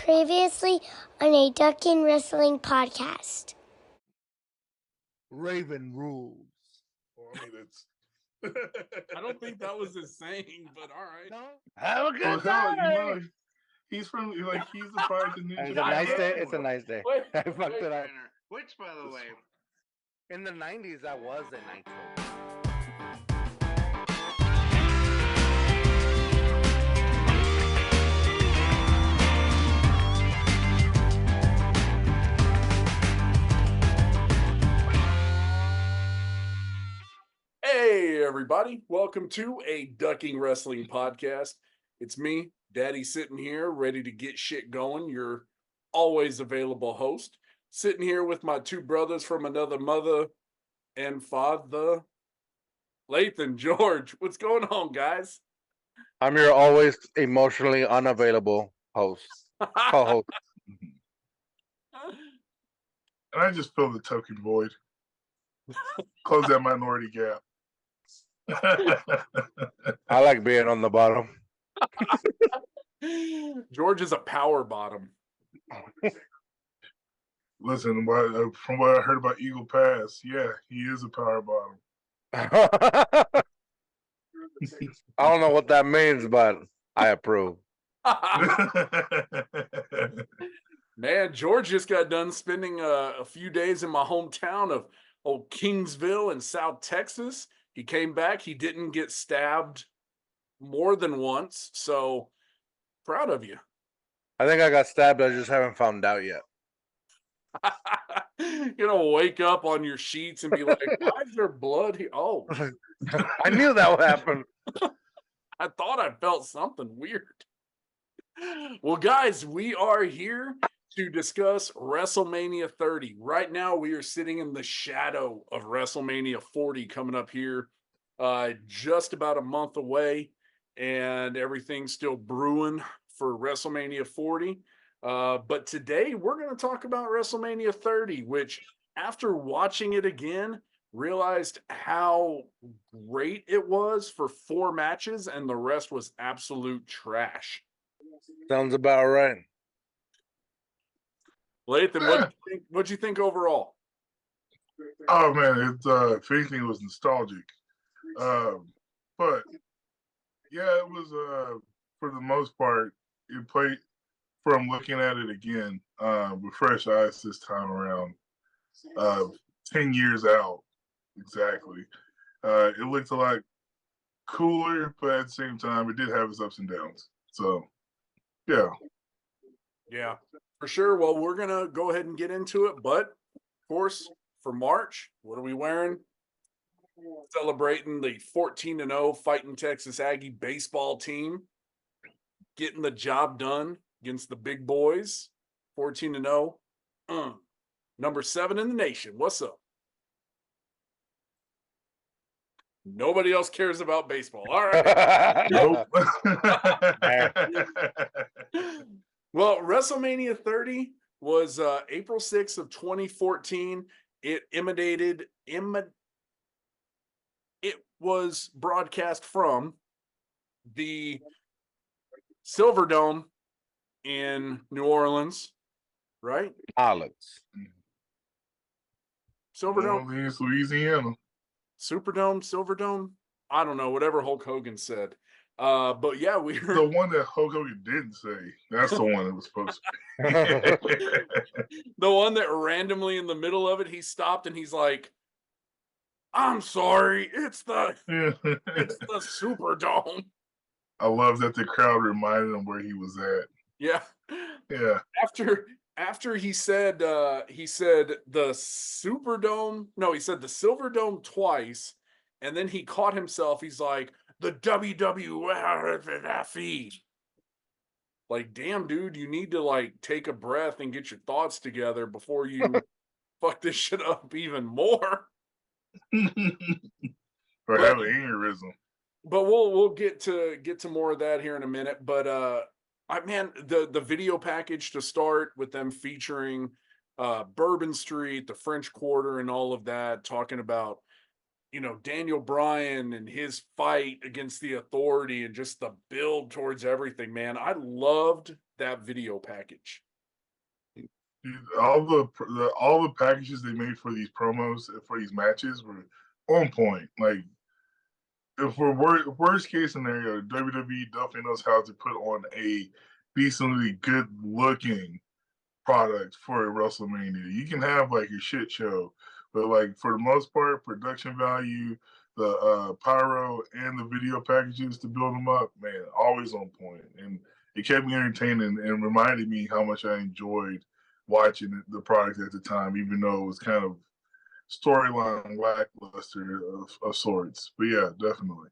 Previously on a Ducking Wrestling podcast. Raven rules. Well, I mean, it's. I don't think that was his saying, but all right. No? Have a good Well, hell, night. he's from he's the part of the ninja. It's a nice day. It's a nice day. Wait, I fucked it up. Which, by the way, In the 90s, that was a nitro. Hey, everybody. Welcome to a Ducking Wrestling podcast. It's me, Daddy, sitting here ready to get shit going. Your always available host. Sitting here with my two brothers from another mother and father, Lathan, George. What's going on, guys? I'm your always emotionally unavailable host, co-host. And I just fill the token void. Close that minority gap. I like being on the bottom. George is a power bottom. Listen, from what I heard about Eagle Pass, yeah, he is a power bottom. I don't know what that means, but I approve. Man, George just got done spending a few days in my hometown of old Kingsville in South Texas. He came back. He didn't get stabbed more than once. So proud of you. I think I got stabbed. I just haven't found out yet. You're gonna wake up on your sheets and be like, why is there blood here? Oh, I knew that would happen. I thought I felt something weird. Well, guys, we are here to discuss WrestleMania 30. Right now, we are sitting in the shadow of WrestleMania 40 coming up here just about a month away, and everything's still brewing for WrestleMania 40. But today, we're going to talk about WrestleMania 30, which, after watching it again, realized how great it was for 4 matches, and the rest was absolute trash. Sounds about right. Lathan, what'd you think overall? Oh man, if anything, it was nostalgic. But yeah, it was for the most part, it played from looking at it again with fresh eyes this time around. 10 years out, exactly. It looked a lot cooler, but at the same time, it did have its ups and downs. So, Yeah, for sure. Well, we're going to go ahead and get into it. But, of course, for March, what are we wearing? Celebrating the 14-0 Fighting Texas Aggie baseball team. Getting the job done against the big boys. 14-0. Number 7 in the nation. What's up? Nobody else cares about baseball. All right. nope. Well, WrestleMania 30 was April 6th of 2014. It was broadcast from the Silverdome in New Orleans, right? Alex. Silverdome, Orleans, Louisiana. Superdome, Silverdome. I don't know, whatever Hulk Hogan said. But yeah, we were The one that Hulk Hogan didn't say. That's the one that was supposed to be. the one that randomly in the middle of it, he stopped and he's like, I'm sorry, it's the Superdome. I love that the crowd reminded him where he was at. Yeah. Yeah. After he said the Superdome, no, he said the Silverdome twice, and then he caught himself. He's like, the WWE. Like, damn, dude, you need to like take a breath and get your thoughts together before you fuck this shit up even more. Or have an aneurysm. But we'll get to more of that here in a minute. But the video package to start with them featuring Bourbon Street, the French Quarter, and all of that, talking about Daniel Bryan and his fight against the Authority and just the build towards everything, man. I loved that video package. Dude, all the packages they made for these promos for these matches were on point. Like, if for worst case scenario, WWE definitely knows how to put on a decently good looking product for WrestleMania. You can have like a shit show, but like for the most part, production value, the pyro and the video packages to build them up, man, always on point. And it kept me entertaining and reminded me how much I enjoyed watching the product at the time, even though it was kind of storyline lackluster of sorts. But yeah, definitely.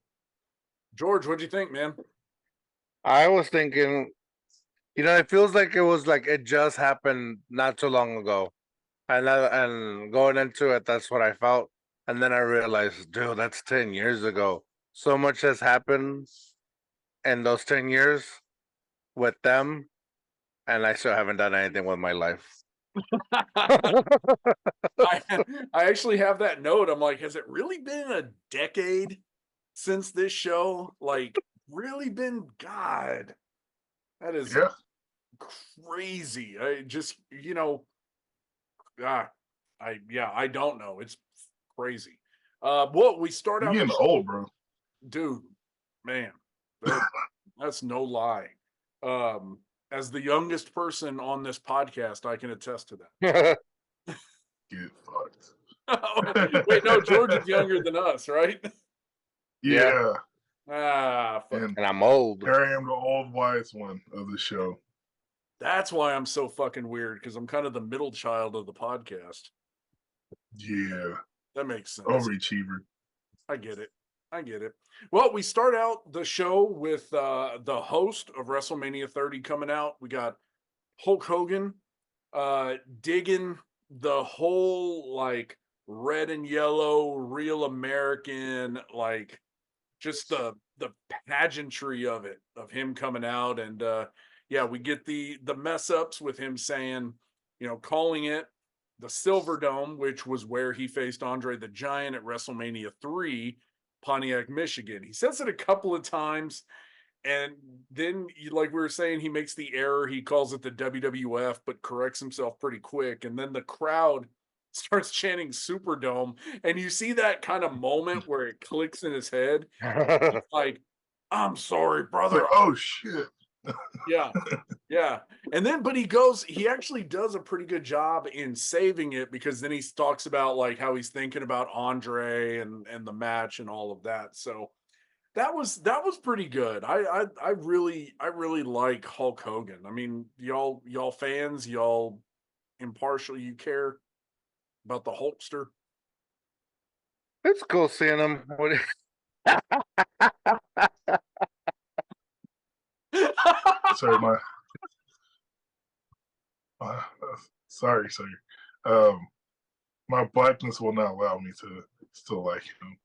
George, what'd you think, man? I was thinking, it feels like it just happened not too long ago, and going into it, that's what I felt, and then I realized, dude, that's 10 years ago. So much has happened in those 10 years with them, and I still haven't done anything with my life. I actually have that note. I'm like, has it really been a decade since this show? Like, really been? God, that is crazy. I just, I don't know. It's crazy. Well, we start You're out getting old, bro. Dude, man, that's no lie. As the youngest person on this podcast, I can attest to that. Get fucked. Wait, no, George is younger than us, right? Yeah. Ah, fuck. And I'm old. Here I am, the old wise one of the show. That's why I'm so fucking weird, because I'm kind of the middle child of the podcast. Yeah. That makes sense. Overachiever. I get it. Well, we start out the show with the host of WrestleMania 30 coming out. We got Hulk Hogan digging the whole like red and yellow, real American, like just the pageantry of it, of him coming out. And we get the mess ups with him saying, calling it the Silver Dome, which was where he faced Andre the Giant at WrestleMania 3, Pontiac, Michigan. He says it a couple of times, and then, like we were saying, he makes the error. He calls it the WWF, but corrects himself pretty quick. And then the crowd starts chanting Superdome, and you see that kind of moment where it clicks in his head. He's like, "I'm sorry, brother." Like, oh shit. Yeah. And then, but he actually does a pretty good job in saving it, because then he talks about like how he's thinking about Andre and the match and all of that. So that was pretty good. I really like Hulk Hogan. I mean, y'all fans, y'all impartial, you care about the Hulkster? It's cool seeing him. Sorry, sorry. My blackness will not allow me to still like him.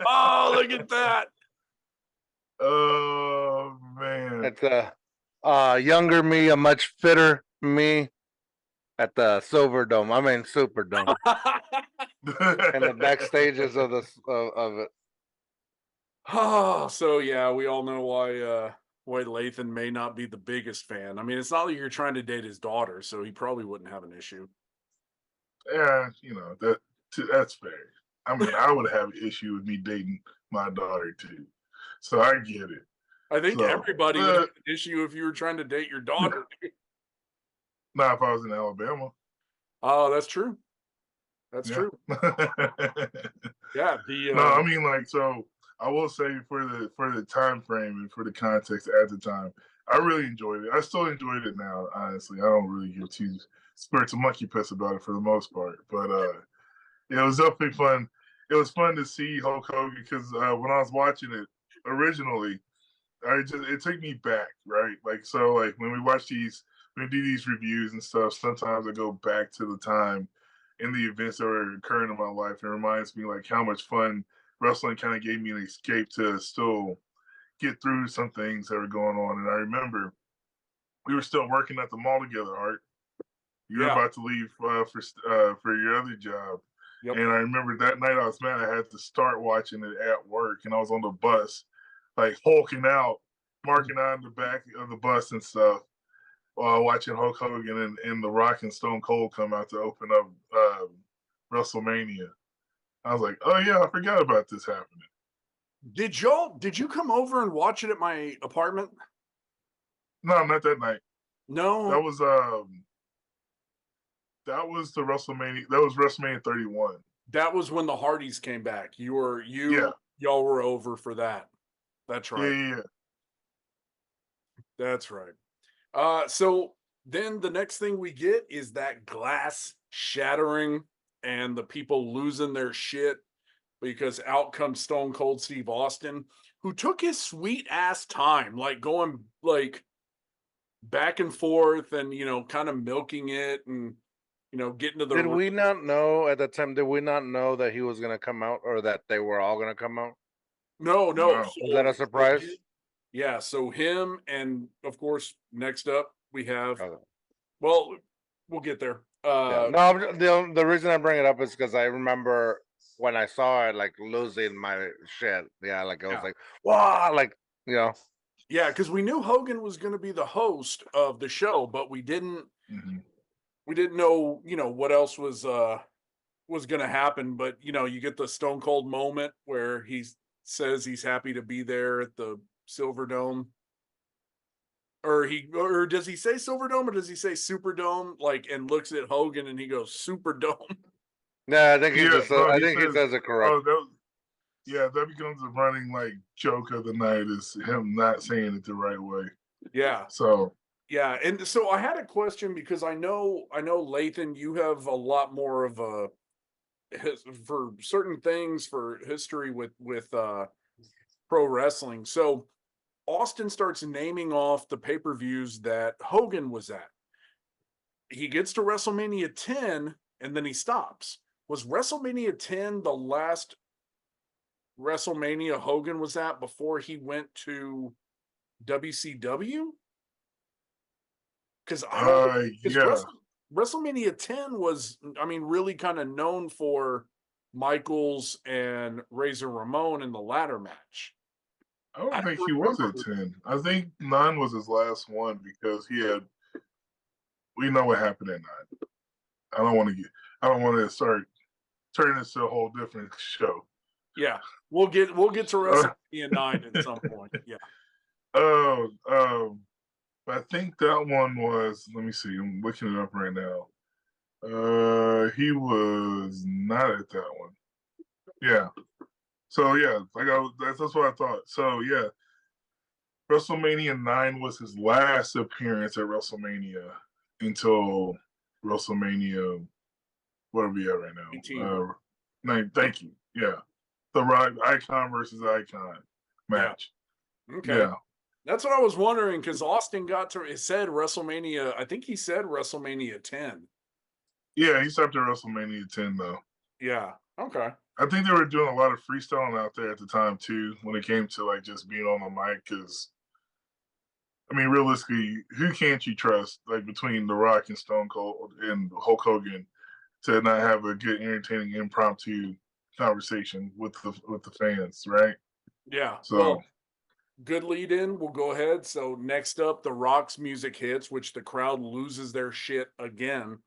Oh, look at that. Oh man. It's a younger me, a much fitter me at the Superdome. And the backstages of it. Oh, so yeah, we all know why Lathan may not be the biggest fan. I mean, it's not like you're trying to date his daughter, so he probably wouldn't have an issue. Yeah, that's fair. I mean, I would have an issue with me dating my daughter too, so I get it. I think everybody would have an issue if you were trying to date your daughter. Not if I was in Alabama. Oh, that's true. That's true. Yeah. No, I mean, like, so I will say for the time frame and for the context at the time, I really enjoyed it. I still enjoyed it now, honestly. I don't really give two spirits of monkey piss about it for the most part. But it was definitely fun. It was fun to see Hulk Hogan, because when I was watching it originally, it took me back, right? Like, so like when we do these reviews and stuff, sometimes I go back to the time in the events that were occurring in my life. It reminds me like how much fun wrestling kind of gave me an escape to still get through some things that were going on. And I remember we were still working at the mall together, Art. You were Yeah. about to leave for your other job. Yep. And I remember that night I was mad. I had to start watching it at work, and I was on the bus, like hulking out, marking out in the back of the bus and stuff, while watching Hulk Hogan and The Rock and Stone Cold come out to open up WrestleMania. I was like, oh yeah, I forgot about this happening. Did you come over and watch it at my apartment? No, not that night. No. That was the WrestleMania. That was WrestleMania 31. That was when the Hardys came back. Y'all were over for that. That's right. Yeah. That's right. So then the next thing we get is that glass shattering and the people losing their shit because out comes Stone Cold Steve Austin, who took his sweet ass time, like going like back and forth and kind of milking it and getting to the. Did we not know at the time? Did we not know that he was gonna come out, or that they were all gonna come out? No. Wow. Was that a surprise? Yeah. So him, and of course, next up we have. Okay. Well, we'll get there. Yeah. No, the reason I bring it up is because I remember when I saw it, like losing my shit. Yeah, like I was like, wow, like Yeah, because we knew Hogan was going to be the host of the show, but we didn't. Mm-hmm. We didn't know, what else was going to happen. But you get the Stone Cold moment where he says he's happy to be there at the Silver Dome. Or does he say Silver Dome or does he say Super Dome? Like, and looks at Hogan and he goes Super Dome. Yeah, I think he says it correct. Oh, that becomes a running like joke of the night is him not saying it the right way. Yeah. So yeah, and so I had a question because I know Lathan, you have a lot more of a for certain things for history with pro wrestling. So Austin starts naming off the pay-per-views that Hogan was at. He gets to WrestleMania 10 and then he stops. Was WrestleMania 10 the last WrestleMania Hogan was at before he went to WCW? Because WrestleMania 10 was, really kind of known for Michaels and Razor Ramon in the ladder match. I don't think he was at 10. I think 9 was his last one because we know what happened at 9. I don't want to start turning this to a whole different show. Yeah, we'll get to WrestleMania 9 at some point. Yeah. I think that one was. Let me see. I'm looking it up right now. He was not at that one. Yeah. So yeah, that's what I thought. So yeah, WrestleMania 9 was his last appearance at WrestleMania until WrestleMania. What are we at right now? 18. 9. Thank you. Yeah, the Rock Icon versus Icon match. Yeah. Okay. Yeah. That's what I was wondering because Austin said WrestleMania. I think he said WrestleMania 10. Yeah, he stopped at WrestleMania 10 though. Yeah. Okay. I think they were doing a lot of freestyling out there at the time too, when it came to like just being on the mic. Because, realistically, who can't you trust like between The Rock and Stone Cold and Hulk Hogan to not have a good, entertaining, impromptu conversation with the fans, right? Yeah. So. Well, good lead in. We'll go ahead. So next up, The Rock's music hits, which the crowd loses their shit again.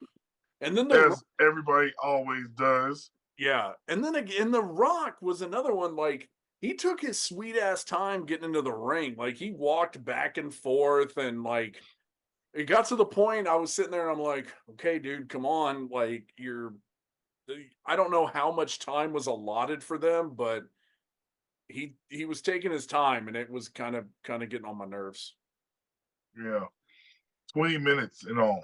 And then as everybody always does. Yeah. And then again, The Rock was another one. Like, he took his sweet ass time getting into the ring. Like, he walked back and forth and like it got to the point I was sitting there and I'm like, okay, dude, come on. Like, I don't know how much time was allotted for them, but he was taking his time and it was kind of getting on my nerves. Yeah. 20 minutes in all.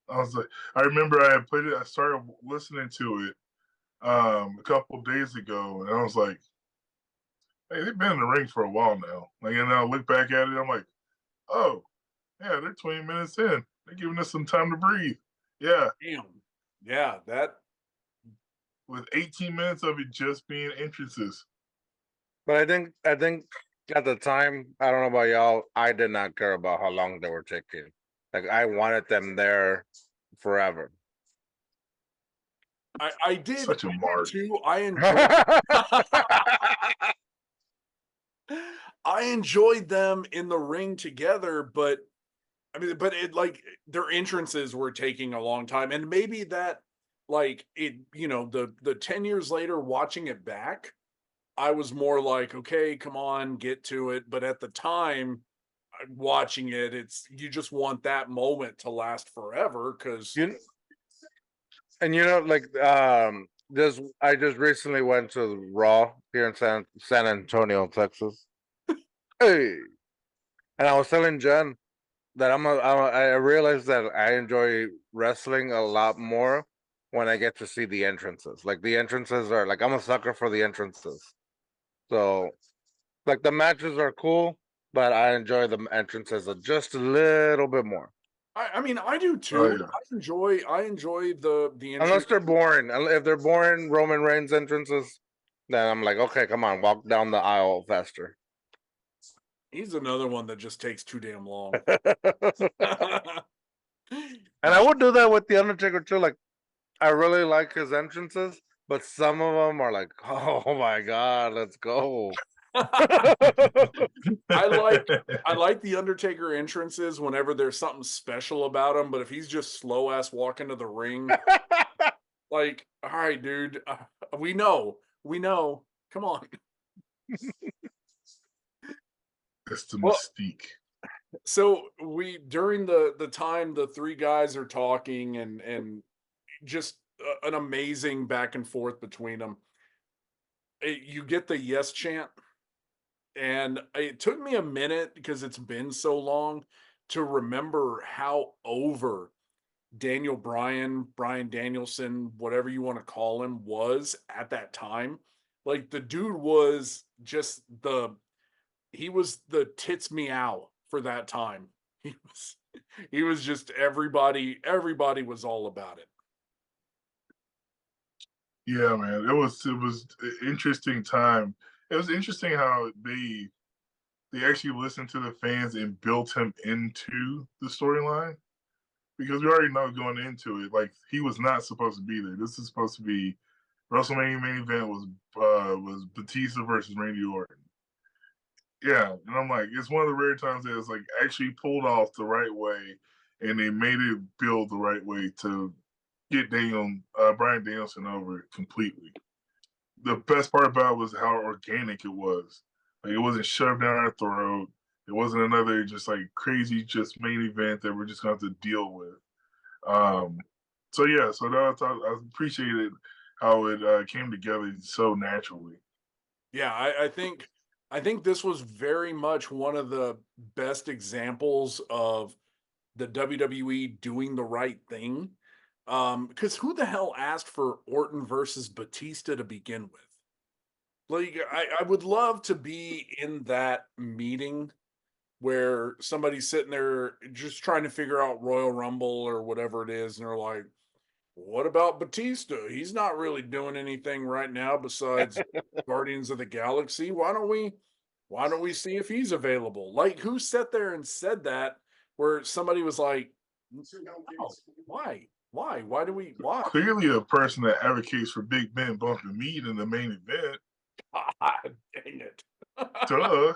I was like, I remember I started listening to it a couple days ago, and I was like, hey, they've been in the ring for a while now. Like, and I look back at it, I'm like, oh, yeah, they're 20 minutes in. They're giving us some time to breathe. Yeah. Damn. Yeah, that. With 18 minutes of it just being entrances. But I think at the time, I don't know about y'all, I did not care about how long they were taking. Like I wanted them there forever. I did Such a mark. too. I enjoyed them in the ring together, but I mean, but it like their entrances were taking a long time, and maybe that like it, the 10 years later watching it back, I was more like, okay, come on, get to it. But at the time, watching it, you just want that moment to last forever because you and like I just recently went to Raw here in San Antonio, Texas. Hey, and I was telling Jen that I realized that I enjoy wrestling a lot more when I get to see the entrances. Like the entrances are like I'm a sucker for the entrances. So like the matches are cool, but I enjoy the entrances just a little bit more. I mean, I do too. Oh, yeah. I enjoy the Unless entrance. they're boring. If they're boring Roman Reigns entrances, then I'm like, okay, come on, walk down the aisle faster. He's another one that just takes too damn long. And I would do that with the Undertaker too. Like, I really like his entrances, but some of them are like, oh my god, let's go. I like the Undertaker entrances whenever there's something special about him, but if he's just slow ass walking to the ring, like, all right, dude, we know, come on. That's the Well, mystique. so we during the time the three guys are talking and just an amazing back and forth between them. You get the yes chant, and it took me a minute because it's been so long to remember how over Brian Danielson, whatever you want to call him, was at that time. Like the dude was just he was the tits meow for that time. He was just everybody was all about it. Yeah, man. It was an interesting time. It was interesting how they actually listened to the fans and built him into the storyline because we already know going into it, like he was not supposed to be there. This is supposed to be WrestleMania main event was Batista versus Randy Orton. Yeah, and I'm like, it's one of the rare times that it's like actually pulled off the right way, and they made it build the right way to get Bryan Danielson over completely. The best part about it was how organic it was. Like it wasn't shoved down our throat. It wasn't another just like crazy just main event that we're just going to have to deal with. Um, so yeah, so that I appreciated how it came together so naturally. Yeah, I think this was very much one of the best examples of the WWE doing the right thing. Because who the hell asked for Orton versus Batista to begin with? Like, I would love to be in that meeting where somebody's sitting there just trying to figure out Royal Rumble or whatever it is, and they're like, what about Batista? He's not really doing anything right now besides Guardians of the Galaxy. Why don't we see if he's available? Like who sat there and said that where somebody was like, oh, why? Why? Clearly, a person that advocates for Big Ben bumping meat in the main event. God dang it. Duh.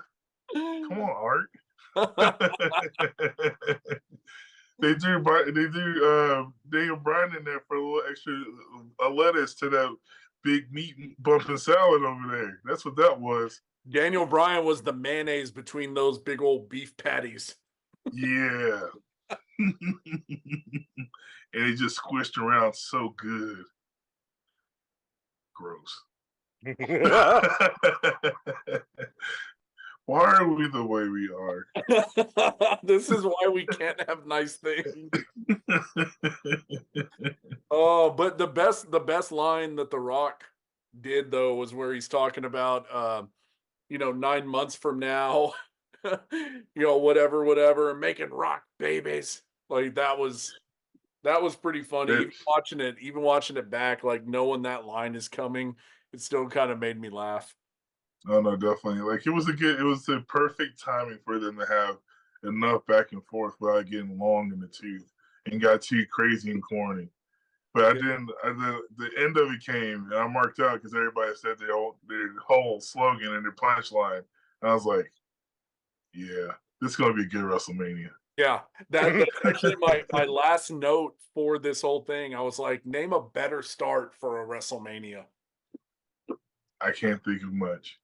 Come on, Art. They do Daniel Bryan in there for a little extra lettuce to that big meat bumping salad over there. That's what that was. Daniel Bryan was the mayonnaise between those big old beef patties. Yeah. And it just squished around so good. Gross. Why are we the way we are? This is why we can't have nice things. Oh, but the best line that The Rock did though was where he's talking about 9 months from now, whatever, making rock babies. Like that was pretty funny. Even watching it back, like knowing that line is coming, it still kind of made me laugh. Oh no, definitely. Like it was the perfect timing for them to have enough back and forth without getting long in the tooth and got too crazy and corny. But I didn't. The end of it came, and I marked out because everybody said their whole slogan and their punchline. And I was like, yeah, this is gonna be a good WrestleMania. Yeah, that's actually my last note for this whole thing. I was like, name a better start for a WrestleMania. I can't think of much,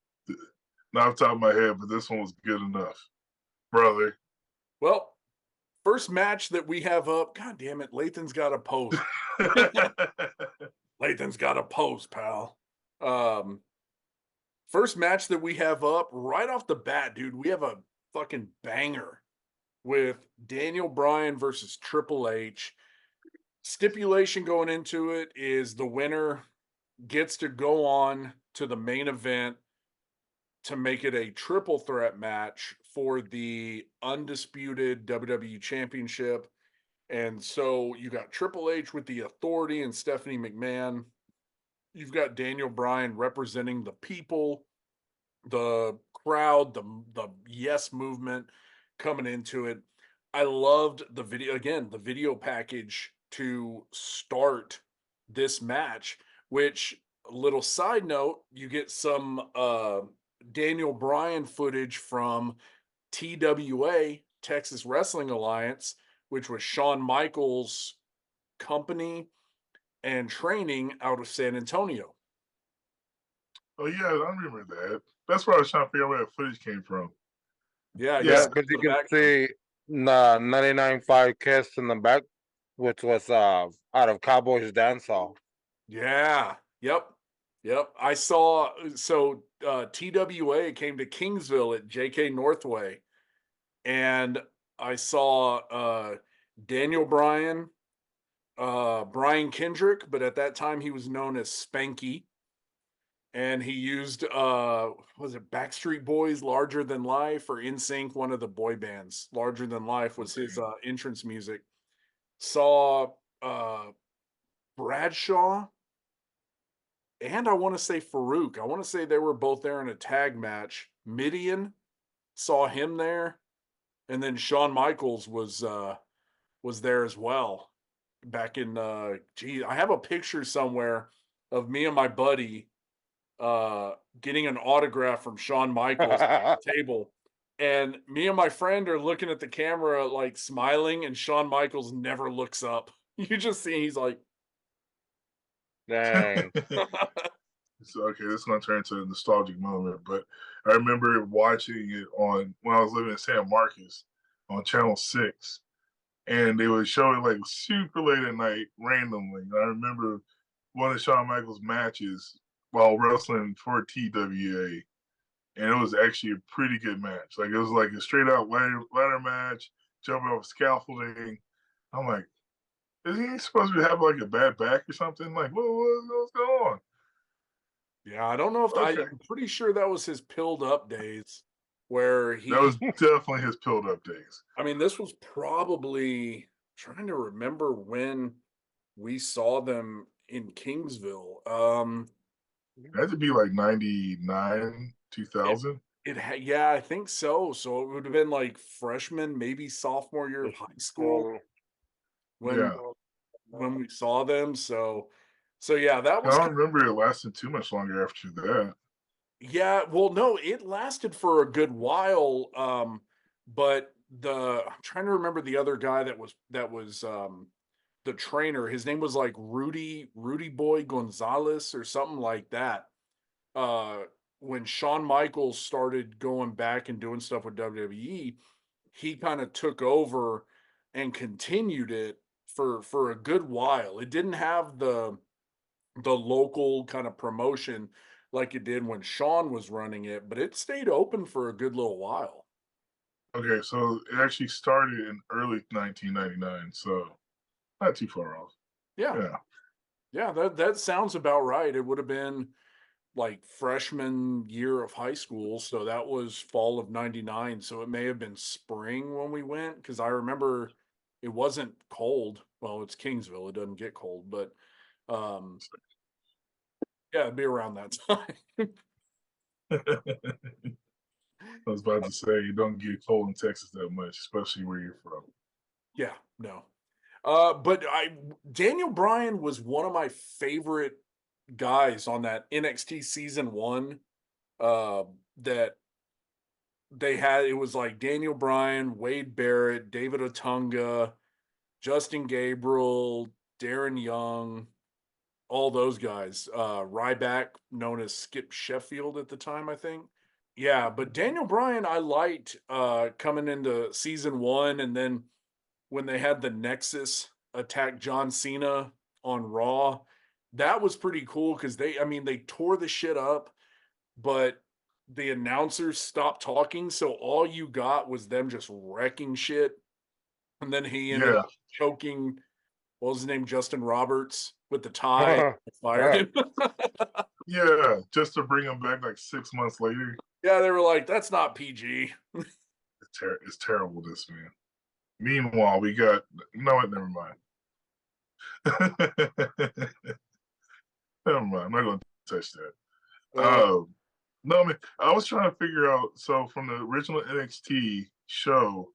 not off the top of my head, but this one was good enough, brother. Well, first match that we have up. God damn it, Lathan's got a post. Lathan's got a post, pal. First match that we have up right off the bat, dude. We have a fucking banger with Daniel Bryan versus Triple H. Stipulation going into it is the winner gets to go on to the main event to make it a triple threat match for the undisputed WWE Championship. And so you got Triple H with the authority and Stephanie McMahon. You've got Daniel Bryan representing the people, the crowd, the yes movement coming into it. I loved the video package to start this match, which, a little side note, you get some Daniel Bryan footage from TWA, Texas Wrestling Alliance, which was Shawn Michaels' company and training out of San Antonio. Oh yeah, I remember that. That's where I was trying to figure out where that footage came from. Yeah, Yeah, because you can see the 99.5 Kiss in the back, which was out of Cowboys Dance Hall. Yeah. Yep. I saw, so TWA came to Kingsville at JK Northway, and I saw Daniel Bryan, Brian Kendrick, but at that time he was known as Spanky. And he used was it Backstreet Boys, Larger Than Life, or NSYNC, one of the boy bands. Larger Than Life was his entrance music. Saw Bradshaw, and I want to say Farouk. I want to say they were both there in a tag match. Midian, saw him there, and then Shawn Michaels was there as well. Back in I have a picture somewhere of me and my buddy getting an autograph from Shawn Michaels at the table. And me and my friend are looking at the camera, like smiling, and Shawn Michaels never looks up. You just see he's like, Dang. So, okay, this is gonna turn into a nostalgic moment, but I remember watching it on when I was living in San Marcos on Channel 6, and they would show it like super late at night randomly. And I remember one of Shawn Michaels' matches while wrestling for TWA, and it was actually a pretty good match. Like it was like a straight out ladder match, jumping off scaffolding. I'm like, is he supposed to have like a bad back or something? Like, what's going on? yeah, I don't know if Okay. I'm pretty sure that was his pilled up days where That was definitely his pilled up days. I mean, this was probably, trying to remember when we saw them in Kingsville. It had to be like 99, 2000. Yeah, I think so. So it would have been like freshman, maybe sophomore year of high school when Yeah. when we saw them. So yeah, that I was don't remember it lasting too much longer after that. yeah. Well, no, it lasted for a good while. But I'm trying to remember the other guy that was the trainer. His name was like Rudy Boy Gonzalez or something like that. When Shawn Michaels started going back and doing stuff with WWE, he kind of took over and continued it for a good while. It didn't have the local kind of promotion like it did when Shawn was running it, but it stayed open for a good little while. Okay, so it actually started in early 1999, so not too far off. Yeah. Yeah. That sounds about right. It would have been like freshman year of high school, so that was fall of 99, so it may have been spring when we went, because I remember it wasn't cold. Well, it's Kingsville, it doesn't get cold, but yeah, it'd be around that time. I was about to say, you don't get cold in Texas that much, especially where you're from. Yeah, no. But Daniel Bryan was one of my favorite guys on that NXT season 1 that they had. It was like Daniel Bryan, Wade Barrett, David Otunga, Justin Gabriel, Darren Young, all those guys. Ryback, known as Skip Sheffield at the time, I think. Yeah, but Daniel Bryan, I liked coming into season 1, and then when they had the Nexus attack John Cena on Raw, that was pretty cool because they tore the shit up, but the announcers stopped talking, so all you got was them just wrecking shit. And then he ended up choking, what was his name, Justin Roberts with the tie, and fired him. Yeah, just to bring him back like 6 months later. Yeah, they were like, that's not PG. It's terrible, this man. Meanwhile, we got, you know what, never mind. Never mind, I'm not going to touch that. No, man, I was trying to figure out, so from the original NXT show,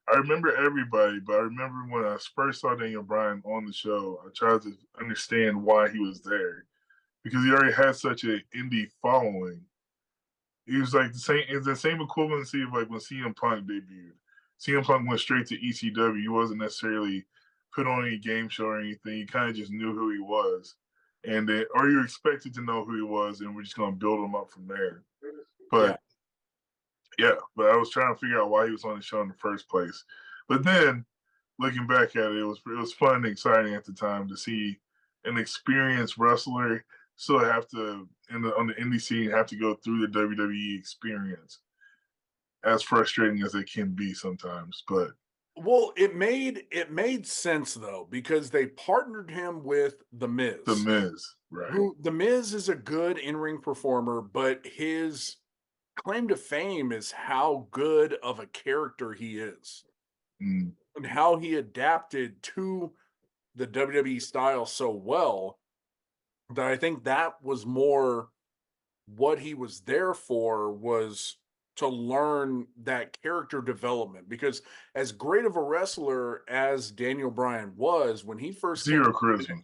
I remember everybody, but I remember when I first saw Daniel Bryan on the show, I tried to understand why he was there. Because he already had such an indie following. He was like the same equivalency of like when CM Punk debuted. CM Punk went straight to ECW. He wasn't necessarily put on any game show or anything. You kind of just knew who he was. And then, or you're expected to know who he was, and we're just going to build him up from there. But but I was trying to figure out why he was on the show in the first place. But then, looking back at it, it was fun and exciting at the time to see an experienced wrestler still have to, on the indie scene, have to go through the WWE experience. As frustrating as it can be sometimes, but well, it made sense though, because they partnered him with The Miz. The Miz, right? Who The Miz is a good in-ring performer, but his claim to fame is how good of a character he is, and how he adapted to the WWE style so well that I think that was more what he was there for, was to learn that character development. Because as great of a wrestler as Daniel Bryan was, when he first zero came charisma,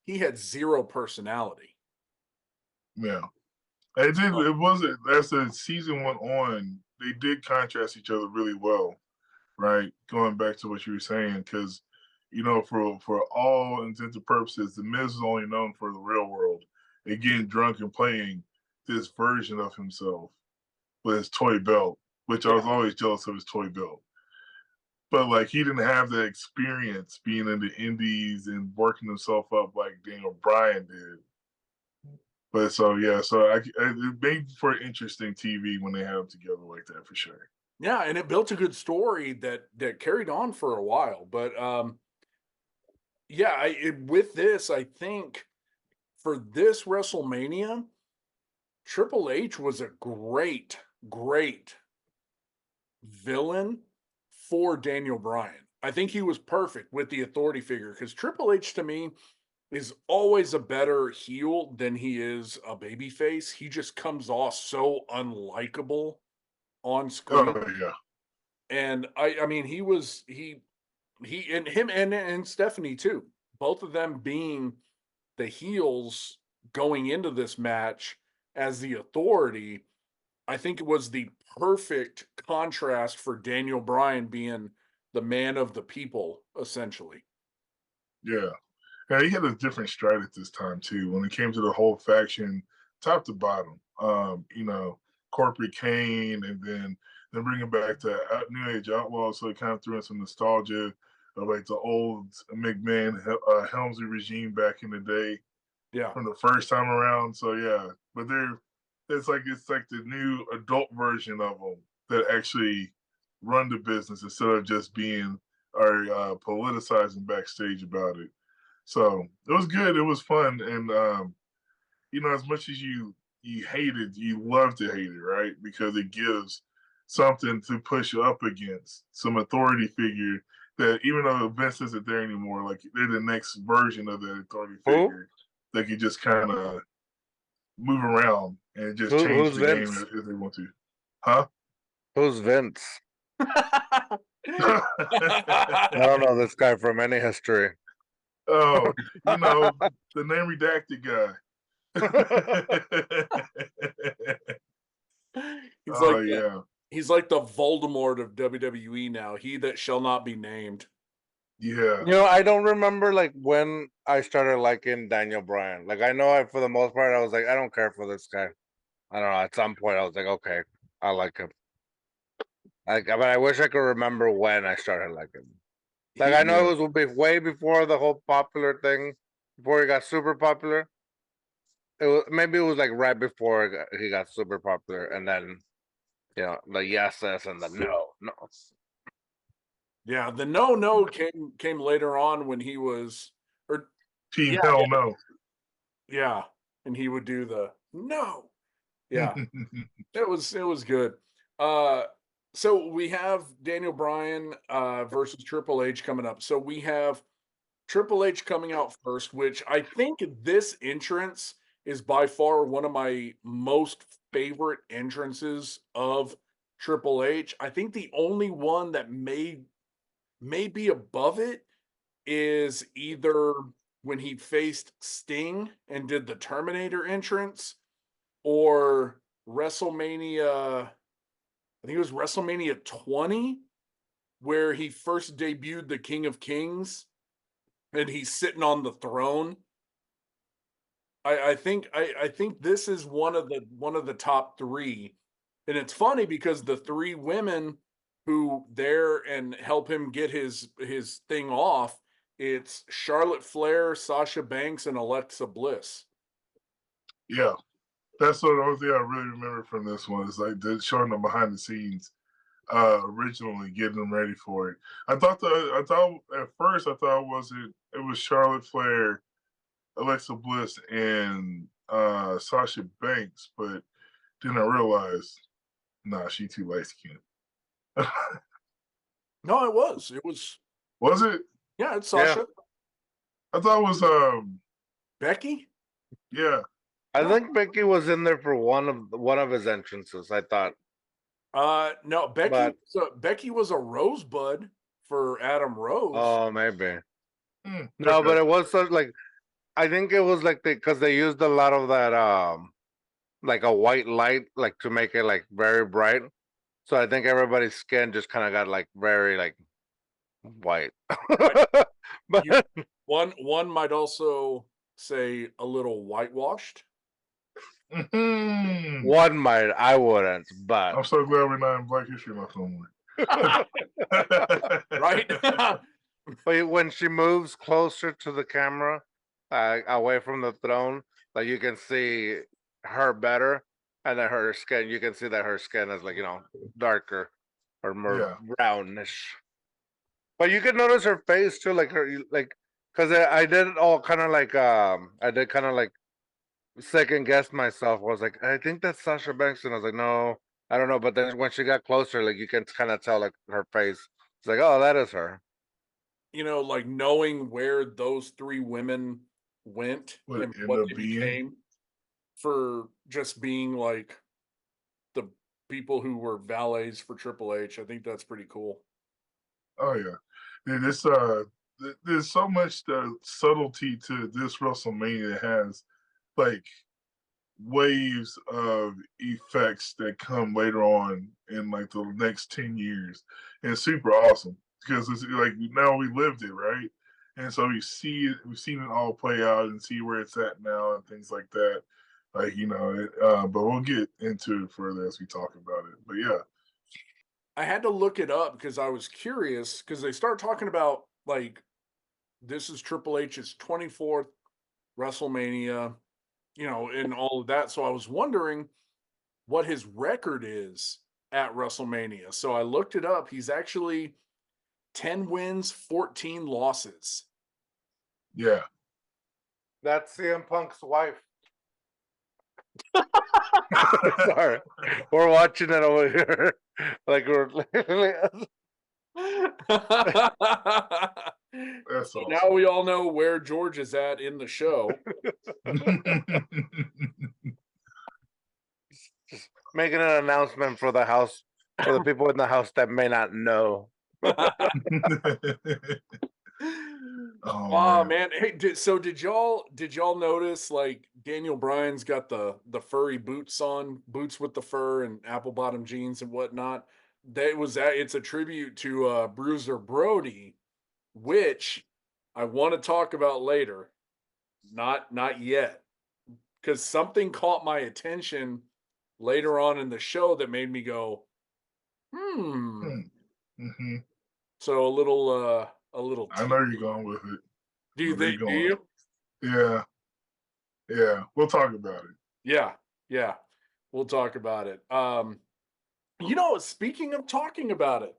he had zero personality. Yeah, it did. It wasn't, as the season went on, they did contrast each other really well, right? Going back to what you were saying, because for all intents and purposes, the Miz is only known for the real world and getting drunk and playing this version of himself with his toy belt, which I was always jealous of his toy belt. But like, he didn't have that experience being in the indies and working himself up like Daniel Bryan did. But so it made for interesting TV when they had them together like that, for sure. Yeah, and it built a good story that carried on for a while. But with this, I think for this WrestleMania, Triple H was a great villain for Daniel Bryan. I think he was perfect with the authority figure, because Triple H, to me, is always a better heel than he is a babyface. He just comes off so unlikable on screen. Oh yeah. And I mean, he and him and Stephanie too, both of them being the heels going into this match as the authority, I think it was the perfect contrast for Daniel Bryan being the man of the people, essentially. Yeah. Yeah, he had a different stride at this time too, when it came to the whole faction, top to bottom. Corporate Kane, and then bringing back to New Age Outlaws, so it kind of threw in some nostalgia of like the old McMahon Helmsley regime back in the day. Yeah. From the first time around. So yeah, but it's like the new adult version of them that actually run the business instead of just being or politicizing backstage about it. So it was good. It was fun, and as much as you hate it, you love to hate it, right? Because it gives something to push up against, some authority figure that, even though Vince isn't there anymore, like, they're the next version of the authority figure that can just kind of move around and just change Who's the game Vince? if they want to. Huh? Who's Vince? I don't know this guy from any history. Oh, the name redacted guy. He's like the Voldemort of WWE now. He that shall not be named. Yeah. I don't remember like when I started liking Daniel Bryan. Like I know for the most part I was like, I don't care for this guy. I don't know. At some point I was like, okay, I like him. But I wish I could remember when I started liking him. Like I know it was way before the whole popular thing, before he got super popular. Maybe it was like right before he got super popular, and then the yeses and the no. Yeah, the no came later on when he was Team Hell No. Yeah, and he would do the no. Yeah, it was good. So we have Daniel Bryan versus Triple H coming up. So we have Triple H coming out first, which I think this entrance is by far one of my most favorite entrances of Triple H. I think the only one that may be above it is either when he faced Sting and did the Terminator entrance, or WrestleMania, I think it was WrestleMania 20, where he first debuted the King of Kings and he's sitting on the throne. I think this is one of the top three. And it's funny because the three women who there and help him get his thing off, it's Charlotte Flair, Sasha Banks, and Alexa Bliss. Yeah. That's the only thing I really remember from this one is like showing them behind the scenes, originally getting them ready for it. I thought at first it was Charlotte Flair, Alexa Bliss, and Sasha Banks, but then I realized, nah, she too light skinned. No, it was. It was. Was it? Yeah, it's Sasha. Yeah. I thought it was Becky. Yeah. I think Becky was in there for one of his entrances. I thought. No, Becky. Becky was a rosebud for Adam Rose. Oh, maybe. No, but it was like, I think it was like because they used a lot of that like a white light, like to make it like very bright. So I think everybody's skin just kind of got like very like white. But one might also say a little whitewashed. One might, I wouldn't, but I'm so glad we're not in Black History Month no more. Right? But when she moves closer to the camera, away from the throne, like you can see her better, and then her skin, you can see that her skin is like darker or more brownish. But you can notice her face too, like because I did it all kind of like I did kind of like second guess myself. I was like, I think that's Sasha Banks, and I was like, no, I don't know. But then when she got closer, like you can kind of tell like her face. It's like, oh, that is her. Like knowing where those three women went and what they became for just being like the people who were valets for Triple H. I think that's pretty cool. Oh yeah, there's so much subtlety to this WrestleMania. It has like waves of effects that come later on in like the next 10 years, and it's super awesome because it's like now we lived it, right? And so we've seen it all play out and see where it's at now and things like that. Like but we'll get into it further as we talk about it. But yeah, I had to look it up because I was curious because they start talking about like this is Triple H's 24th WrestleMania, and all of that. So I was wondering what his record is at WrestleMania. So I looked it up. He's actually 10 wins, 14 losses. Yeah. That's CM Punk's wife. Sorry. We're watching it over here. Like we're That's awesome. Now we all know where George is at in the show. Just making an announcement for the house, for the people in the house that may not know. Oh man. Hey, did y'all notice like Daniel Bryan's got the furry boots on, boots with the fur and apple bottom jeans and whatnot? It's a tribute to Bruiser Brody, which I want to talk about later. Not yet. Because something caught my attention later on in the show that made me go, Mm-hmm. So a little I know you're going with it. Do you think? Do you? Yeah. Yeah. We'll talk about it. Yeah. We'll talk about it. Speaking of talking about it,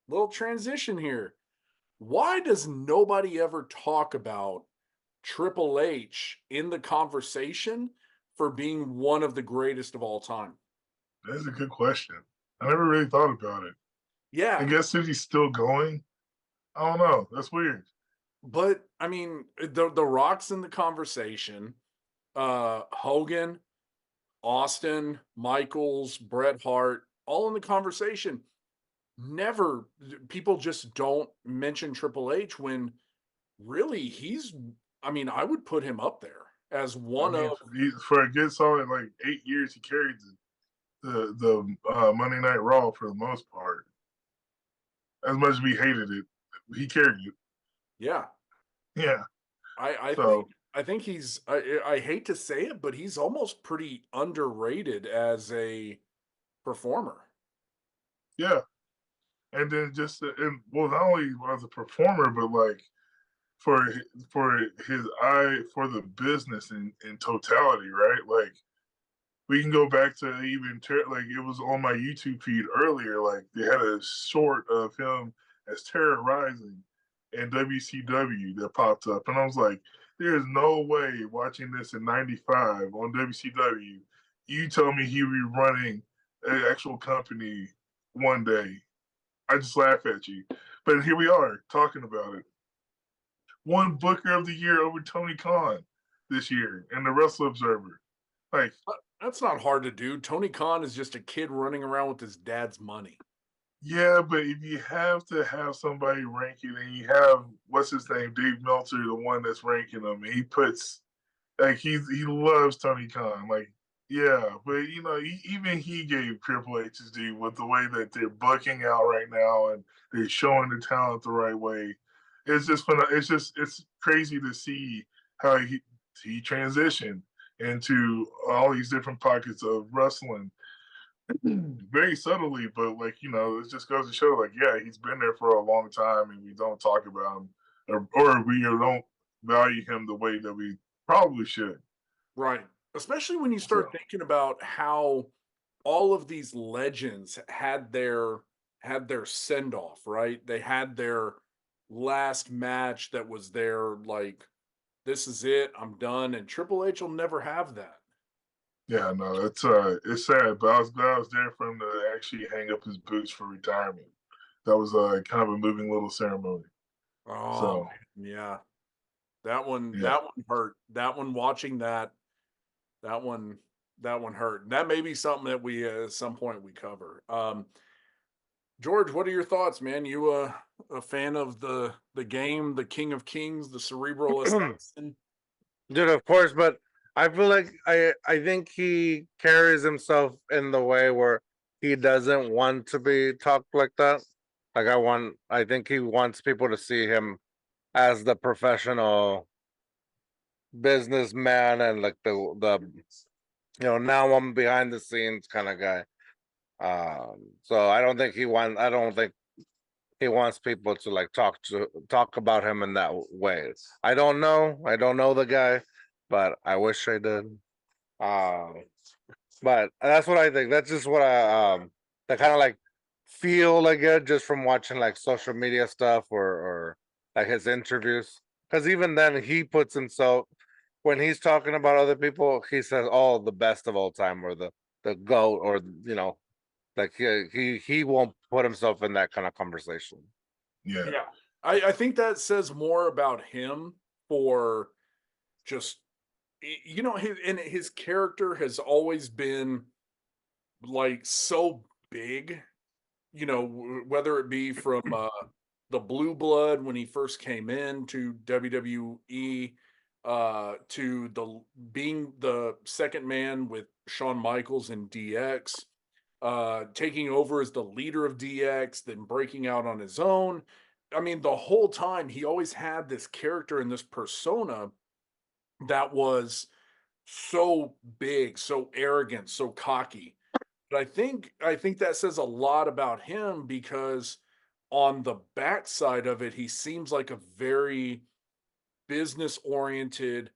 little transition here. Why does nobody ever talk about Triple H in the conversation for being one of the greatest of all time? That's a good question. I never really thought about it. Yeah. I guess if he's still going, I don't know. That's weird. But I mean, the Rock's in the conversation. Hogan, Austin, Michaels, Bret Hart, all in the conversation. Never, people just don't mention Triple H when really I would put him up there as one of. For a good solid like 8 years, he carried the Monday Night Raw for the most part. As much as we hated it, he carried it. Yeah. Yeah. I think he's, I hate to say it, but he's almost pretty underrated as a performer. Yeah. And then not only as a performer, but like for his eye for the business in totality, right? Like we can go back to like it was on my YouTube feed earlier. Like they had a short of him as terrorizing in WCW that popped up, and I was like, "There is no way watching this in '95 on WCW, you tell me he would be running an actual company one day." I just laugh at you, but here we are talking about it. Won Booker of the Year over Tony Khan this year in the Wrestle Observer. Like, that's not hard to do. Tony Khan is just a kid running around with his dad's money. Yeah, but if you have to have somebody ranking, and you have what's his name, Dave Meltzer, the one that's ranking him, and he puts like he loves Tony Khan. Like, yeah, but even he gave Triple H his due with the way that they're bucking out right now, and they're showing the talent the right way. It's just fun. It's crazy to see how he transitioned into all these different pockets of wrestling very subtly, but it just goes to show, like, yeah, he's been there for a long time, and we don't talk about him, or we don't value him the way that we probably should. Right. Especially when you start thinking about how all of these legends had their send off, right? They had their last match that was their like, this is it, I'm done, and Triple H will never have that. Yeah, no, it's sad, but I was glad I was there for him to actually hang up his boots for retirement. That was kind of a moving little ceremony. Oh, yeah. That one hurt. That one, watching that one hurt. That may be something that we at some point we cover. George, what are your thoughts, man? You a fan of the game, the King of Kings, the cerebral assassin? Dude, of course, but I feel like I think he carries himself in the way where he doesn't want to be talked like that. Like I think he wants people to see him as the professional businessman and like the now I'm behind the scenes kind of guy. So I don't think he wants people to like talk about him in that way. I don't know the guy, but I wish I did. But that's what I think. That's just what I kind of like feel like it just from watching like social media stuff or like his interviews. Because even then, he puts himself when he's talking about other people, he says, "Oh, the best of all time," or the GOAT, or like he won't put himself in that kind of conversation. Yeah. I think that says more about him for just his character has always been like so big, you know, whether it be from the blue blood when he first came in to WWE, to the being the second man with Shawn Michaels in DX, taking over as the leader of DX, then breaking out on his own. I mean, the whole time he always had this character and this persona that was so big, so arrogant, so cocky. But I think that says a lot about him because on the backside of it, he seems like a very business oriented,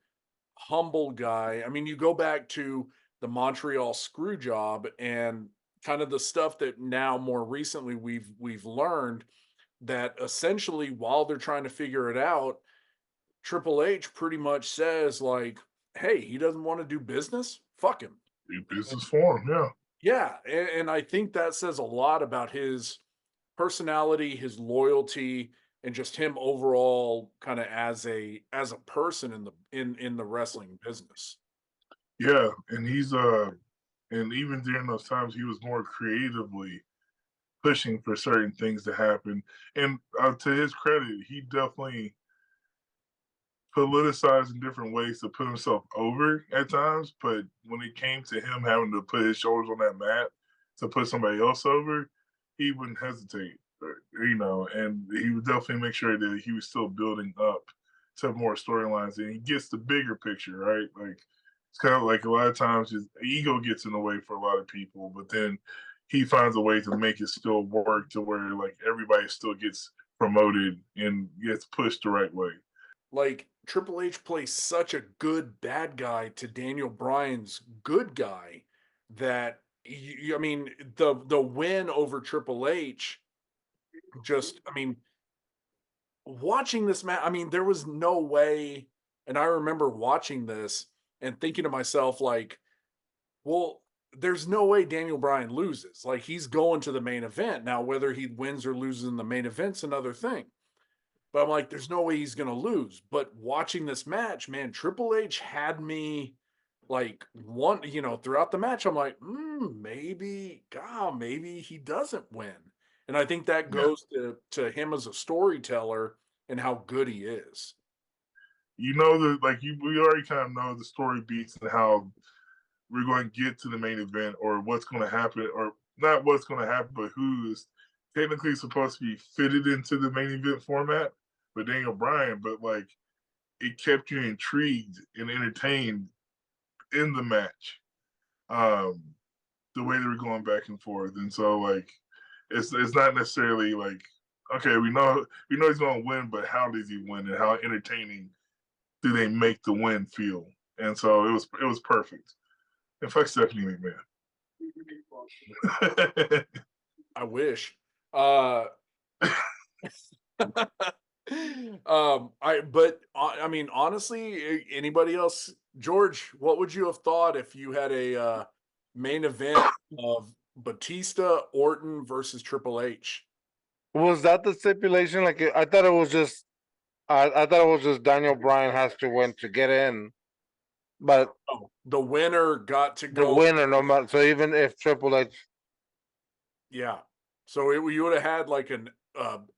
humble guy. I mean, you go back to the Montreal screw job and kind of the stuff that now more recently we've learned that essentially while they're trying to figure it out, Triple H pretty much says like, "Hey, he doesn't want to do business. Fuck him." Business form, yeah. Yeah, and I think that says a lot about his personality, his loyalty, and just him overall kind of as a person in the wrestling business. Yeah, and he's and even during those times he was more creatively pushing for certain things to happen. And to his credit, he definitely politicized in different ways to put himself over at times. But when it came to him having to put his shoulders on that mat to put somebody else over, he wouldn't hesitate, you know, and he would definitely make sure that he was still building up to more storylines and he gets the bigger picture, right? Like, it's kind of like a lot of times his ego gets in the way for a lot of people, but then he finds a way to make it still work to where like everybody still gets promoted and gets pushed the right way. Like Triple H plays such a good bad guy to Daniel Bryan's good guy that I mean the win over Triple H just I mean watching this match I mean there was no way and I remember watching this and thinking to myself like well there's no way Daniel Bryan loses like he's going to the main event now whether he wins or loses in the main event's another thing. But I'm like, there's no way he's going to lose. But watching this match, man, Triple H had me like one, you know, throughout the match, I'm like, maybe, God, maybe he doesn't win. And I think that goes to him as a storyteller and how good he is. You know that like we already kind of know the story beats and how we're going to get to the main event or what's going to happen or not what's going to happen, but who is technically supposed to be fitted into the main event format with Daniel Bryan, but like it kept you intrigued and entertained in the match. The way they were going back and forth. And so like it's not necessarily like, okay, we know he's gonna win, but how does he win and how entertaining do they make the win feel? And so it was perfect. And fuck Stephanie McMahon. I wish. I mean honestly anybody else George what would you have thought if you had a main event of Batista Orton versus Triple H? Was that the stipulation? Like I thought it was just I thought it was just Daniel Bryan has to win to get in, but Oh, the winner got to the go winner no matter. So even if Triple H, yeah so you would have had like an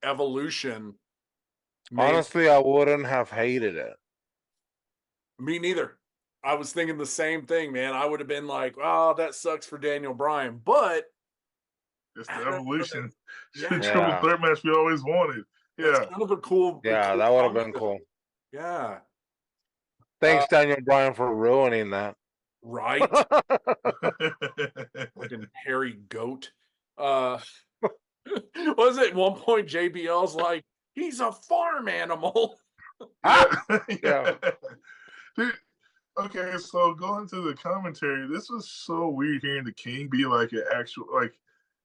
evolution honestly, I wouldn't have hated it. Me neither. I was thinking the same thing, man. I would have been like, "Oh, that sucks for Daniel Bryan," but it's the evolution. Yeah. Triple threat match we always wanted. That's Yeah. kind of a cool. Yeah, cool that would have been concept. cool. Yeah. Thanks, Daniel Bryan, for ruining that. Right. Fucking hairy goat. Was it at one point JBL's like, he's a farm animal? Yeah. Dude, okay, so going to the commentary, this was so weird hearing the King be like an actual, like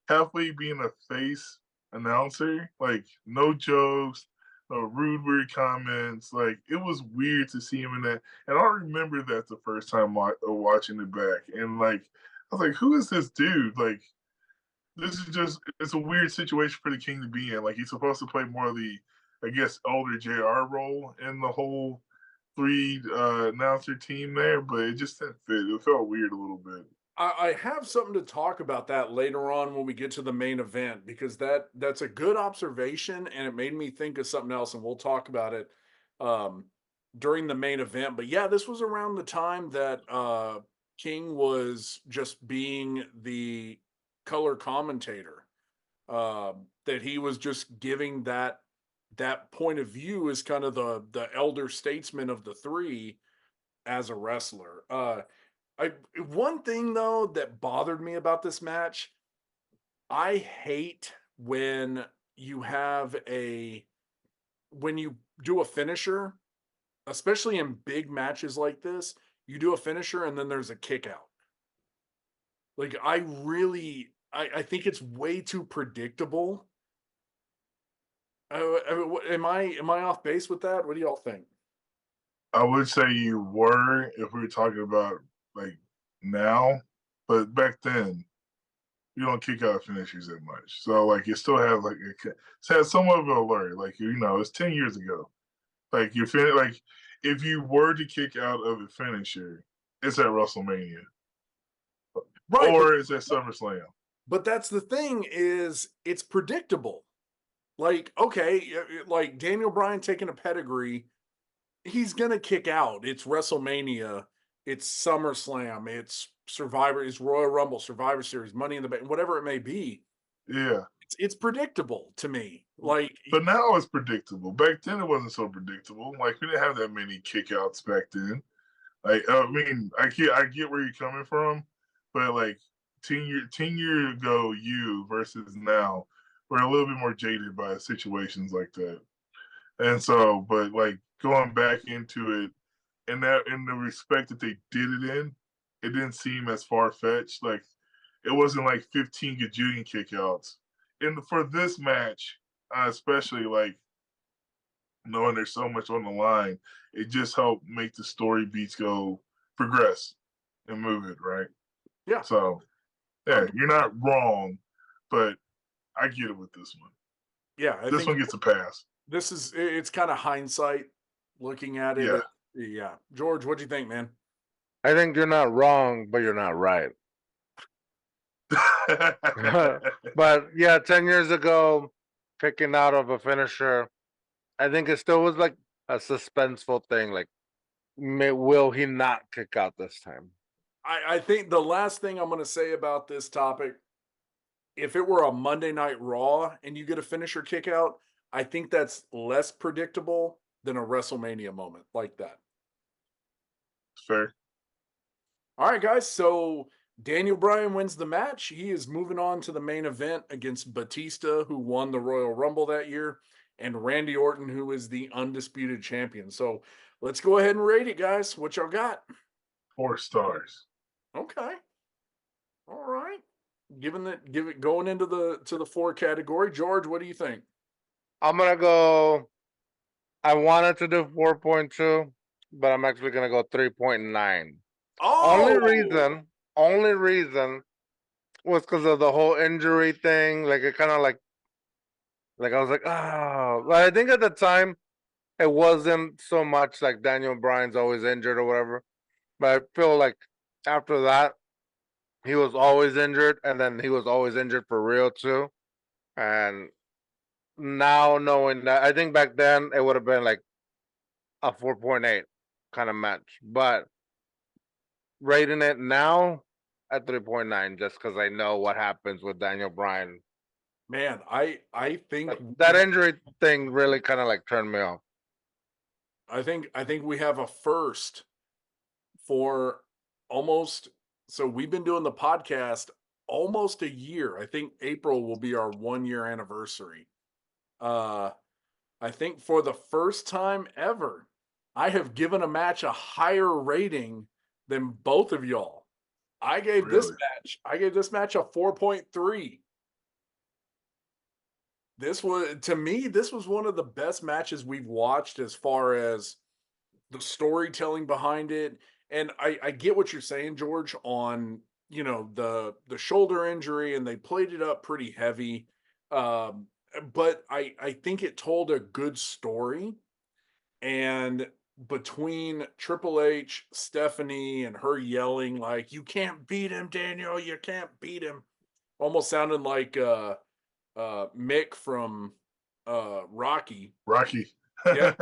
halfway being a face announcer, like no jokes, no rude, weird comments. Like it was weird to see him in that. And I remember that the first time watching it back, and like I was like, who is this dude? Like this is just it's a weird situation for the King to be in. Like he's supposed to play more of the, I guess, older JR role in the whole three announcer team there, but it just didn't fit. It felt weird a little bit. I have something to talk about that later on when we get to the main event, because that's a good observation, and it made me think of something else, and we'll talk about it during the main event. But yeah, this was around the time that King was just being the color commentator. That he was just giving that point of view as kind of the elder statesman of the three as a wrestler. One thing though that bothered me about this match, I hate when you have when you do a finisher, especially in big matches like this, you do a finisher and then there's a kick out. Like I think it's way too predictable. Am I off base with that? What do y'all think? I would say you were if we were talking about like now, but back then you don't kick out finishers that much. So like you still have like it has somewhat of an alert. Like it's 10 years ago. Like like if you were to kick out of a finisher, it's at WrestleMania. Right, or it's at SummerSlam. But that's the thing, is it's predictable. Like, okay, like Daniel Bryan taking a pedigree, he's gonna kick out. It's WrestleMania, it's SummerSlam, it's Survivor, it's Royal Rumble, Survivor Series, Money in the Bank, whatever it may be. Yeah. It's predictable to me. Like, but now it's predictable. Back then it wasn't so predictable. Like we didn't have that many kickouts back then. Like I mean, I get where you're coming from, but like 10 years ago, you versus now, we're a little bit more jaded by situations like that. And so, but like going back into it, and that in the respect that they did it in, it didn't seem as far fetched. Like it wasn't like 15 gajillion kickouts. And for this match, especially like knowing there's so much on the line, it just helped make the story beats progress and move it, right? Yeah. So, yeah, you're not wrong, but I get it with this one. Yeah, this one gets a pass. It's kind of hindsight looking at it. Yeah. George, what do you think, man? I think you're not wrong, but you're not right. But yeah, 10 years ago, picking out of a finisher, I think it still was like a suspenseful thing. Like, will he not kick out this time? I think the last thing I'm going to say about this topic, if it were a Monday Night Raw and you get a finisher kick out, I think that's less predictable than a WrestleMania moment like that. Fair. All right, guys. So Daniel Bryan wins the match. He is moving on to the main event against Batista, who won the Royal Rumble that year, and Randy Orton, who is the undisputed champion. So let's go ahead and rate it, guys. What y'all got? 4 stars. Okay. All right. Going into the 4 category. George, what do you think? I'm gonna go. I wanted to do 4.2, but I'm actually gonna go 3.9. Oh, only reason was because of the whole injury thing. Like it kind of like I was like, oh. But I think at the time it wasn't so much like Daniel Bryan's always injured or whatever. But I feel like after that, he was always injured, and then he was always injured for real too. And now knowing that, I think back then it would have been like a 4.8 kind of match. But rating it now at 3.9 just because I know what happens with Daniel Bryan. Man, I think that injury thing really kind of like turned me off. I think we have a first for almost. So we've been doing the podcast almost a year. I think April will be our 1-year anniversary. I think for the first time ever, I have given a match a higher rating than both of y'all. I gave this match a 4.3. This was one of the best matches we've watched as far as the storytelling behind it. And I get what you're saying, George, on the shoulder injury, and they played it up pretty heavy. But I think it told a good story. And between Triple H, Stephanie, and her yelling like, "You can't beat him, Daniel, you can't beat him," almost sounded like Mick from Rocky. Rocky. Yeah.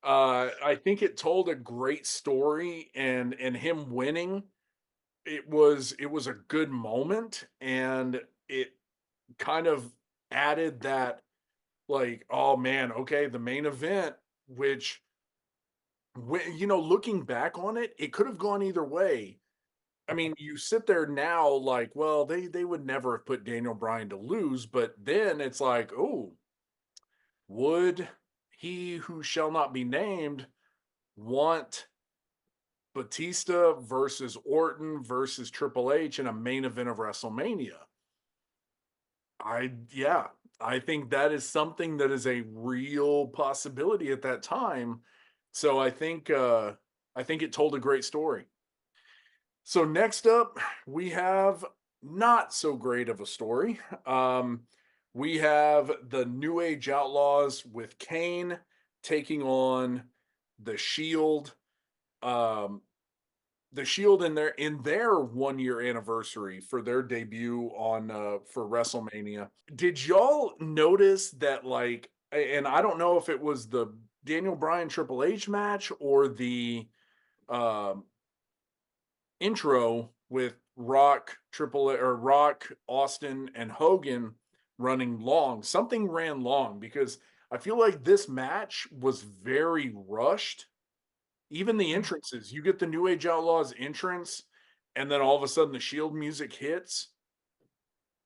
I think it told a great story, and him winning, it was a good moment, and it kind of added that, like, oh man, okay, the main event, which, when, looking back on it, it could have gone either way. I mean, you sit there now like, well, they would never have put Daniel Bryan to lose, but then it's like, oh, would he who shall not be named want Batista versus Orton versus Triple H in a main event of WrestleMania? Yeah, I think that is something that is a real possibility at that time. So I think it told a great story. So next up, we have not so great of a story. We have the New Age Outlaws with Kane taking on the Shield. The Shield in their 1 year anniversary for their debut on for WrestleMania. Did y'all notice that, like, and I don't know if it was the Daniel Bryan Triple H match or the um intro with Rock, Austin, and Hogan running long. Something ran long because I feel like this match was very rushed. Even the entrances, you get the New Age Outlaws entrance, and then all of a sudden the Shield music hits,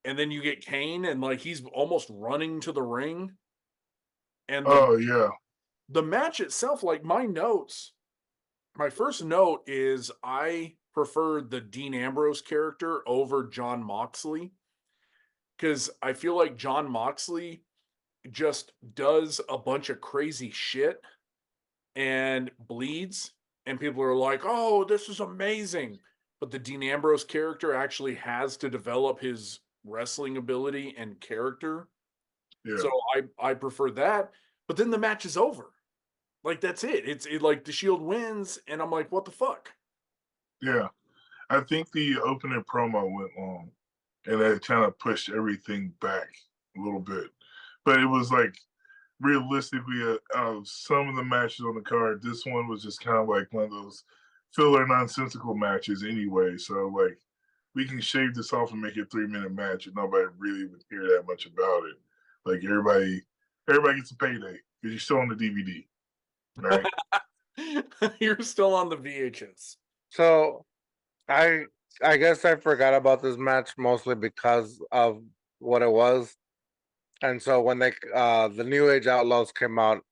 and then you get Kane, and like he's almost running to the ring. And the match itself, like my first note is I preferred the Dean Ambrose character over John Moxley, because I feel like John Moxley just does a bunch of crazy shit and bleeds, and people are like, "Oh, this is amazing." But the Dean Ambrose character actually has to develop his wrestling ability and character. Yeah. So I prefer that. But then the match is over. Like, that's it. It's like the Shield wins, and I'm like, what the fuck? Yeah. I think the opening promo went long, and it kind of pushed everything back a little bit. But it was like, realistically, out of some of the matches on the card, this one was just kind of like one of those filler, nonsensical matches anyway. So, like, we can shave this off and make it a 3-minute match, and nobody really would care that much about it. Like, everybody gets a payday because you're still on the DVD, right? You're still on the VHS. So I guess I forgot about this match mostly because of what it was. And so when the New Age Outlaws came out,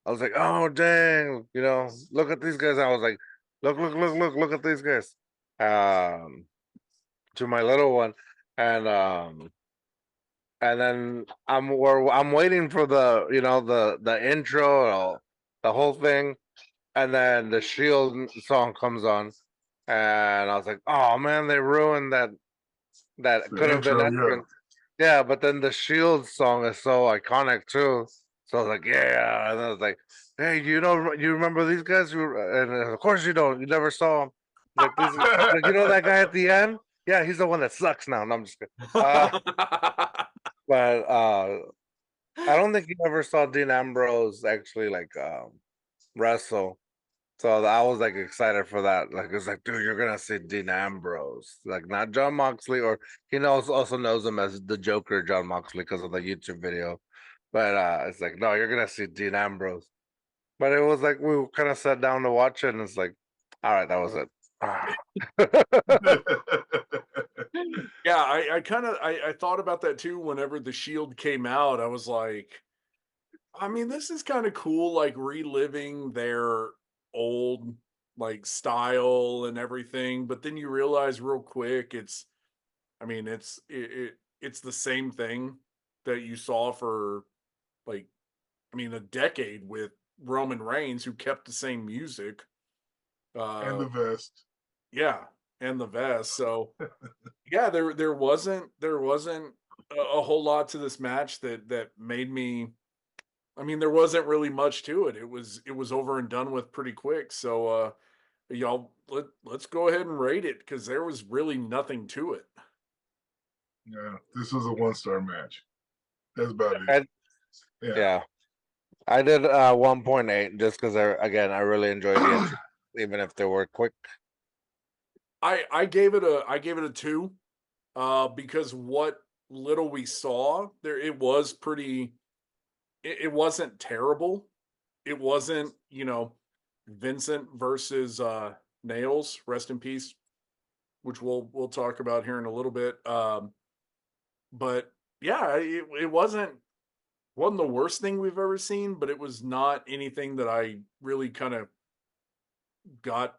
I was like, oh dang, look at these guys. I was like, look at these guys. To my little one. And then I'm waiting for the intro, the whole thing, and then the Shield song comes on, and I was like, oh man, they ruined that could have been entrance. Yeah, but then the Shield song is so iconic too. So I was like, yeah, and I was like, hey, you remember these guys? And of course you don't. You never saw them. Like this, like, that guy at the end? Yeah, he's the one that sucks now. No, I'm just kidding. But I don't think you ever saw Dean Ambrose actually like wrestle. So I was like excited for that. Like it's like, dude, you're gonna see Dean Ambrose, like not John Moxley, or he also knows him as the Joker, John Moxley, because of the YouTube video. But it's like, no, you're gonna see Dean Ambrose. But it was like we kind of sat down to watch it, and it's like, all right, that was it. Yeah, I thought about that too whenever the Shield came out. I was like, I mean, this is kind of cool, like reliving their old like style and everything, but then you realize real quick it's the same thing that you saw for like a decade with Roman Reigns, who kept the same music. And the vest. Yeah, and the vest. So yeah, there wasn't a whole lot to this match that made me I mean, there wasn't really much to it. It was over and done with pretty quick. So y'all let's go ahead and rate it because there was really nothing to it. Yeah, this was a 1-star match. That's about it. And, yeah. I did 1.8 just because I really enjoyed the entry, even if they were quick. I gave it a 2 because what little we saw there, it was pretty. It wasn't terrible. It wasn't, Vincent versus Nails, rest in peace, which we'll talk about here in a little bit. But yeah, it wasn't the worst thing we've ever seen, but it was not anything that I really kind of got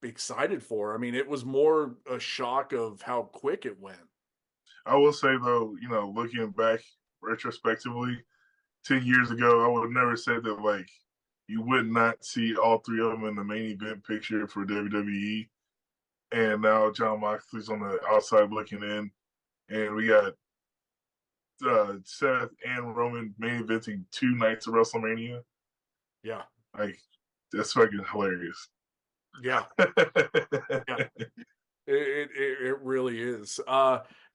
excited for. I mean, it was more a shock of how quick it went. I will say though, looking back retrospectively, 10 years ago, I would have never said that like you would not see all three of them in the main event picture for WWE. And now John Moxley's on the outside looking in, and we got Seth and Roman main eventing 2 nights of WrestleMania. Yeah, like that's fucking hilarious. Yeah, yeah. It really is.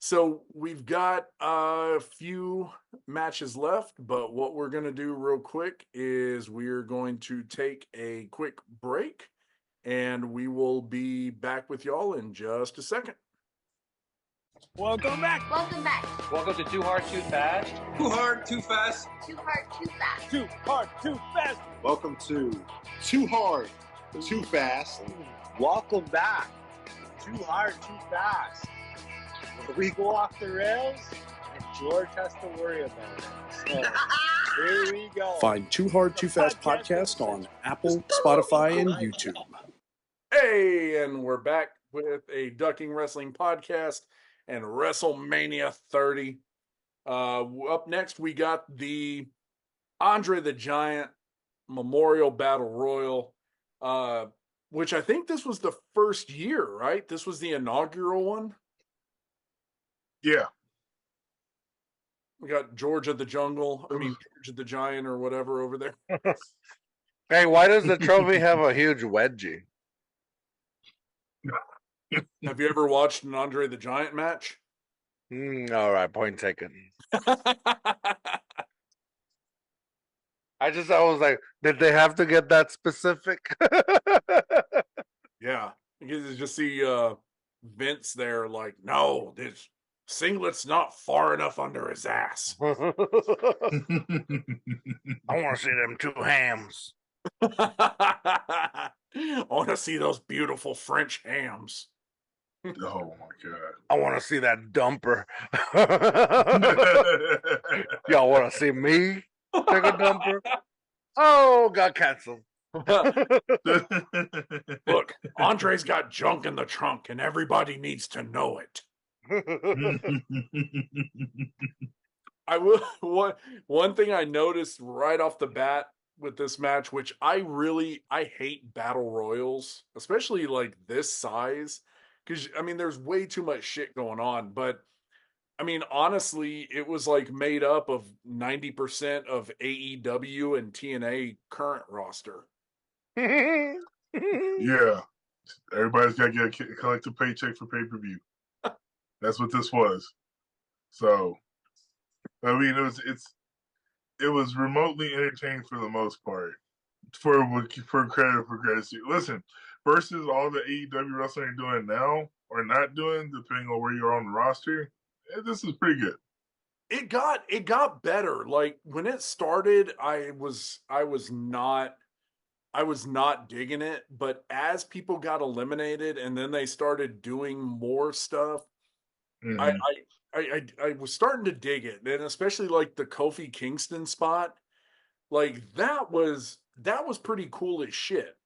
So we've got a few matches left, but what we're going to do real quick is we're going to take a quick break, and we will be back with y'all in just a second. Welcome back. Welcome back. Welcome to Too Hard, Too Fast. Too hard, too fast. Too hard, too fast. Too Hard, Too Fast. Welcome to Too Hard, Too Fast. Welcome back. Too Hard, Too Fast. Where we go off the rails and George has to worry about it. So here we go. Find Too Hard, Too Fast podcast on Apple, Spotify, and YouTube. Hey, and we're back with a Ducking Wrestling podcast and WrestleMania 30. Up next, we got the Andre the Giant Memorial Battle Royal, which I think this was the first year, right? This was the inaugural one. Yeah. We got George of the Jungle. George of the Giant or whatever over there. Hey, why does the trophy have a huge wedgie? Have you ever watched an Andre the Giant match? All right, point taken. I was like, did they have to get that specific? Yeah, you just see Vince there like, no, this singlet's not far enough under his ass. I want to see them 2 hams. I want to see those beautiful French hams. Oh my god! I want to see that dumper. Y'all want to see me take a dumper? Oh, got canceled. Look, Andre's got junk in the trunk, and everybody needs to know it. I will. One thing I noticed right off the bat with this match, which I hate battle royals, especially like this size, because there's way too much shit going on. But honestly, it was like made up of 90% of AEW and TNA current roster. Yeah, everybody's got to get a collective paycheck for pay-per-view. That's what this was. So, it was remotely entertaining for the most part. For credit for credit's due. Listen, versus all the AEW wrestling are doing now or not doing, depending on where you're on the roster, this is pretty good. It got better. Like when it started, I was not digging it, but as people got eliminated and then they started doing more stuff, I was starting to dig it. And especially like the Kofi Kingston spot, like that was pretty cool as shit.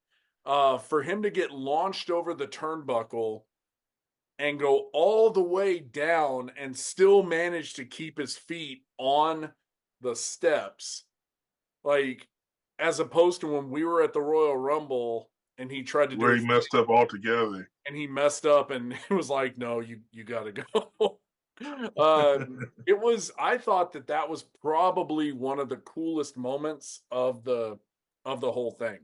For him to get launched over the turnbuckle and go all the way down and still manage to keep his feet on the steps. Like, as opposed to when we were at the Royal Rumble and he tried to do where he messed up altogether. And he messed up and it was like, no, you gotta go. It was. I thought that was probably one of the coolest moments of the whole thing.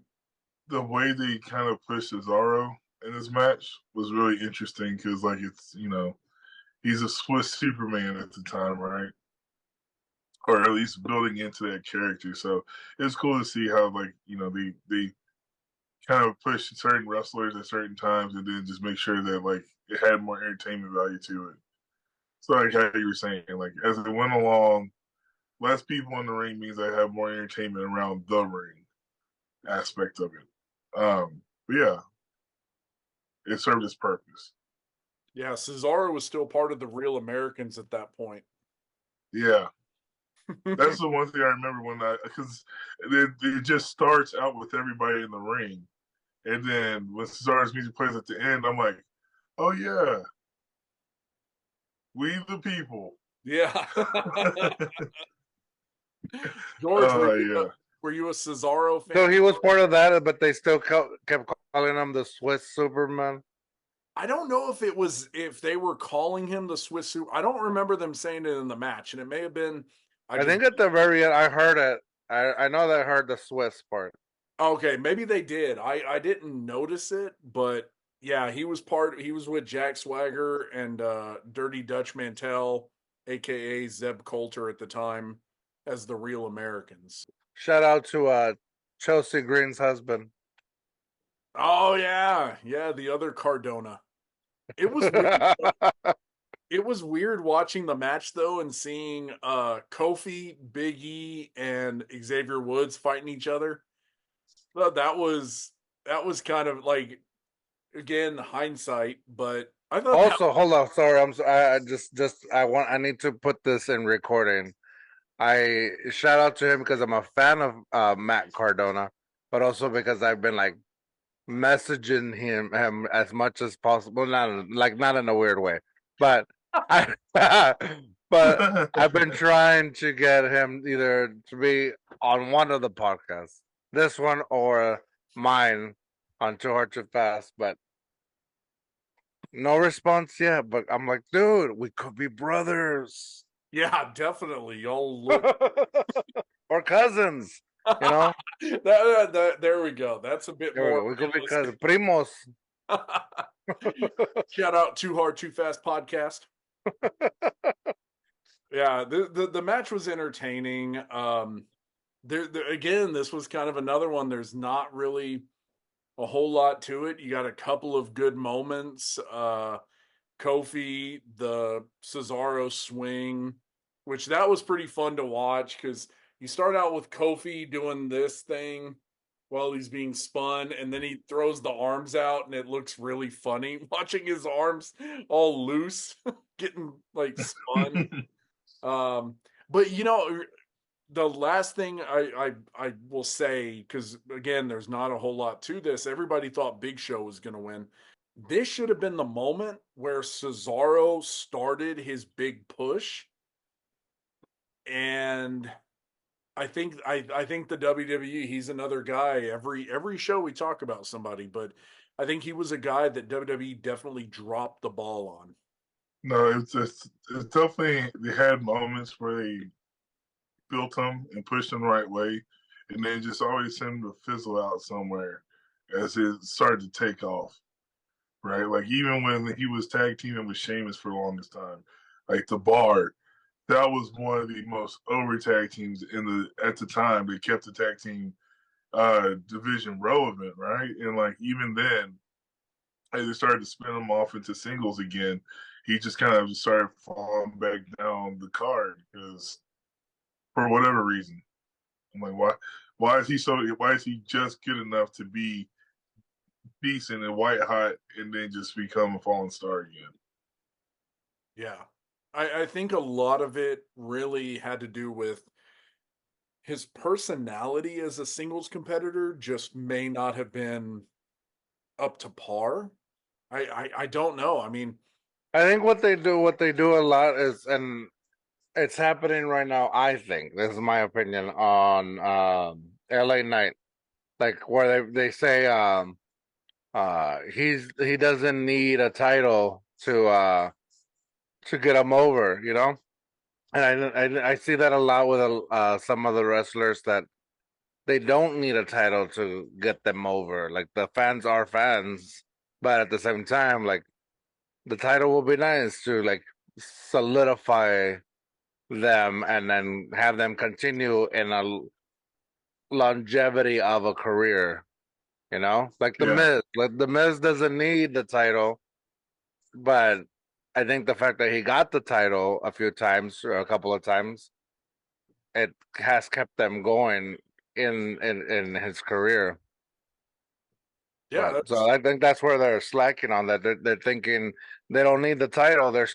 The way they kind of pushed Cesaro in this match was really interesting because, like, it's he's a Swiss Superman at the time, right? Or at least building into that character. So it's cool to see how, like, they kind of push certain wrestlers at certain times and then just make sure that, like, it had more entertainment value to it. So, like how you were saying, like, as it went along, less people in the ring means I have more entertainment around the ring aspect of it. But yeah, it served its purpose. Yeah, Cesaro was still part of the Real Americans at that point. Yeah. That's the one thing I remember because it just starts out with everybody in the ring. And then when Cesaro's music plays at the end, I'm like, oh yeah, we the people. Yeah. George, were you a Cesaro fan? So he was part of that, but they still kept calling him the Swiss Superman. I don't know if they were calling him the Swiss Super. I don't remember them saying it in the match, and it may have been. I think at the very end, I heard it. I know that I heard the Swiss part. Okay, maybe they did. I didn't notice it, but yeah, he was with Jack Swagger and Dirty Dutch Mantel, aka Zeb Coulter at the time, as the Real Americans. Shout out to Chelsea Green's husband. Oh yeah, the other Cardona. It was weird. It was weird watching the match though and seeing Kofi, Big E, and Xavier Woods fighting each other. Well, that was kind of like, again, hindsight, but I thought. Also, hold on, sorry, I need to put this in recording. I shout out to him because I'm a fan of Matt Cardona, but also because I've been like messaging him as much as possible, not in a weird way, but but I've been trying to get him either to be on one of the podcasts, this one or mine on Too Hard Too Fast, but no response yet. But I'm like, dude, we could be brothers. Yeah, definitely. Y'all look or cousins, you know. There we go. That's a bit more. We could be cousins, primos. Shout out Too Hard Too Fast podcast. Yeah, the match was entertaining. Again, this was kind of another one. There's not really a whole lot to it. You got a couple of good moments. Kofi, the Cesaro swing, which that was pretty fun to watch because you start out with Kofi doing this thing while he's being spun, and then he throws the arms out, and it looks really funny watching his arms all loose, getting like spun. But the last thing I will say, because again, there's not a whole lot to this. Everybody thought Big Show was going to win. This should have been the moment where Cesaro started his big push, and I think the WWE, he's another guy. Every show we talk about somebody, but I think he was a guy that WWE definitely dropped the ball on. No, it's definitely, they had moments where they built him and pushed him the right way, and then just always send him to fizzle out somewhere as it started to take off. Right, like even when he was tag teaming with Sheamus for the longest time, like the Bar, that was one of the most over tag teams at the time. They kept the tag team division relevant, right? And like even then, as they started to spin him off into singles again, he just kind of started falling back down the card because for whatever reason, I'm like, why is he just good enough to be decent and white hot and then just become a fallen star again? Yeah. I think a lot of it really had to do with his personality as a singles competitor just may not have been up to par. I don't know. I mean, I think what they do a lot is, and it's happening right now, I think, this is my opinion, on LA Knight, like where they say he doesn't need a title to to get them over, you know. And I see that a lot with some of the wrestlers that they don't need a title to get them over. Like the fans are fans, but at the same time, like the title will be nice to like solidify them and then have them continue in a longevity of a career. You know, like the Yeah. Miz. Like the Miz doesn't need the title, but I think the fact that he got the title a few times or a couple of times, it has kept them going in his career. Yeah, But so I think that's where they're slacking on that. They're thinking they don't need the title. They're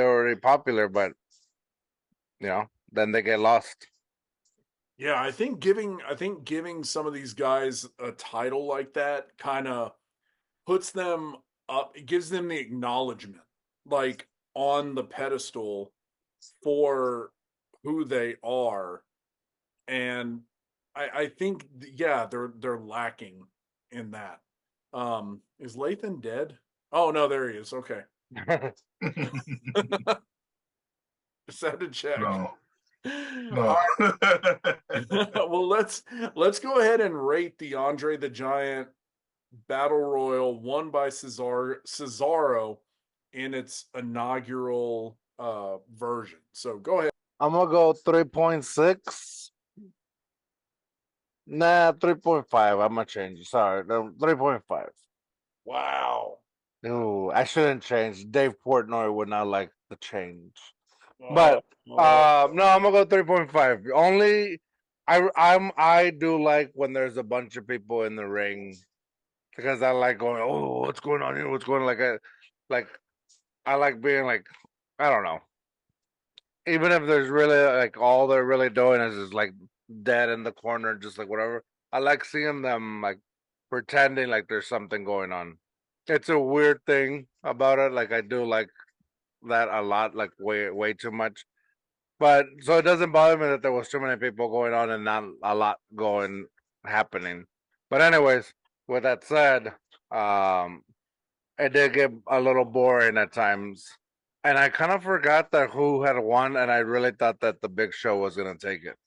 already popular, but you know, then they get lost. yeah. I think giving some of these guys a title like that kind of puts them up. It gives them the acknowledgement, like on the pedestal for who they are, and I think yeah, they're lacking in that. Is Lathan dead? Oh no, there he is. Okay. Just had to check. No. All No. right. Well, let's go ahead and rate the Andre the Giant Battle Royal won by Cesaro in its inaugural version. So go ahead. I'm gonna go 3.6. Nah, 3.5. I'm gonna change. Sorry, no, 3.5. Wow. Ooh, I shouldn't change. Dave Portnoy would not like the change. Oh, But no, I'm gonna go 3.5. Only I do like when there's a bunch of people in the ring because I like going, oh, what's going on here? What's going on? Like I like being like, I don't know. Even if there's really like all they're really doing is like dead in the corner, just like whatever. I like seeing them like pretending like there's something going on. It's a weird thing about it. Like I do like that a lot, like way too much. But so it doesn't bother me that there was too many people going on and not a lot going happening. But anyways, with that said, it did get a little boring at times. And I kind of forgot that who had won, and I really thought that the Big Show was gonna take it.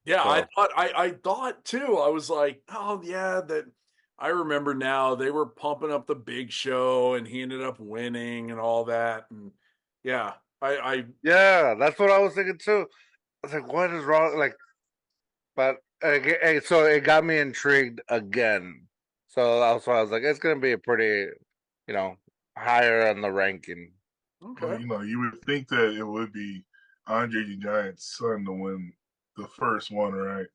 yeah, So I thought too. I was like, oh yeah, that I remember now. They were pumping up the Big Show, and he ended up winning and all that. And yeah, I yeah, that's what I was thinking too. I was like, what is wrong? Like, but so it got me intrigued again. So that's why I was like, it's gonna be a pretty, you know, higher on the ranking. Well, okay. you would think that it would be Andre the Giant's son to win the first one, right?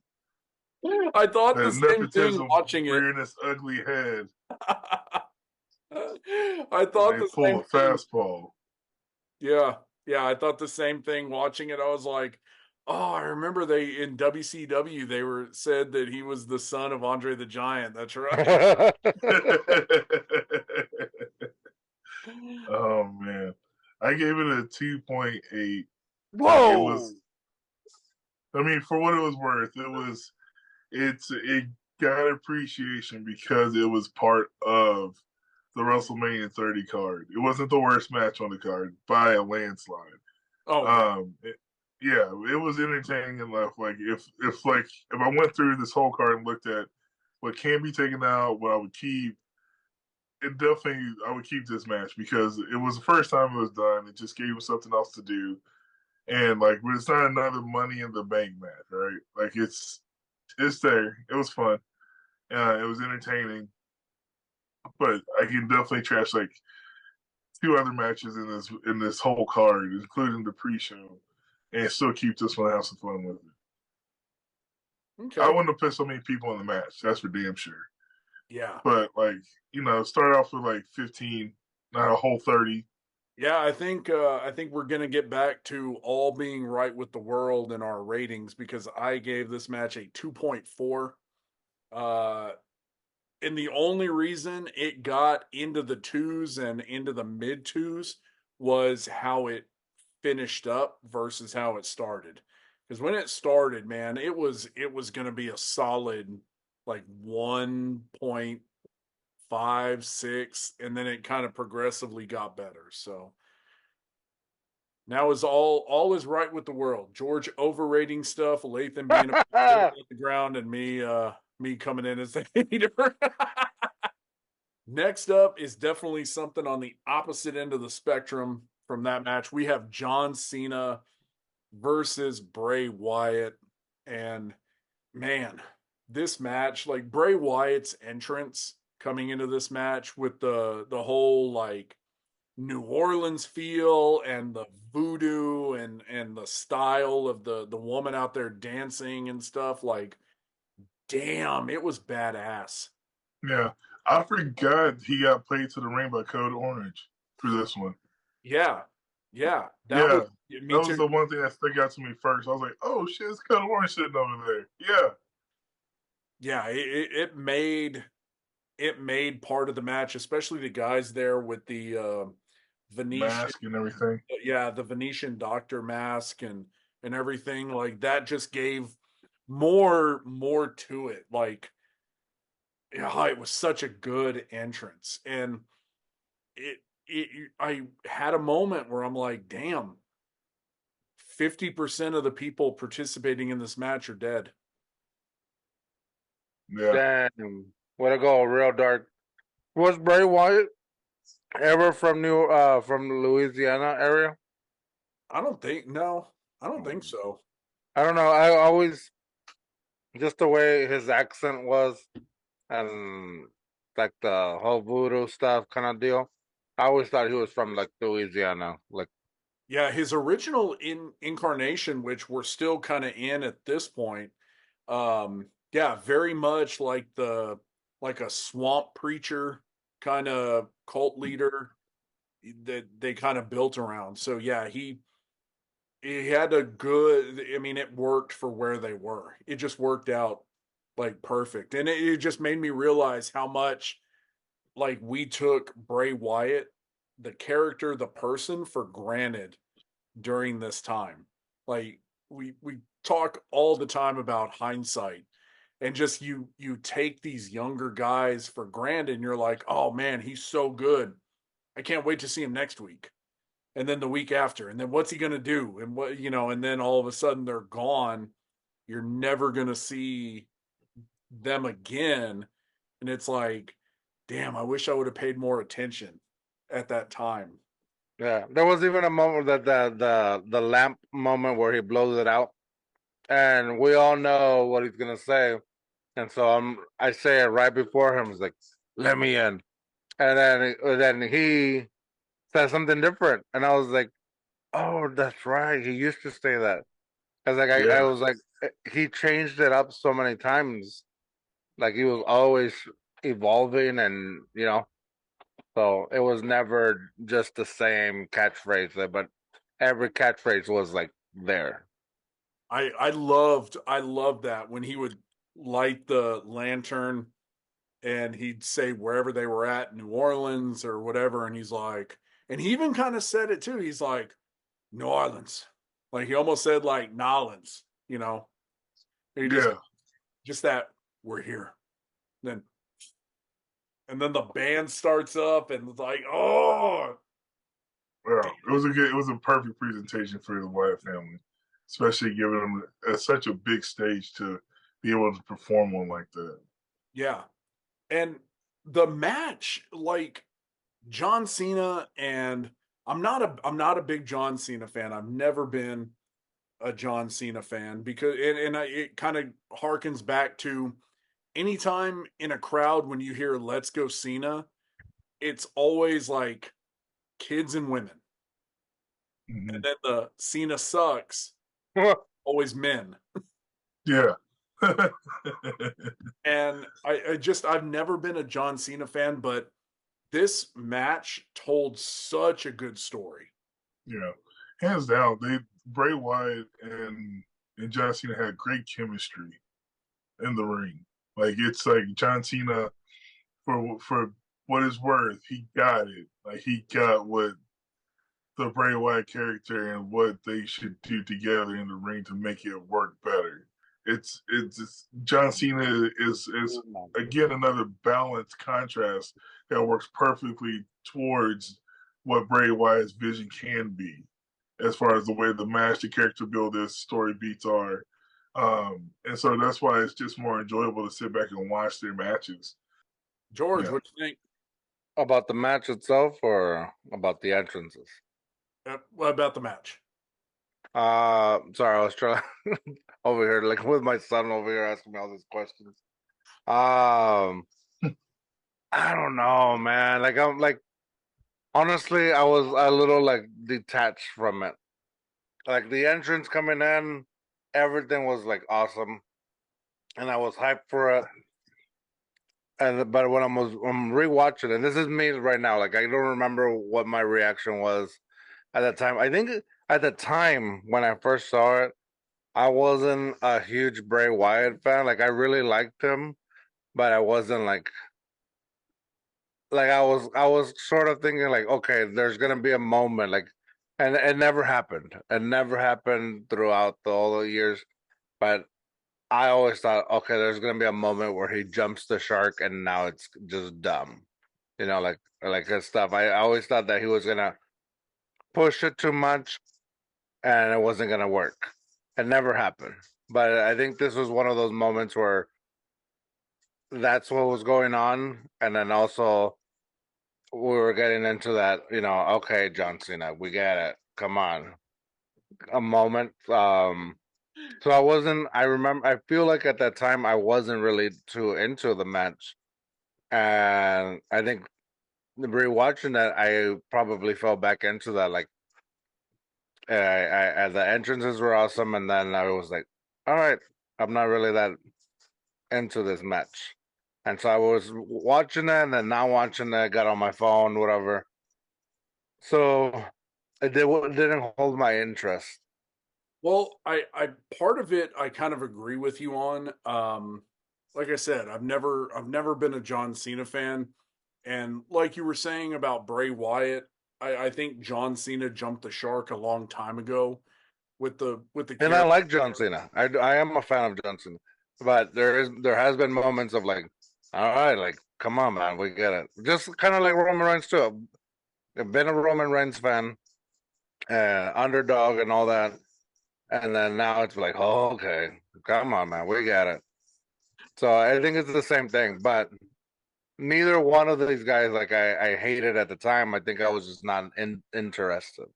I thought the That same thing nepotism watching it. rearing its ugly head I when thought they the pull same a thing. fastball. Yeah, yeah, I thought the same thing watching it. I was like, oh, I remember they in WCW they were said that he was the son of Andre the Giant. That's right. Oh man, I gave it a 2.8. Like it Whoa! was. I mean, for what it was worth, it got appreciation because it was part of the WrestleMania 30 card. It wasn't the worst match on the card by a landslide. Oh yeah. Yeah, it was entertaining enough. Like if I went through this whole card and looked at what can be taken out, what I would keep, it definitely I would keep this match because it was the first time it was done. It just gave him something else to do, and like, but it's not another Money in the Bank match, right? Like it's there. It was fun. It was entertaining, but I can definitely trash like two other matches in this whole card, including the pre-show, and still keep this one and have some fun with it. I Okay. wouldn't have put so many people in the match. That's for damn sure. Yeah. But like, start off with like 15, not a whole 30. Yeah, I think we're gonna get back to all being right with the world in our ratings because I gave this match a 2.4. Uh and the only reason it got into the twos and into the mid twos was how it finished up versus how it started. Because when it started, man, it was going to be a solid like 1.56, and then it kind of progressively got better. So Now is all is right with the world. George overrating stuff, Lathan being at the ground, and me coming in as a hater. Next up is definitely something on the opposite end of the spectrum from that match. We have John Cena versus Bray Wyatt. And man, this match, like Bray Wyatt's entrance coming into this match with the whole like New Orleans feel and the voodoo and the style of the woman out there dancing and stuff, like damn, it was badass. Yeah. I forgot he got played to the ring by Code Orange for this one. Yeah. That Me was too. the one thing that stuck out to me first. I was like, oh shit, it's Code Orange sitting over there. Yeah. Yeah, it made part of the match, especially the guys there with the Venetian Mask and everything. Yeah, the Venetian doctor mask and everything, like that just gave more to it. Like, yeah, it was such a good entrance, and I had a moment where I'm like, damn, 50% of the people participating in this match are dead. Yeah. Damn. Way to go, real dark. Was Bray Wyatt ever from from Louisiana area? I don't think so. I don't know. I always just the way his accent was and like the whole voodoo stuff kind of deal. I always thought he was from like Louisiana. Like, Yeah, his original incarnation, which we're still kind of in at this point, yeah, very much like a swamp preacher kind of cult leader that they kind of built around. So yeah, he had a good, I mean, it worked for where they were. It just worked out like perfect. And it just made me realize how much like we took Bray Wyatt, the character, the person, for granted during this time. Like we talk all the time about hindsight, and just you take these younger guys for granted, and you're like, oh man, he's so good. I can't wait to see him next week. And then the week after, and then what's he gonna do? And what, and then all of a sudden they're gone. You're never gonna see them again. And it's like, damn, I wish I would have paid more attention at that time. yeah, there was even a moment that the lamp moment where he blows it out, and we all know what he's gonna say, and so I say it right before him. He's like, "Let me in," and then he said something different, and I was like, "Oh, that's right. He used to say that." I was like, I was like, he changed it up so many times. Like he was always evolving, and so it was never just the same catchphrase, but every catchphrase was like there. I loved that when he would light the lantern and he'd say wherever they were at, New Orleans or whatever, and he's like, and he even kind of said it too. He's like, New Orleans, like he almost said like Nolans, And he just that we're here, then, and then the band starts up and it's like, oh, well, it was a perfect presentation for the Wyatt family, especially giving them such a big stage to be able to perform on like that. yeah. And the match, like John Cena, and I'm not a big John Cena fan. I've never been a John Cena fan because it kind of harkens back to anytime in a crowd when you hear "Let's Go Cena," it's always like kids and women, Mm-hmm. and then the Cena sucks, always men. Yeah. And I've never been a John Cena fan, but this match told such a good story. Yeah, hands down, Bray Wyatt and John Cena had great chemistry in the ring. Like it's like John Cena, for what it's worth, he got it. Like he got what the Bray Wyatt character and what they should do together in the ring to make it work better. It's John Cena is again another balanced contrast that works perfectly towards what Bray Wyatt's vision can be. as far as the way the match, the character build is, story beats are. And so that's why it's just more enjoyable to sit back and watch their matches. George, Yeah. what do you think About the match itself or about the entrances? about the match? Sorry, I was trying over here, like with my son over here asking me all these questions. I don't know, man. Like I'm like honestly, I was a little like detached from it. Like the entrance coming in, everything was like awesome, and I was hyped for it. And but when I'm rewatching, and this is me right now, like I don't remember what my reaction was at the time. I think at the time when I first saw it, I wasn't a huge Bray Wyatt fan. Like I really liked him, but I wasn't like I was sort of thinking like, okay, there's gonna be a moment like, and it never happened. It never happened throughout all the years. But I always thought, okay, there's gonna be a moment where he jumps the shark, and now it's just dumb, like his stuff. I always thought that he was gonna push it too much, and it wasn't gonna work. It never happened. But I think this was one of those moments where that's what was going on, and then also we were getting into that, okay, John Cena, we get it. Come on. A moment. So I feel like at that time I wasn't really too into the match. And I think rewatching that, I probably fell back into that. Like, the entrances were awesome. And then I was like, all right, I'm not really that into this match. And so I was watching it and then not watching it, got on my phone, whatever. So didn't hold my interest. Well, I part of it I kind of agree with you on. Like I said, I've never been a John Cena fan, and like you were saying about Bray Wyatt, I think John Cena jumped the shark a long time ago with the And I like John Cena. I am a fan of John Cena, but there has been moments of like, all right, like come on, man, we get it. Just kind of like Roman Reigns too. I've been a Roman Reigns fan, underdog and all that, and then now it's like, oh, okay, come on, man, we got it. So I think it's the same thing, but neither one of these guys like I hated at the time. I think I was just not interested.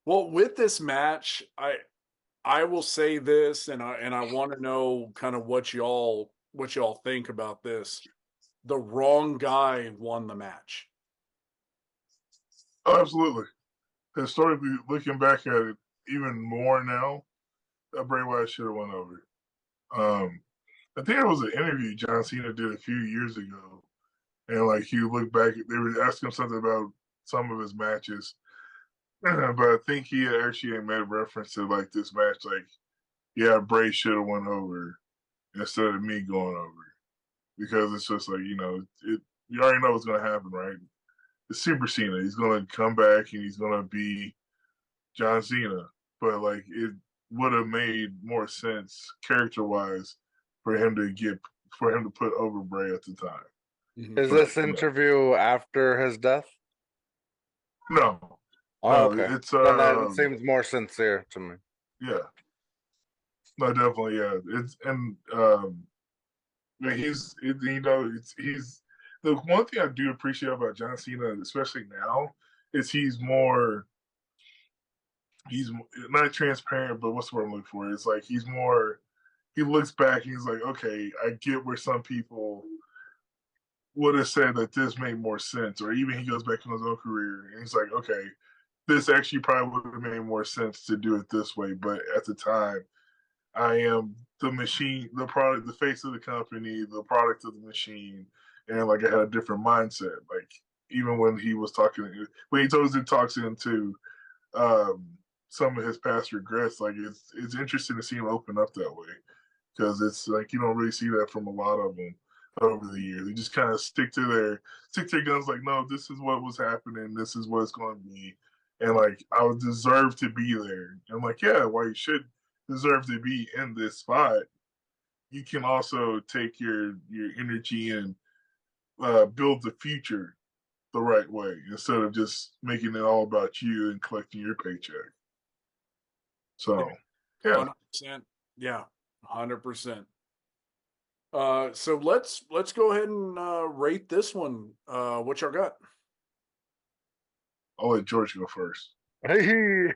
Well, with this match, I will say this, and I want to know kind of what y'all think about this. The wrong guy won the match. Oh, absolutely. Historically, looking back at it, even more now, Bray Wyatt should have won over. I think it was an interview John Cena did a few years ago, and like he looked back, they were asking him something about some of his matches, but I think he actually made reference to like this match, like, yeah, Bray should have won over instead of me going over, because it's just like you already know what's going to happen, right? It's Super Cena. He's going to come back and he's going to be John Cena, but like it would have made more sense character wise for him to put over Bray at the time. Is this interview after his death? No. Oh, okay. It's then that seems more sincere to me. Yeah. No, definitely, yeah. It's and he's the one thing I do appreciate about John Cena, especially now, is he's not transparent, but what's the word I'm looking for? It's like he looks back and he's like, okay, I get where some people would have said that this made more sense, or even he goes back in his own career and he's like, okay, this actually probably would have made more sense to do it this way, but at the time, I am the machine, the product, the face of the company, the product of the machine, and like I had a different mindset. Like even when he was talking, when he talks into some of his past regrets, like it's interesting to see him open up that way, because it's like you don't really see that from a lot of them over the years. They just kind of stick to their guns, like, no, this is what was happening, this is what it's going to be, and like I would deserve to be there. And I'm like, yeah, well, you should deserve to be in this spot. You can also take your energy and build the future, the right way instead of just making it all about you and collecting your paycheck. So, yeah. 100%. Yeah, 100%. So let's go ahead and rate this one. What y'all got? I'll let George go first. Oh,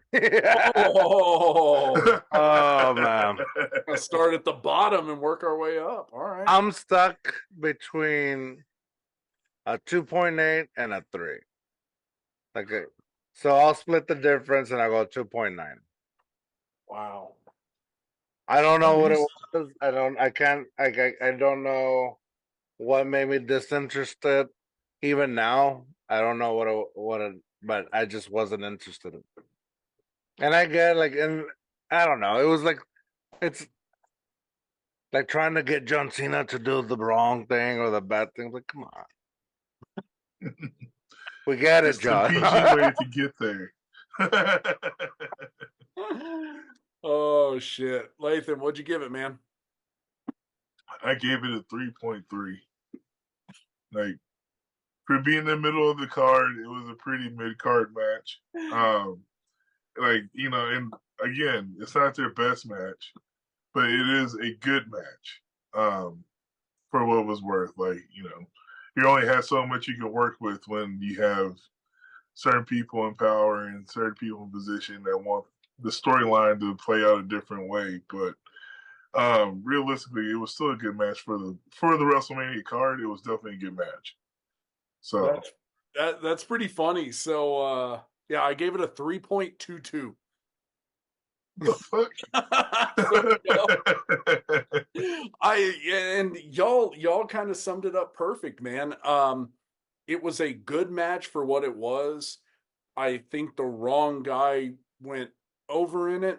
man. Let's start at the bottom and work our way up. All right. I'm stuck between a 2.8 and a 3. Okay. So I'll split the difference and I'll go 2.9. Wow. I don't know what it was. I don't know what made me disinterested. Even now, I don't know but I just wasn't interested in it. And I get and I don't know. It was it's like trying to get John Cena to do the wrong thing or the bad thing. Like, come on. We get it, John. It's the PG way to get there. Oh, shit. Lathan, what'd you give it, man? I gave it a 3.3. Like, for being in the middle of the card, it was a pretty mid-card match. And again, it's not their best match, but it is a good match for what it was worth. You only have so much you can work with when you have certain people in power and certain people in position that want the storyline to play out a different way. But realistically, it was still a good match for the WrestleMania card. It was definitely a good match. So that's pretty funny. So yeah, I gave it a 3.22. The fuck? And y'all kind of summed it up perfect, man. It was a good match for what it was. I think the wrong guy went over in it,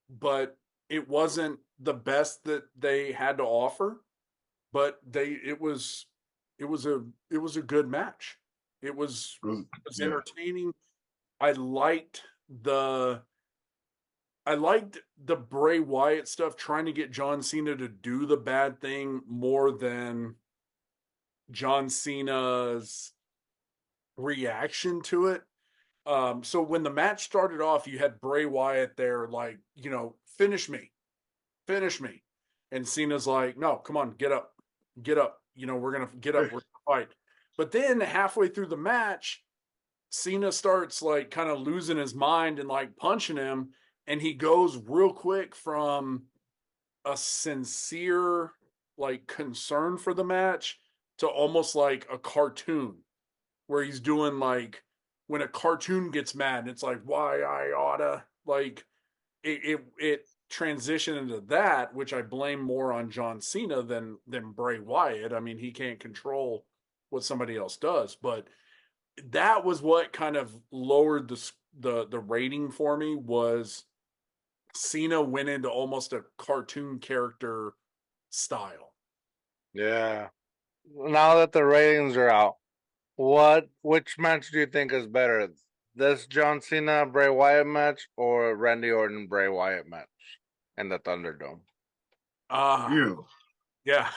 but it wasn't the best that they had to offer. But it was a good match. It was entertaining. I liked the Bray Wyatt stuff, trying to get John Cena to do the bad thing more than John Cena's reaction to it. So when the match started off, you had Bray Wyatt there, like, finish me. And Cena's like, no, come on, get up. We're going to get up. We're going to fight. But then halfway through the match, Cena starts like kind of losing his mind and like punching him. And he goes real quick from a sincere like concern for the match to almost like a cartoon where he's doing like when a cartoon gets mad and it's like, why I oughta, like it transitioned into that, which I blame more on John Cena than Bray Wyatt. I mean, he can't control what somebody else does, but that was what kind of lowered the rating for me. Was Cena went into almost a cartoon character style. Yeah. Now that the ratings are out, which match do you think is better? This John Cena Bray Wyatt match or Randy Orton Bray Wyatt match in the Thunderdome? You. Yeah.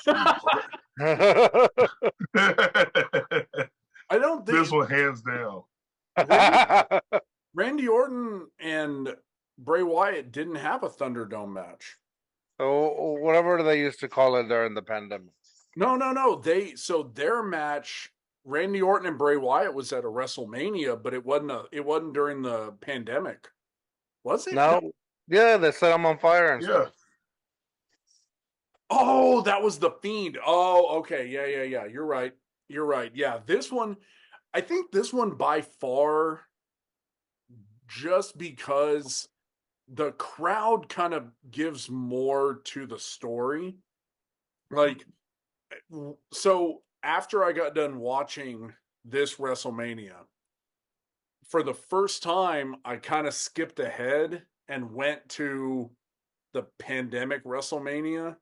I don't think this one hands down. Randy Orton and Bray Wyatt didn't have a Thunderdome match. So whatever they used to call it during the pandemic. No. Their match, Randy Orton and Bray Wyatt, was at a WrestleMania, but it wasn't during the pandemic. Was it? No. Yeah, they set them on fire and stuff. Oh, that was the Fiend. Oh, okay. Yeah. You're right. Yeah, this one, I think this one by far, just because the crowd kind of gives more to the story. Like, so after I got done watching this WrestleMania, for the first time, I kind of skipped ahead and went to the pandemic WrestleMania,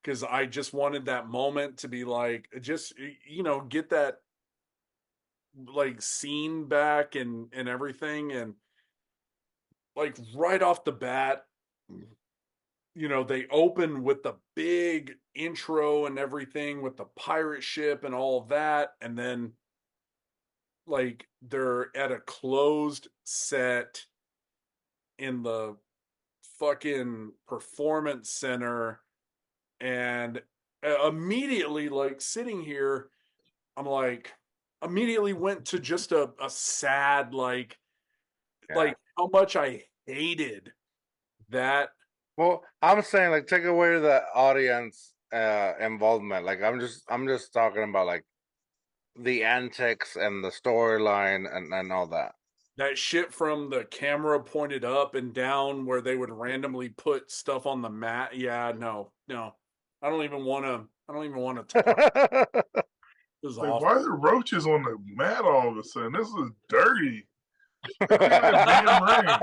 because I just wanted that moment to be like, just, get that like scene back and everything. And like right off the bat, they open with the big intro and everything with the pirate ship and all of that. And then like they're at a closed set in the fucking performance center, and immediately, like, sitting here, I'm like, immediately went to just a sad, like how much I hated that. Well, I'm saying, like, take away the audience involvement. Like, I'm just talking about, like, the antics and the storyline and all that. That shit from the camera pointed up and down where they would randomly put stuff on the mat. Yeah, no. I don't even want to talk. This is Like, awful. why are there roaches on the mat all of a sudden? This is dirty. Man,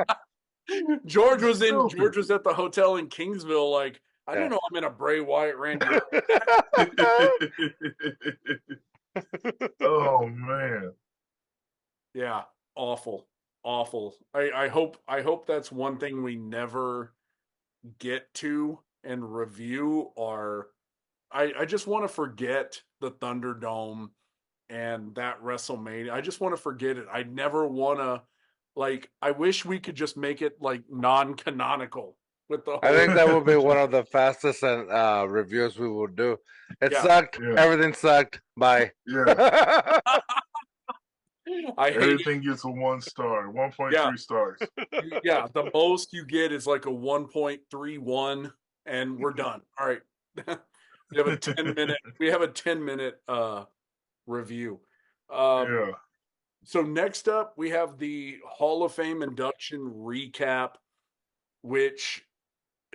George was at the hotel in Kingsville. Like, I didn't know I'm in a Bray Wyatt Randy Orton. Oh man. Yeah, awful. I hope that's one thing we never get to and review. Or I just want to forget the Thunderdome and that WrestleMania. I just want to forget it. I never want to, like, I wish we could just make it like non-canonical with the whole. I think that would be one of the fastest reviews we will do. It sucked. Yeah. Everything sucked. Bye. Yeah. Everything gets a 1 star, 1.3 stars. Yeah, the most you get is like a 1.31, and we're done. All right. We have a 10-minute review. Yeah. So next up, we have the Hall of Fame induction recap, which,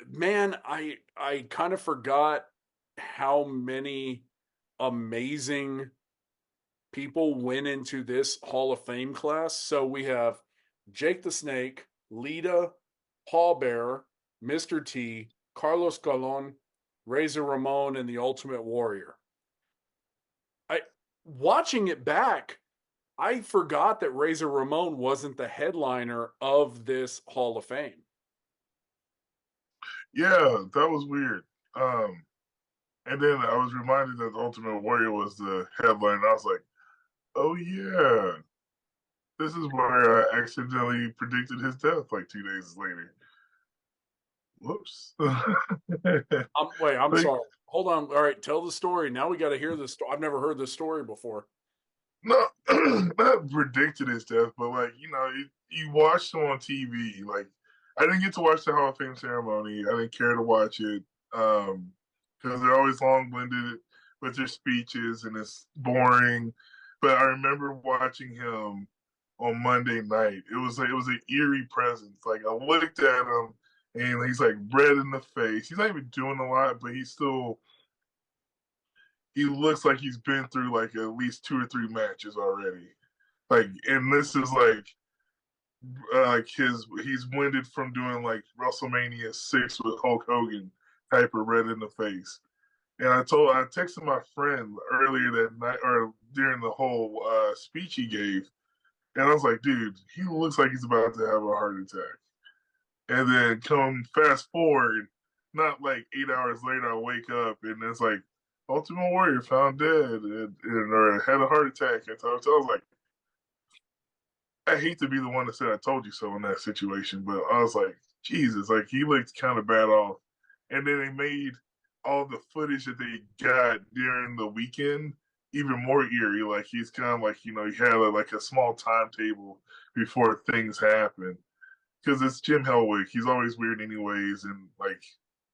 man, I kind of forgot how many amazing people went into this Hall of Fame class. So we have Jake the Snake, Lita, Paul Bearer, Mr. T, Carlos Colon, Razor Ramon, and the Ultimate Warrior. Watching it back, I forgot that Razor Ramon wasn't the headliner of this Hall of Fame. Yeah, that was weird. And then I was reminded that the Ultimate Warrior was the headline. I was like, oh yeah, this is where I accidentally predicted his death like 2 days later. Whoops. I'm sorry. Hold on. All right, tell the story. Now we got to hear this. I've never heard this story before. No, not predicted his death, but like, you watched him on TV. Like, I didn't get to watch the Hall of Fame ceremony. I didn't care to watch it because they're always long-winded with their speeches and it's boring. But I remember watching him on Monday night. It was an eerie presence. Like, I looked at him and he's like red in the face. He's not even doing a lot, but he looks like he's been through like at least 2 or 3 matches already. Like, and this is he's winded from doing like WrestleMania 6 with Hulk Hogan type of red in the face. And I texted my friend earlier that night or during the whole speech he gave. And I was like, dude, he looks like he's about to have a heart attack. And then come fast forward, not like 8 hours later, I wake up and it's like, Ultimate Warrior found dead or had a heart attack. And so I was like, I hate to be the one that said I told you so in that situation, but I was like, Jesus, like he looked kind of bad off. And then they made all the footage that they got during the weekend even more eerie. Like he's kind of like, he had like a small timetable before things happen. Because it's Jim Hellwig. He's always weird anyways. And like,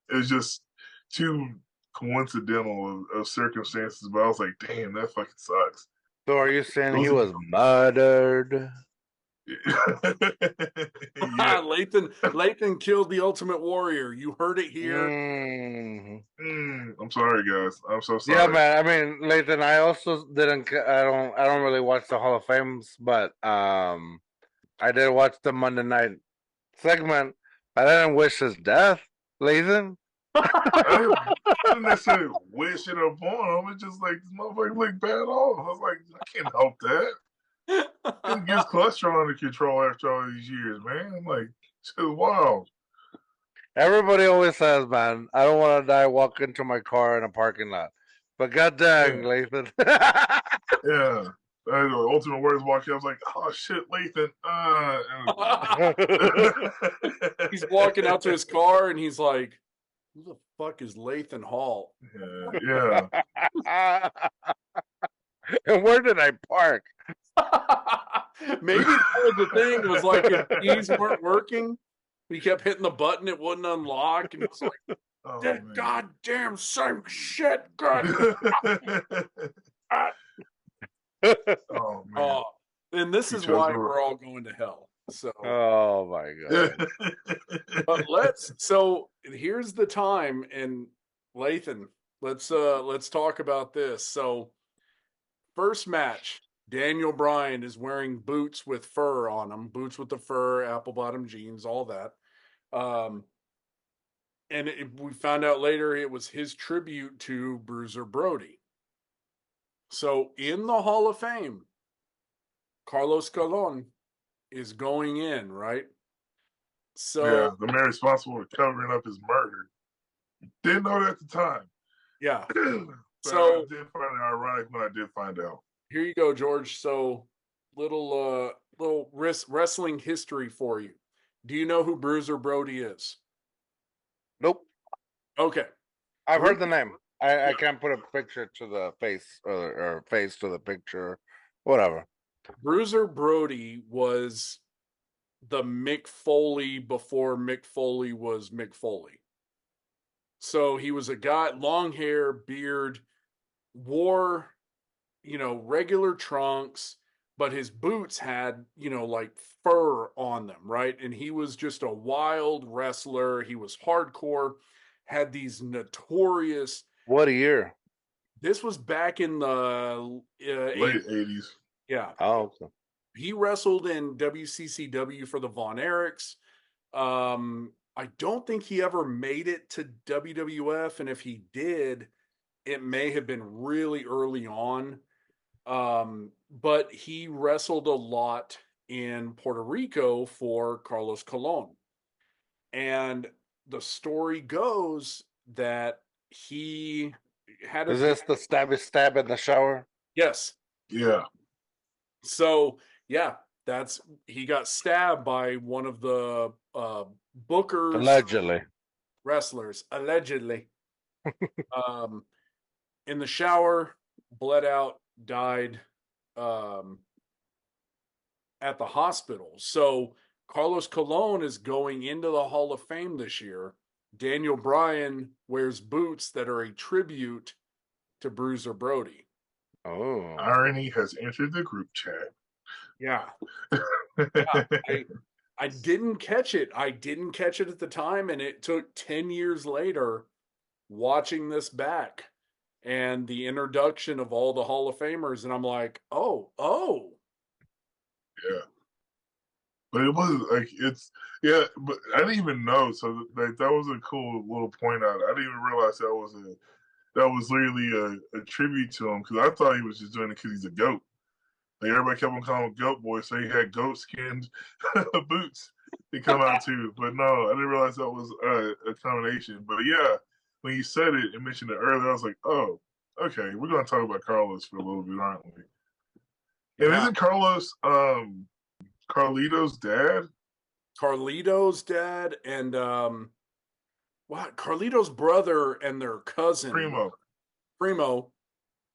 it was just too coincidental of circumstances. But I was like, damn, that fucking sucks. So are you saying he was murdered? Yeah. Lathan killed the Ultimate Warrior. You heard it here. I'm sorry, guys. I'm so sorry. Yeah, man. I mean, Lathan, I also didn't. I don't really watch the Hall of Fames, but I did watch the Monday night segment. I didn't wish his death, Lathan. I didn't necessarily wish it upon him. It's just like this motherfucker looked bad off. I was like, I can't help that. He gets cholesterol under control after all these years, man. I'm like, it's wild. Everybody always says, man, I don't want to die walking to my car in a parking lot. But god dang, Lathan. Yeah. Ultimate Warrior's walking. I was like, oh shit, Lathan. He's walking out to his car and he's like, who the fuck is Lathan Hall? Yeah. And where did I park? Maybe that was the thing. It was like if keys weren't working, he kept hitting the button, it wouldn't unlock. And he was like, Oh, that man. goddamn same shit. God. Oh man. And this is why we're all going to hell. So Oh my god. but so here's the time, and Lathan, let's talk about this. So first match, Daniel Bryan is wearing boots with fur on them, boots with the fur, apple bottom jeans, all that. And we found out later it was his tribute to Bruiser Brody. So in the Hall of Fame, Carlos Colon is going in, right? So yeah, the man responsible for covering up his murder. Didn't know that at the time. Yeah. So I did find it ironic when I did find out. Here you go, George. So little wrestling history for you. Do you know who Bruiser Brody is? Nope. Okay. I've heard the name. I can't put a picture to the face or face to the picture, whatever. Bruiser Brody was the Mick Foley before Mick Foley was Mick Foley. So he was a guy, long hair, beard, wore, regular trunks, but his boots had, like fur on them, right? And he was just a wild wrestler. He was hardcore, had these notorious. What year? This was back in the late 80s. Yeah. Oh, okay. He wrestled in WCCW for the Von Erichs. I don't think he ever made it to WWF, and if he did, it may have been really early on. But he wrestled a lot in Puerto Rico for Carlos Colon. And the story goes that he had Is this the stab in the shower? Yes. Yeah. So, yeah, he got stabbed by one of the Booker's allegedly wrestlers, in the shower, bled out, died at the hospital. So Carlos Colon is going into the Hall of Fame this year. Daniel Bryan wears boots that are a tribute to Bruiser Brody. Oh, irony has entered the group chat. Yeah. I didn't catch it. I didn't catch it at the time, and it took 10 years later watching this back and the introduction of all the Hall of Famers, and I'm like, oh. Yeah. But it was like, but I didn't even know. So that was a cool little point out. I didn't even realize that was literally a tribute to him, because I thought he was just doing it because he's a goat. Like, everybody kept on calling him Goat Boy, so he had goat skinned boots to come out too. But no, I didn't realize that was a combination. But yeah, when you said it and mentioned it earlier, I was like, oh, okay, we're gonna talk about Carlos for a little bit, aren't we? And isn't Carlos Carlito's dad? Carlito's dad and Carlito's brother and their cousin Primo.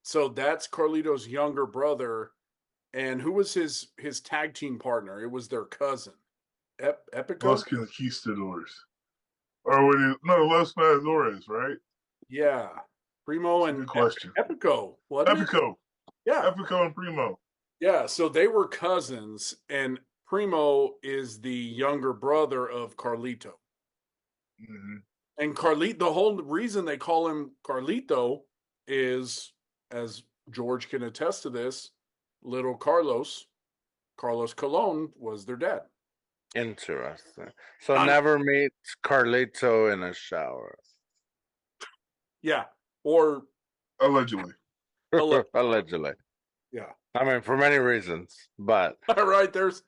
So that's Carlito's younger brother. And who was his tag team partner? It was their cousin, Epico. Los Conquistadors, or Los Matadores, right? Yeah, Primo and Epico. Epico. Yeah, Epico and Primo. Yeah, so they were cousins, and Primo is the younger brother of Carlito. Mm-hmm. And Carlito, the whole reason they call him Carlito is, as George can attest to this, little Carlos Colon was their dad. Interesting. So never meet Carlito in a shower. Yeah, or allegedly. Allegedly. Yeah. I mean, for many reasons, but all right, there's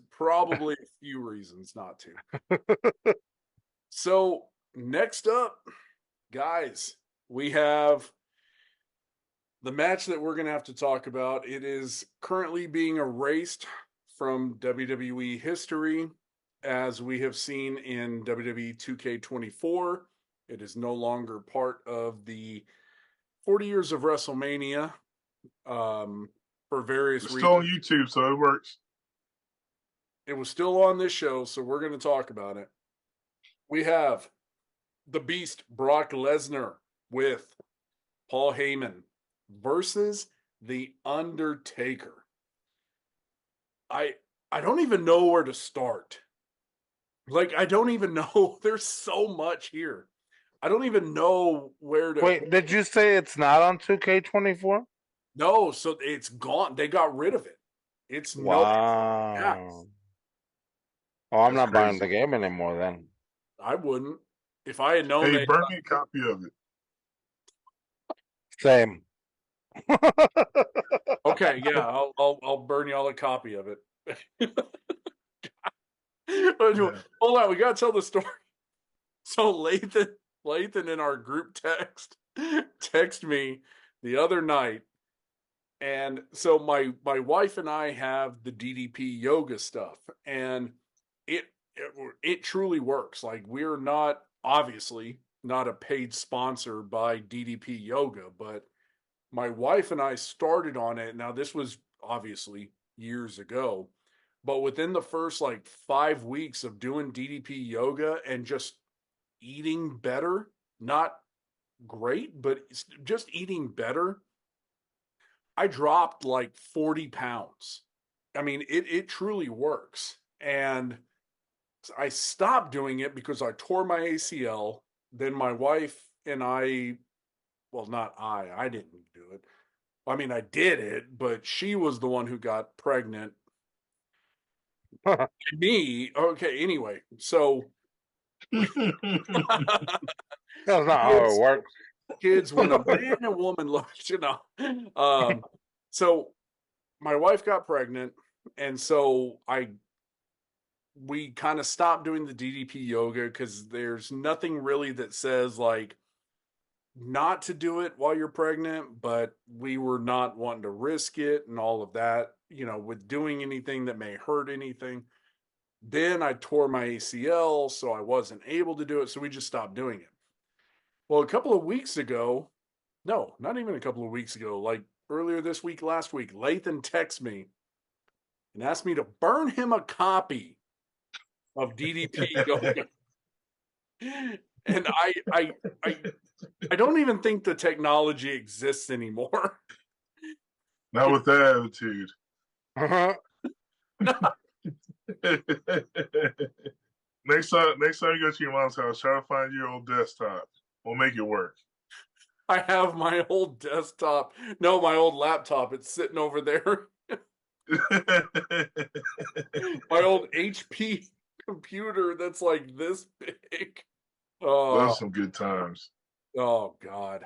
probably a few reasons not to. So next up, guys, we have the match that we're going to have to talk about, it is currently being erased from WWE history, as we have seen in WWE 2K24. It is no longer part of the 40 years of WrestleMania for various It's reasons. still on YouTube, so it works. It was still on this show, so we're going to talk about it. We have the Beast, Brock Lesnar, with Paul Heyman versus the Undertaker. I don't even know where to start. Like, I don't even know. There's so much here. I don't even know where to. Wait, did you say it's not on 2K24? No, so it's gone. They got rid of it. It's Wow. Yeah. Oh, I'm That's not buying crazy. the game anymore then. I wouldn't. If I had known Hey, they burn me a copy of it. Same. Okay, yeah, I'll burn y'all a copy of it. Hold on, we gotta tell the story. So Lathan in our group text me the other night, and so my wife and I have the DDP yoga stuff, and it truly works. Like, we're not, obviously not a paid sponsor by DDP Yoga, but my wife and I started on it. Now, this was obviously years ago, but within the first like 5 weeks of doing DDP yoga and just eating better, not great, but just eating better, I dropped like 40 pounds. I mean, it truly works. And I stopped doing it because I tore my ACL. Then my wife and I, well, not I didn't do it. I mean, I did it, but she was the one who got pregnant. Me, okay, anyway, so That's not how it works. kids, when a man and woman love, so my wife got pregnant, and so we kind of stopped doing the DDP yoga because there's nothing really that says like not to do it while you're pregnant, but we were not wanting to risk it and all of that, with doing anything that may hurt anything. Then I tore my ACL, so I wasn't able to do it, so we just stopped doing it. Well, a couple of weeks ago, no, not even a couple of weeks ago, like earlier this week, last week, Lathan texted me and asked me to burn him a copy of DDP yoga. And I don't even think the technology exists anymore. Not with that attitude. Next time you go to your mom's house, try to find your old desktop. We'll make it work. I have my old desktop. No, my old laptop. It's sitting over there. My old HP computer that's like this big. Those are some good times. Oh, God.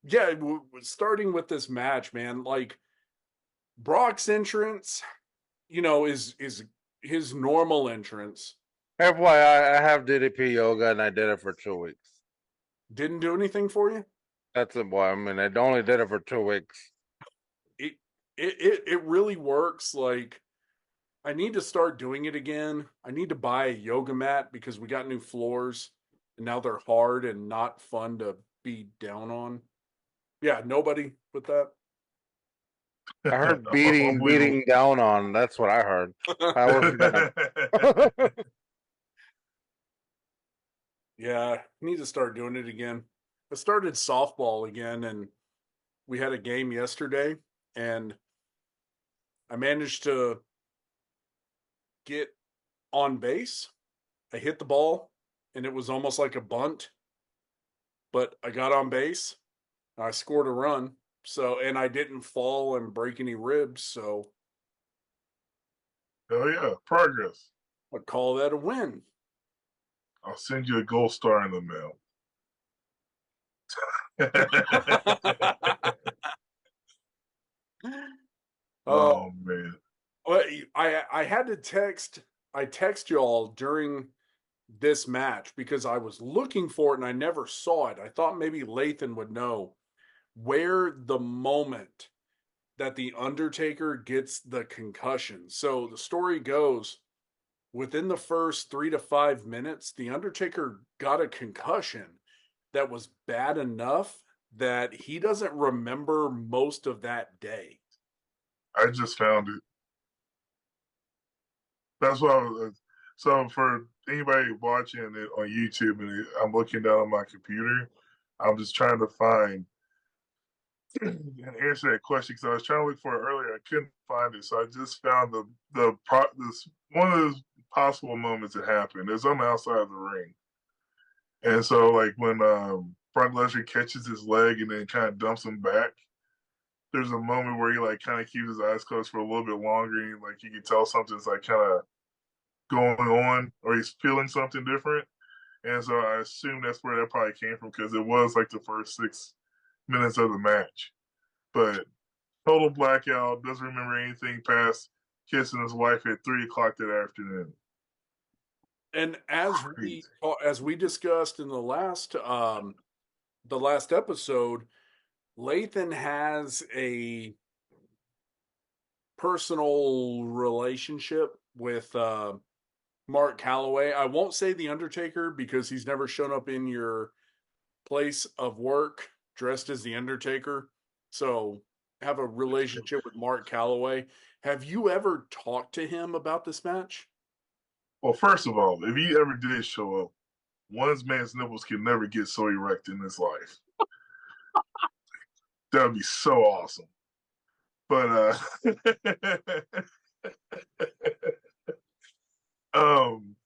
Yeah, starting with this match, man, like, Brock's entrance, is his normal entrance. FYI, I have DDP yoga and I did it for 2 weeks. Didn't do anything for you? That's it, boy. I mean, I only did it for 2 weeks. It really works. Like, I need to start doing it again. I need to buy a yoga mat because we got new floors and now they're hard and not fun to be down on. Yeah, nobody with that. I heard beating down on. That's what I heard. I wasn't gonna. Yeah, I need to start doing it again. I started softball again, and we had a game yesterday, and I managed to get on base. I hit the ball, and it was almost like a bunt, but I got on base. I scored a run, and I didn't fall and break any ribs, so Hell yeah, progress. I call that a win. I'll send you a gold star in the mail. Oh man. Well, I had to text. I text y'all during this match because I was looking for it and I never saw it. I thought maybe Lathan would know. where the moment that the Undertaker gets the concussion. So the story goes, within the first 3 to 5 minutes, the Undertaker got a concussion that was bad enough that he doesn't remember most of that day. I just found it. That's why. So for anybody watching it on YouTube, and I'm looking down on my computer, I'm just trying to find and answer that question because I was trying to look for it earlier. I couldn't find it, so I just found this one of those possible moments that happened. It's on the outside of the ring, and so like when Brock Lesnar catches his leg and then kind of dumps him back. There's a moment where he like kind of keeps his eyes closed for a little bit longer, and like you can tell something's like kind of going on, or he's feeling something different. And so I assume that's where that probably came from because it was like the first 6 minutes of the match. But total blackout, doesn't remember anything past kissing his wife at 3 o'clock that afternoon. And as we discussed in the last episode, Lathan has a personal relationship with Mark Calloway. I won't say the Undertaker because he's never shown up in your place of work dressed as the Undertaker. So have a relationship with Mark Calloway. Have you ever talked to him about this match? Well, first of all, if he ever did show up, one man's nipples can never get so erect in his life. That would be so awesome. But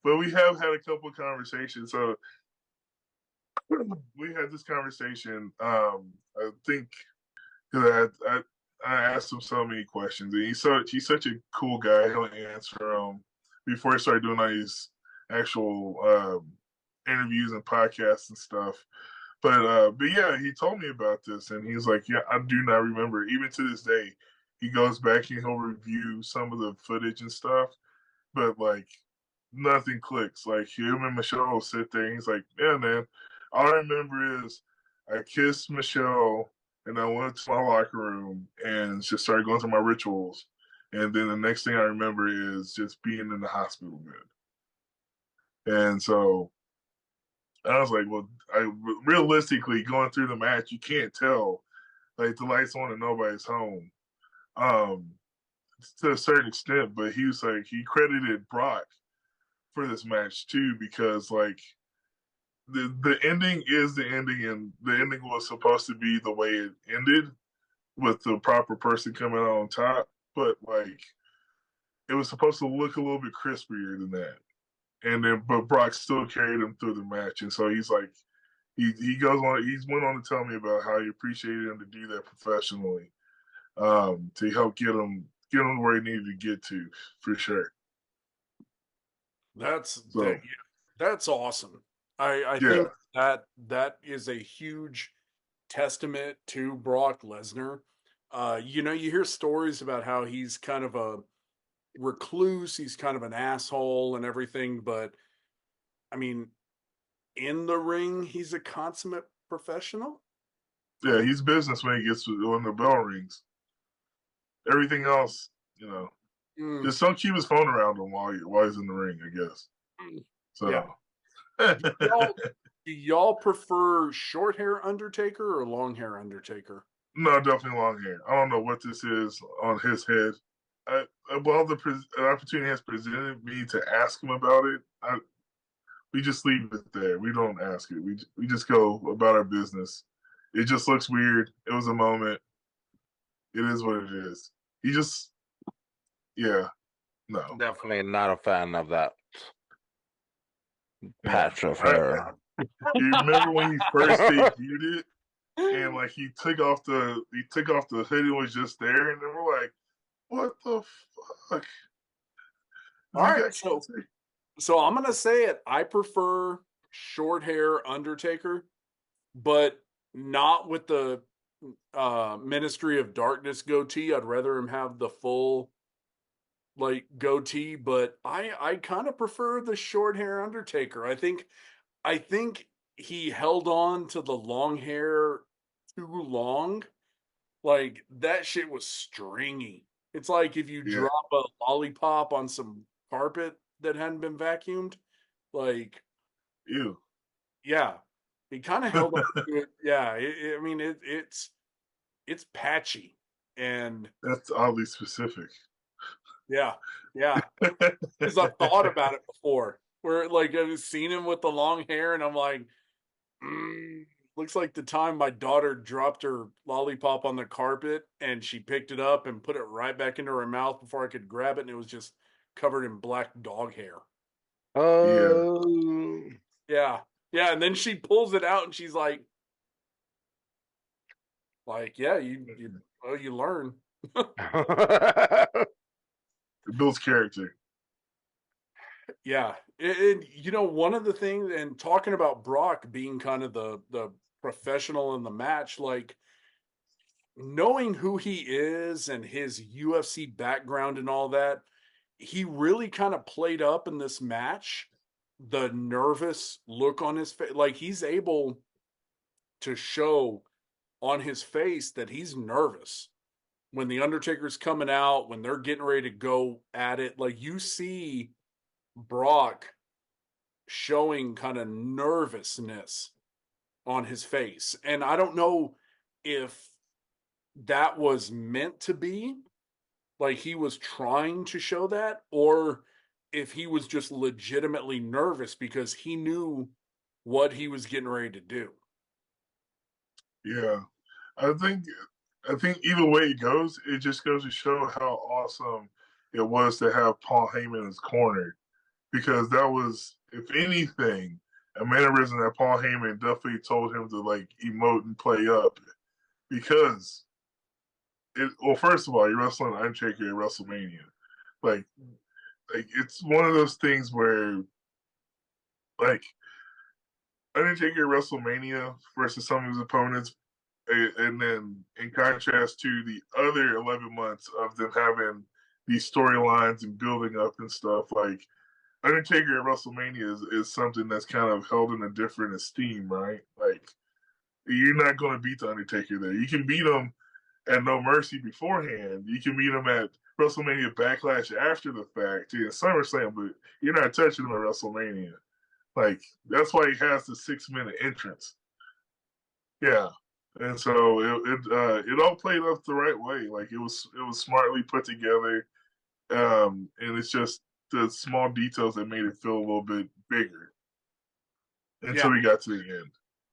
but we have had a couple of conversations. So we had this conversation. I think because I asked him so many questions, and he's such a cool guy. He'll answer them before he started doing all these actual interviews and podcasts and stuff. But yeah, he told me about this, and he's like, "Yeah, I do not remember." Even to this day, he goes back and he'll review some of the footage and stuff, but like nothing clicks. Like him and Michelle will sit there, and he's like, "Yeah, man, all I remember is I kissed Michelle, and I went to my locker room and just started going through my rituals, and then the next thing I remember is just being in the hospital bed." And so I was like, well, realistically, going through the match, you can't tell. Like, the lights on and nobody's home. To a certain extent, but he was like, he credited Brock for this match, too, because, like, the ending is the ending, and the ending was supposed to be the way it ended, with the proper person coming out on top, but, like, it was supposed to look a little bit crispier than that. And then, but Brock still carried him through the match, and so he's like, he goes on. He's went on to tell me about how he appreciated him to do that professionally, to help get him where he needed to get to, for sure. That's awesome. I Yeah. think that is a huge testament to Brock Lesnar. You know, you hear stories about how he's kind of a recluse, he's kind of an asshole and everything, but I mean, in the ring, he's a consummate professional. Yeah, he's business when the bell rings. Everything else, you know, just don't keep his phone around him while he's in the ring, I guess. So, yeah. Do y'all prefer short hair Undertaker or long hair Undertaker? No, definitely long hair. I don't know what this is on his head. While the opportunity has presented me to ask him about it, we just leave it there. We don't ask it. We just go about our business. It just looks weird. It was a moment. It is what it is. No. Definitely not a fan of that patch of hair. You remember when he first debuted it, and like he took off the hood and was just there, and then we're like, what the fuck? All right, so I'm gonna say it. I prefer short hair Undertaker, but not with the Ministry of Darkness goatee. I'd rather him have the full like goatee, but I kind of prefer the short hair Undertaker. I think he held on to the long hair too long. Like, that shit was stringy. It's like if you Yeah. drop a lollipop on some carpet that hadn't been vacuumed. Like, Ew. yeah, he kind of held on to it. Yeah, I mean, it's patchy, and That's oddly specific. yeah, because I've thought about it before. Where like I've seen him with the long hair, and I'm like, looks like the time my daughter dropped her lollipop on the carpet, and she picked it up and put it right back into her mouth before I could grab it, and it was just covered in black dog hair. Oh. Yeah, and then she pulls it out, and she's like, yeah, you learn. It builds character. Yeah, and you know, one of the things, and talking about Brock being kind of the professional in the match, like knowing who he is and his UFC background and all that, he really kind of played up in this match the nervous look on his face. Like, he's able to show on his face that he's nervous when the Undertaker's coming out, when they're getting ready to go at it. Like, you see Brock showing kind of nervousness on his face. And I don't know if that was meant to be, like he was trying to show that, or if he was just legitimately nervous because he knew what he was getting ready to do. Yeah. I think either way it goes, it just goes to show how awesome it was to have Paul Heyman in his corner. Because that was, if anything, a mannerism that Paul Heyman definitely told him to like emote and play up. Because first of all, you're wrestling Undertaker at WrestleMania. Like it's one of those things where like Undertaker at WrestleMania versus some of his opponents, and then in contrast to the other 11 months of them having these storylines and building up and stuff, like Undertaker at WrestleMania is something that's kind of held in a different esteem, right? Like, you're not going to beat the Undertaker there. You can beat him at No Mercy beforehand. You can beat him at WrestleMania Backlash after the fact, in SummerSlam, but you're not touching him at WrestleMania. Like, that's why he has the 6-minute entrance. Yeah. And so it all played up the right way. Like, it was smartly put together. And it's just the small details that made it feel a little bit bigger until we got to the end.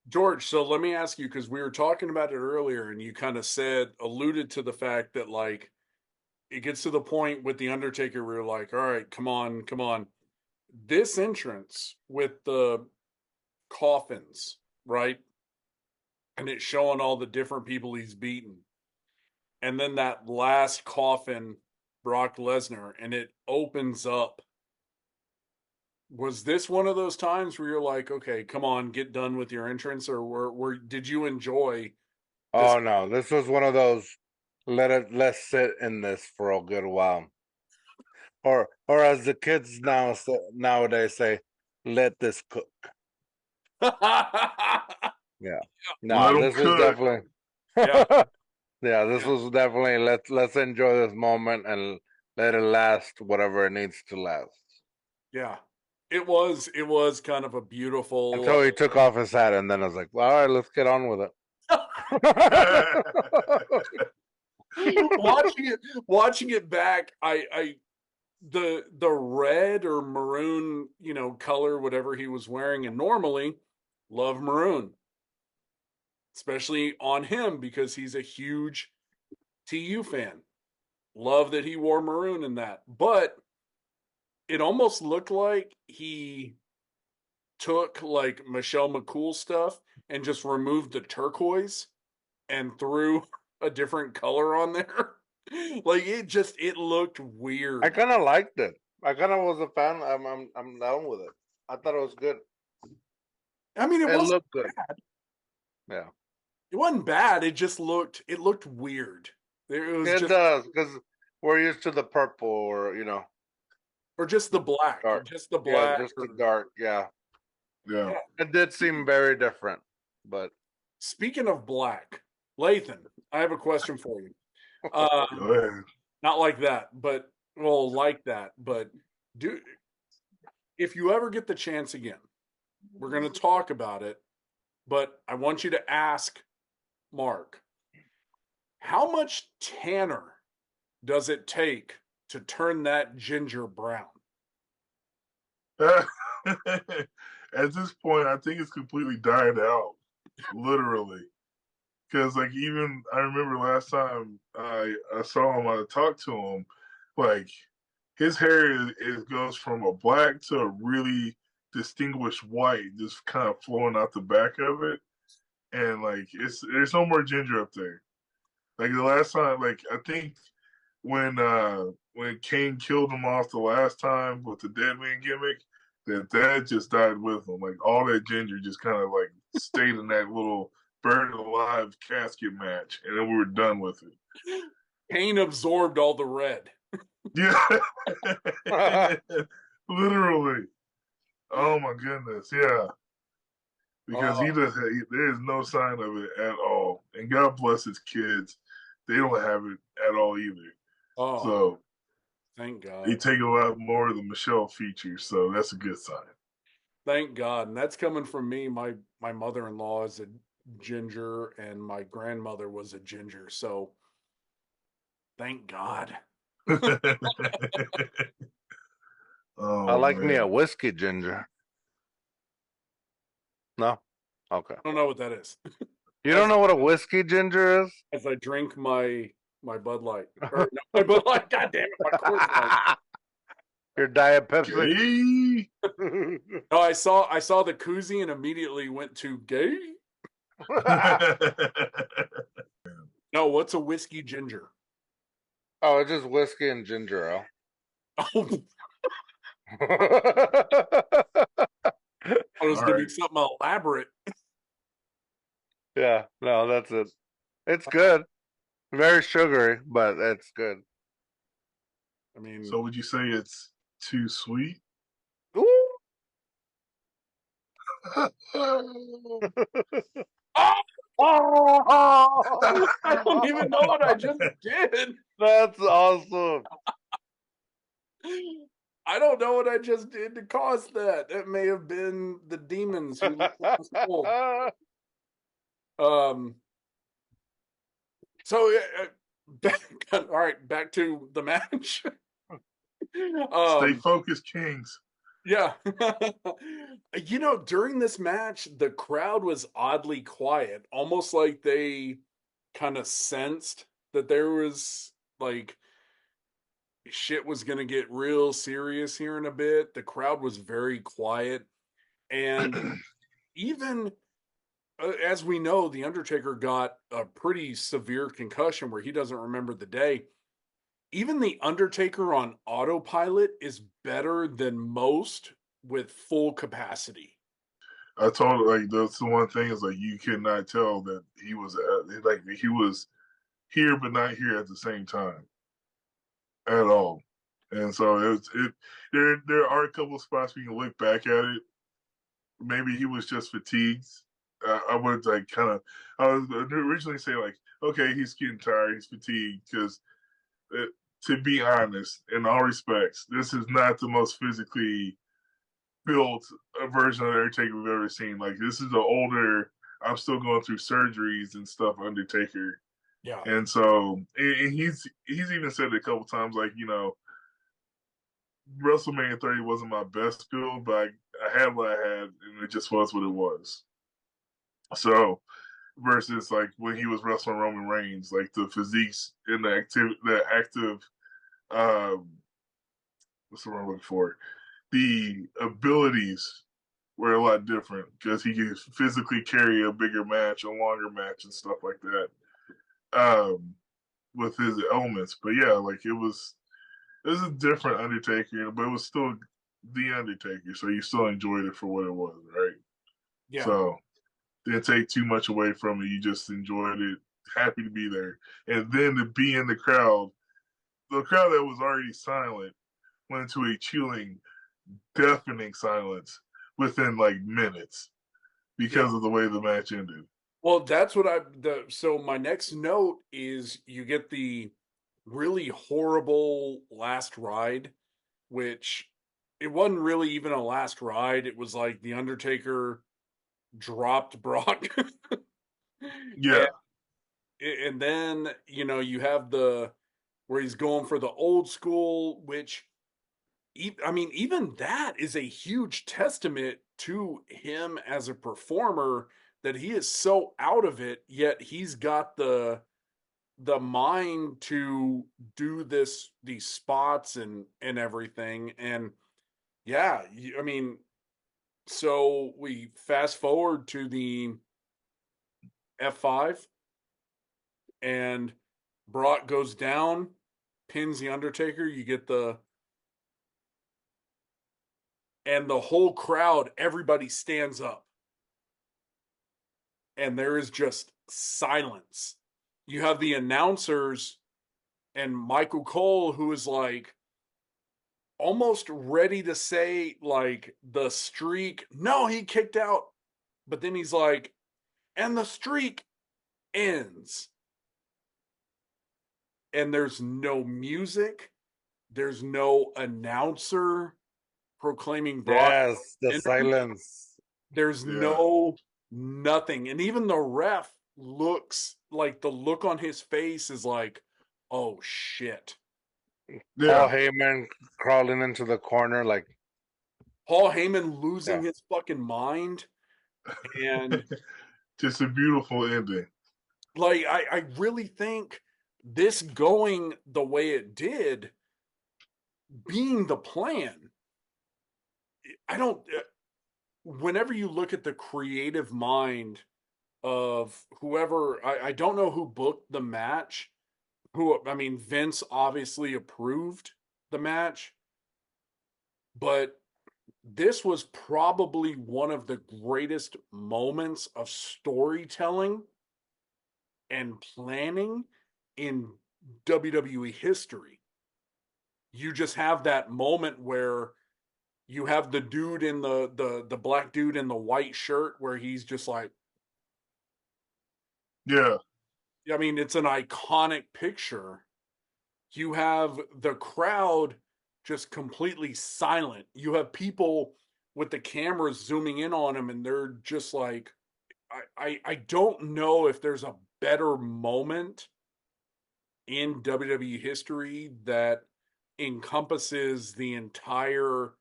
George, so let me ask you, because we were talking about it earlier, and you kind of alluded to the fact that, like, it gets to the point with the Undertaker where you're like, all right, come on. This entrance with the coffins, right? And it's showing all the different people he's beaten. And then that last coffin, Brock Lesnar, and it opens up. Was this one of those times where you're like, okay, come on, get done with your entrance, or did you enjoy? Oh no, this was one of those. Let's sit in this for a good while, or as the kids nowadays say, let this cook. Yeah, no, this was definitely. Yeah, this was definitely. Let's enjoy this moment and let it last whatever it needs to last. Yeah. It was kind of a beautiful until he took off his hat, and then I was like, well, all right, let's get on with it. watching it back, the red or maroon, color, whatever he was wearing, and normally love maroon, especially on him because he's a huge TU fan. Love that he wore maroon in that, but it almost looked like he took like Michelle McCool stuff and just removed the turquoise and threw a different color on there. Like it looked weird. I kind of liked it. I kind of was a fan. I'm down with it. I thought it was good. I mean, it looked good. Bad. Yeah, it wasn't bad. It looked weird. It does, because we're used to the purple, or or just the black, dark. Just the black, just the dark. Yeah. It did seem very different. But speaking of black, Lathan, I have a question for you. Go ahead. Not like that, but well, like that. But if you ever get the chance again, we're going to talk about it. But I want you to ask Mark, how much tanner does it take to turn that ginger brown? At this point, I think it's completely died out, literally. Because, like, even I remember last time I saw him, I talked to him, like, his hair goes from a black to a really distinguished white, just kind of flowing out the back of it. And, like, there's no more ginger up there. Like, the last time, like, I think when Kane killed him off the last time with the dead man gimmick, that just died with him. Like, all that ginger just kind of like stayed in that little buried alive casket match, and then we were done with it. Kane absorbed all the red. Yeah, literally. Oh my goodness, yeah. Because there's no sign of it at all, and God bless his kids, they don't have it at all either. Oh, so thank God. They take a lot more of the Michelle features, so that's a good sign. Thank God. And that's coming from me. My mother-in-law is a ginger and my grandmother was a ginger. So thank God. I like me a whiskey ginger. No? Okay. I don't know what that is. You don't know what a whiskey ginger is? As I drink my Bud Light. Or, no, my Bud Light. God damn it, my Coors Light. Your Diet Pepsi. No, I saw the koozie and immediately went to gay. No, what's a whiskey ginger? Oh, it's just whiskey and ginger ale. Oh. I was going to be something elaborate. Yeah, no, that's it. It's good. Very sugary, but it's good. I mean, so would you say it's too sweet? Ooh. I don't even know what I just did. That's awesome. I don't know what I just did to cause that. That may have been the demons who So all right, back to the match. Stay focused, Kings. Yeah. During this match, the crowd was oddly quiet, almost like they kind of sensed that there was like shit was going to get real serious here in a bit. The crowd was very quiet. And even as we know, The Undertaker got a pretty severe concussion where he doesn't remember the day. Even The Undertaker on autopilot is better than most with full capacity. I told her, like, that's the one thing is, like, you cannot tell that he was here but not here at the same time at all. And so there are a couple of spots where you can look back at it. Maybe he was just fatigued. I would I was originally say like, okay, he's getting tired, he's fatigued, because to be honest, in all respects, this is not the most physically built version of Undertaker we've ever seen. Like, this is the older, I'm still going through surgeries and stuff, Undertaker. Yeah. And so, and he's even said it a couple times, like, WrestleMania 30 wasn't my best build, but I had what I had, and it just was what it was. So, versus like when he was wrestling Roman Reigns, like the physiques and the active, what's the word I'm looking for? The abilities were a lot different because he could physically carry a bigger match, a longer match, and stuff like that. With his elements, but yeah, like it was a different Undertaker, but it was still the Undertaker, so you still enjoyed it for what it was, right? Yeah. So didn't take too much away from it. You just enjoyed it, happy to be there, and then to be in the crowd that was already silent went into a chilling, deafening silence within like minutes because of the way the match ended. Well, that's what so my next note is you get the really horrible last ride, which it wasn't really even a last ride. It was like the Undertaker dropped Brock. Yeah, And then, you have where he's going for the old school, which I mean, even that is a huge testament to him as a performer, that he is so out of it, yet he's got the mind to do these spots and everything. And yeah, I mean, so we fast forward to the F5, and Brock goes down, pins the Undertaker. You get and the whole crowd, everybody stands up, and there is just silence. You have the announcers and Michael Cole, who is like almost ready to say, like, the streak. No, he kicked out. But then he's like, and the streak ends. And there's no music. There's no announcer proclaiming Brock. Yes, the silence. There's no nothing. And even the ref looks like, the look on his face is like, oh shit. Paul Heyman crawling into the corner, like Paul Heyman losing his fucking mind. And just a beautiful ending. Like, I really think this going the way it did, being the plan, I don't, whenever you look at the creative mind of whoever, I don't know who booked the match, I mean, Vince obviously approved the match, but this was probably one of the greatest moments of storytelling and planning in WWE history. You just have that moment where you have the dude in the black dude in the white shirt, where he's just like, yeah. I mean, it's an iconic picture. You have the crowd just completely silent. You have people with the cameras zooming in on him, and they're just like, I don't know if there's a better moment in WWE history that encompasses the entire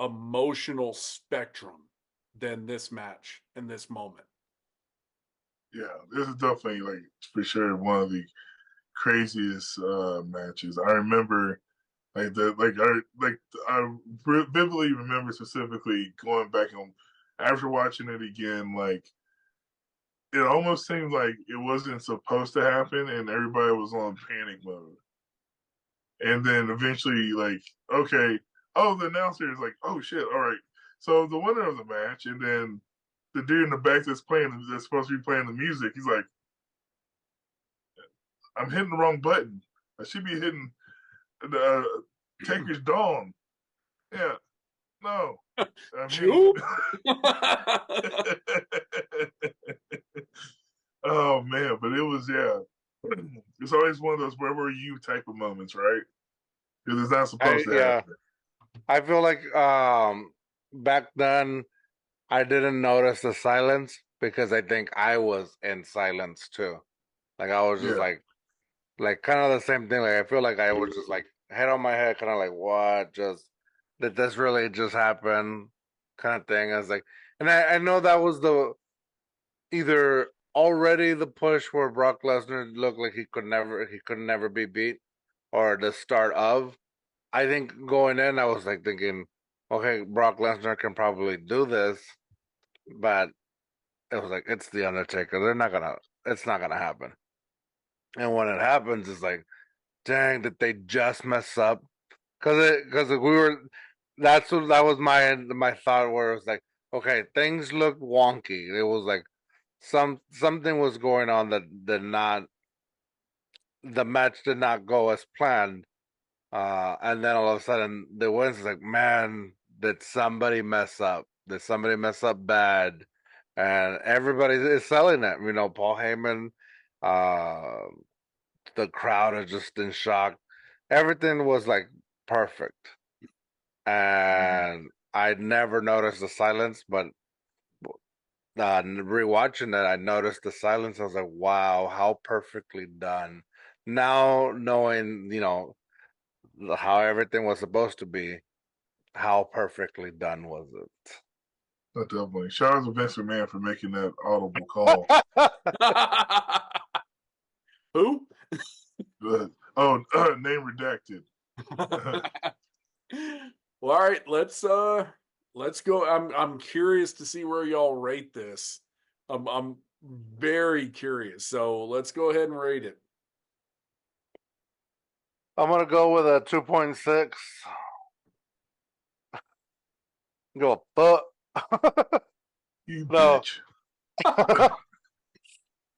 emotional spectrum than this match and this moment. Yeah, this is definitely, like, for sure one of the craziest matches. I remember, I vividly remember specifically going back and after watching it again, like, it almost seemed like it wasn't supposed to happen, and everybody was on panic mode. And then eventually, like, okay, the announcer is like, oh shit, all right. So the winner of the match, and then the dude in the back that's supposed to be playing the music, he's like, I'm hitting the wrong button. I should be hitting the Taker's Dawn. Yeah, no. Jew? Oh man, but it was, it's always one of those where were you type of moments, right? Because it's not supposed to happen. I feel like back then I didn't notice the silence because I think I was in silence too. Like I was just like kind of the same thing. Like I feel like I was just like head on my head, kind of like, what? Just did this really just happen? Kind of thing. I was like, and I know that was either already the push where Brock Lesnar looked like he could never be beat, or the start of. I think going in, I was like thinking, okay, Brock Lesnar can probably do this, but it was like, it's the Undertaker. It's not gonna happen. And when it happens, it's like, dang, did they just mess up? Because that was my thought, where it was like, okay, things looked wonky. It was like something was going on that the match did not go as planned. And then all of a sudden the wins, like, man, did somebody mess up? Did somebody mess up bad? and everybody is selling it. You know, Paul Heyman, the crowd is just in shock. Everything was like perfect, and I never noticed the silence, but rewatching it, I noticed the silence. I was like, "Wow, how perfectly done!" Now knowing, you know, how everything was supposed to be, how perfectly done was it? Definitely. Shout out to Vince McMahon for making that audible call. Who? Name redacted. Well, all right, let's go. I'm curious to see where y'all rate this. I'm very curious. So let's go ahead and rate it. I'm gonna go with a 2.6. Go fuck. You No. bitch.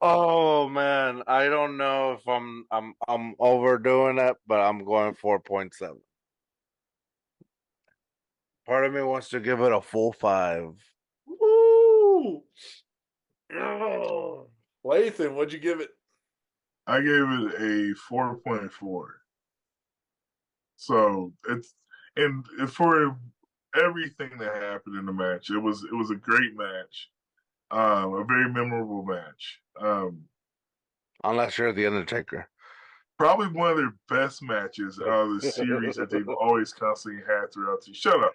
Oh man, I don't know if I'm overdoing it, but I'm going 4.7. Part of me wants to give it a full 5. Woo! Oh. Lathan, what'd you give it? I gave it a 4.4. So it's and for everything that happened in the match, it was a great match, a very memorable match. Unless you're the Undertaker. Probably one of their best matches out of the series that they've always constantly had throughout the. Shut up.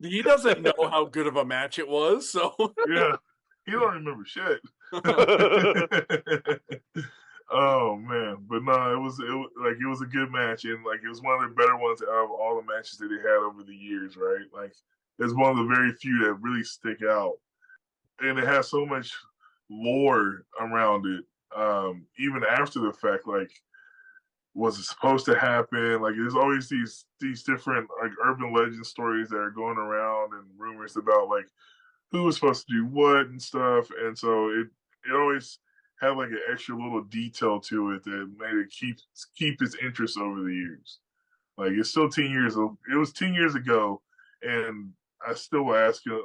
He doesn't know how good of a match it was, so Yeah, he don't remember shit. Oh man, but no, it was a good match, and like it was one of the better ones out of all the matches that they had over the years, right? Like it's one of the very few that really stick out, and it has so much lore around it. Even after the fact, like was it supposed to happen? Like there's always these different like urban legend stories that are going around and rumors about like who was supposed to do what and stuff, and so it always had like an extra little detail to it that made it keep its interest over the years. Like it's still 10 years. It was 10 years ago, and I still will ask him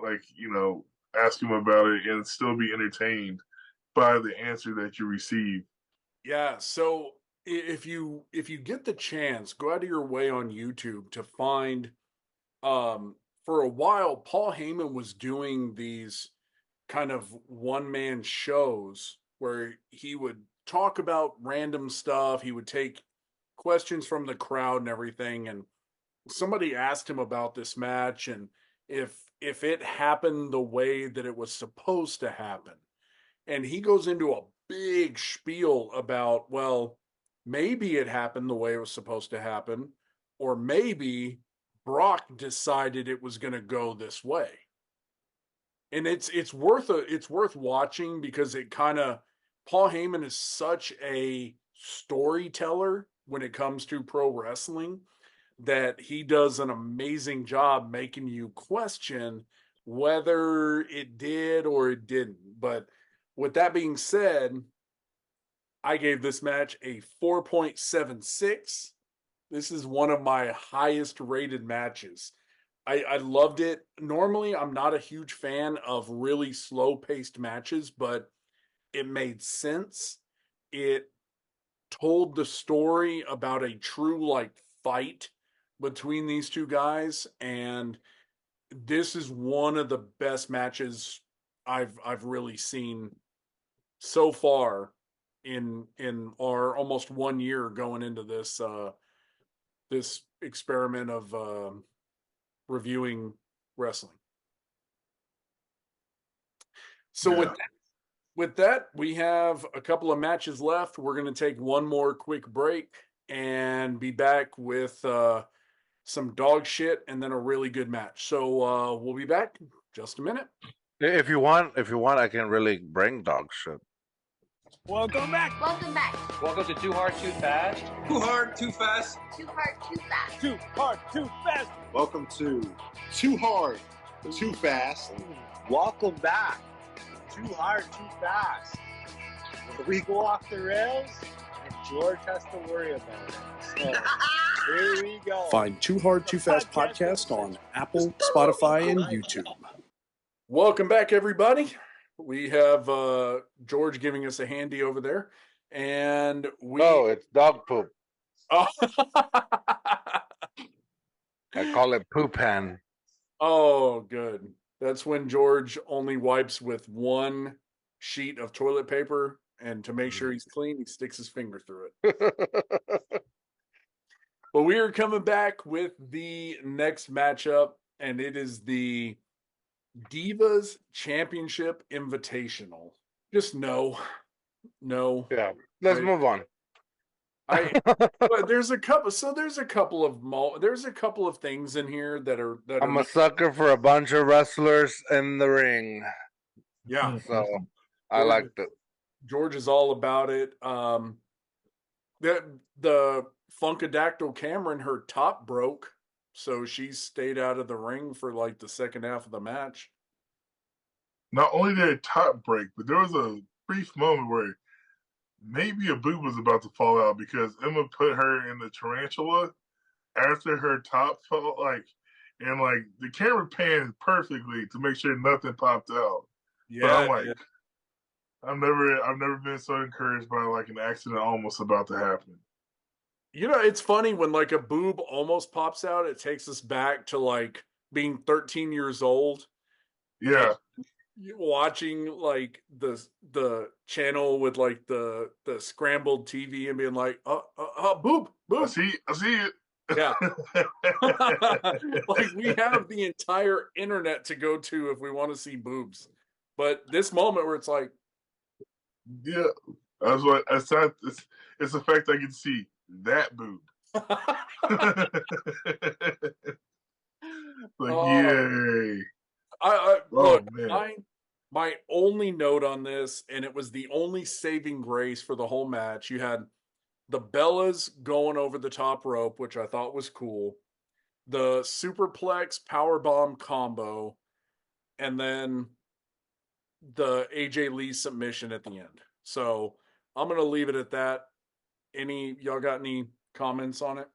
ask him about it and still be entertained by the answer that you receive. yeah. So if you get the chance, go out of your way on YouTube to find. For a while, Paul Heyman was doing these kind of one-man shows where he would talk about random stuff. He would take questions from the crowd and everything. And somebody asked him about this match and if it happened the way that it was supposed to happen. And he goes into a big spiel about, well, maybe it happened the way it was supposed to happen, or maybe Brock decided it was going to go this way. And it's worth watching because it kind of Paul Heyman is such a storyteller when it comes to pro wrestling that he does an amazing job making you question whether it did or it didn't. But with that being said, I gave this match a 4.76. This is one of my highest rated matches. I loved it. Normally, I'm not a huge fan of really slow paced matches, but it made sense. It told the story about a true like fight between these two guys, and this is one of the best matches I've really seen so far in our almost 1 year going into this this experiment of reviewing wrestling. So Yeah. with that, we have a couple of matches left. We're going to take one more quick break and be back with some dog shit and then a really good match. So we'll be back in just a minute. If you want, I can really bring dog shit. Welcome back. Welcome back. Welcome to Too Hard, Too Fast. Too hard, too fast. Too hard, too fast. Too hard, too fast. Welcome to Too Hard, Too Fast. Welcome back. Too hard, too fast. Where we go off the rails and George has to worry about it. So Here we go. Find Too Hard, Too Fast podcast on Apple, Spotify, and YouTube. Welcome back, everybody. We have George giving us a handy over there, and we. No, it's dog poop. Oh. I call it poop hand. Oh, good. That's when George only wipes with one sheet of toilet paper, and to make sure he's clean, he sticks his finger through it. But we are coming back with the next matchup, and it is the Divas Championship Invitational. Just no. Yeah, let's move on. But there's a couple. So there's a couple of things in here that are. I'm a sucker for a bunch of wrestlers in the ring. Yeah, so I liked it. George is all about it. The Funkadactyl Cameron, her top broke, so she stayed out of the ring for like the second half of the match. Not only did her top break, but there was a brief moment where maybe a boob was about to fall out because Emma put her in the tarantula after her top fell, and the camera panned perfectly to make sure nothing popped out. Yeah, but I'm like, yeah. I've never been so encouraged by an accident almost about to happen. You know, it's funny when a boob almost pops out. It takes us back to being 13 years old. Yeah. Watching the channel with the scrambled TV and being boob. I see it. Yeah. We have the entire internet to go to if we want to see boobs. But this moment where it's yeah, that's what I said. It's the fact I can see that boob. Yay. Look, my only note on this, and it was the only saving grace for the whole match, you had the Bellas going over the top rope, which I thought was cool, the superplex powerbomb combo, and then the AJ Lee submission at the end. So I'm going to leave it at that. Y'all got any comments on it?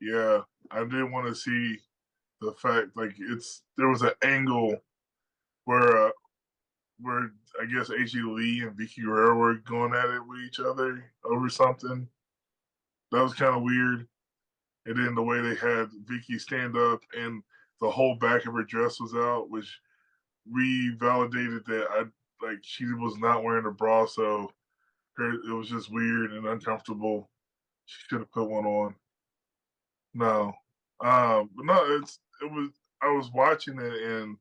Yeah, I did want to see the fact there was an angle where I guess AJ Lee and Vicky Guerrero were going at it with each other over something. That was kind of weird. And then the way they had Vicky stand up and the whole back of her dress was out, which revalidated that she was not wearing a bra, so it was just weird and uncomfortable. She should have put one on. No. But no, I was watching it, and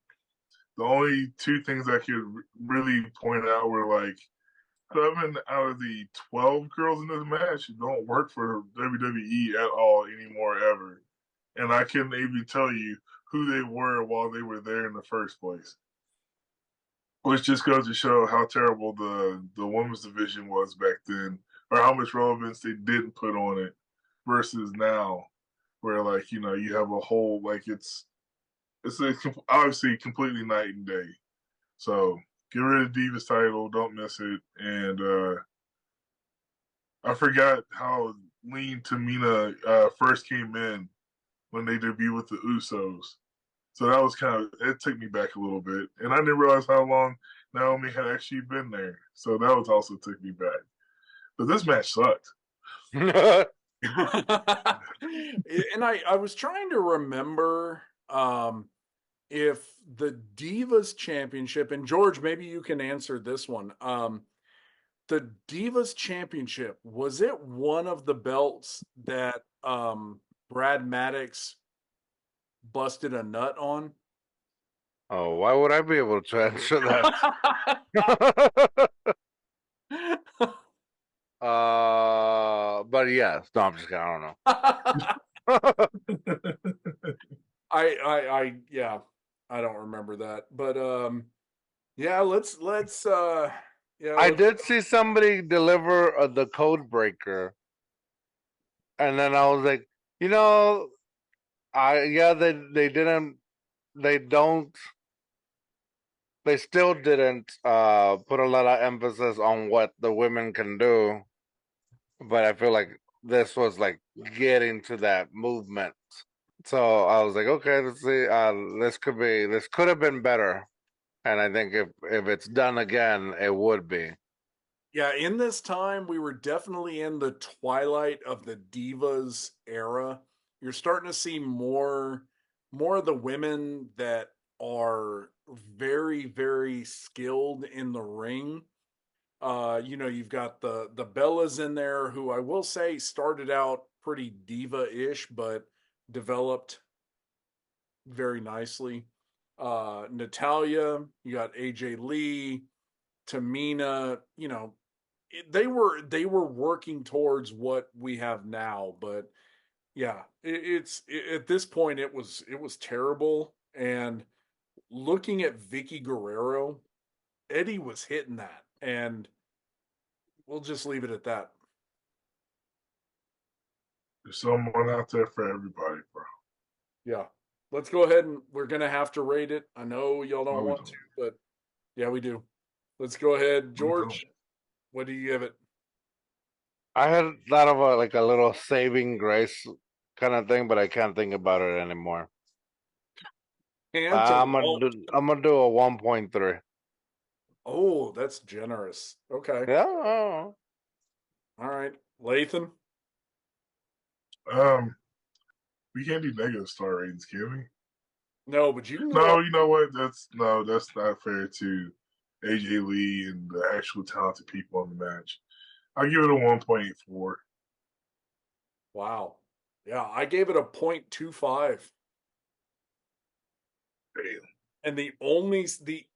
the only two things I could really point out were 7 out of the 12 girls in this match don't work for WWE at all anymore, ever. And I couldn't even tell you who they were while they were there in the first place. Which just goes to show how terrible the women's division was back then, or how much relevance they didn't put on it versus now, where you have a whole it's obviously completely night and day. So get rid of Divas title, don't miss it, and I forgot how lean Tamina first came in when they debuted with the Usos. So that was it took me back a little bit. And I didn't realize how long Naomi had actually been there. So that was also took me back. But this match sucked. And I was trying to remember if the Divas Championship, and George, maybe you can answer this one. The Divas Championship, was it one of the belts that Brad Maddox busted a nut on? Oh, why would I be able to answer that? But yes, no, I'm just kidding. I don't know. I don't remember that, but let's I did see somebody deliver the code breaker, and then I was like, they still didn't put a lot of emphasis on what the women can do, but I feel like this was like getting to that movement. So I was like, okay, let's see. This could have been better. And I think if it's done again, it would be. Yeah, in this time, we were definitely in the twilight of the Divas era. You're starting to see more of the women that are very, very skilled in the ring. You've got the Bellas in there, who I will say started out pretty diva-ish, but developed very nicely. Natalia, you got AJ Lee, Tamina, they were working towards what we have now, but yeah, at this point it was terrible. And looking at Vicky Guerrero, Eddie was hitting that, and we'll just leave it at that. There's someone out there for everybody, bro. Yeah, let's go ahead, and we're gonna have to rate it. I know y'all don't want to, but yeah, we do. Let's go ahead, George. What do you give it? I had thought of a little saving grace kind of thing, but I can't think about it anymore. I'm gonna do a 1.3. Oh, that's generous. Okay. Yeah. All right, Lathan. We can't do negative star ratings, can we? No, but you can. No, you know what? That's not fair to AJ Lee and the actual talented people in the match. I give it a 1.84. Wow. Yeah, I gave it a 0.25. Damn. And the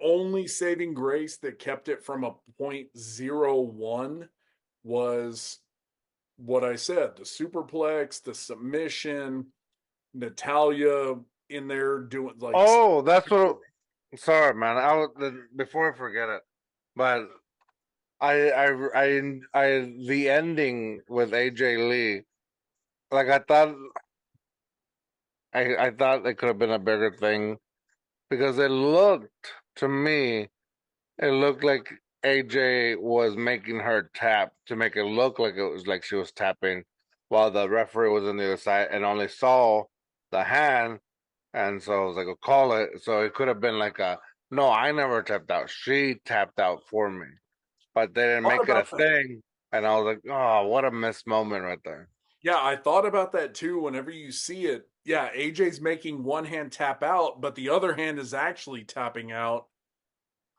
only saving grace that kept it from a 0.01 was what I said, the superplex, the submission, Natalia in there doing like. Oh, that's what. Sorry, man. Before I forget it, but the ending with AJ Lee, like I thought it could have been a bigger thing, because it looked like AJ was making her tap to make it look like it was like she was tapping, while the referee was on the other side and only saw the hand. And so I was like, I'll call it. So it could have been like no, I never tapped out. She tapped out for me. But they didn't make it a thing. And I was like, oh, what a missed moment right there. Yeah, I thought about that too. Whenever you see it, yeah, AJ's making one hand tap out, but the other hand is actually tapping out.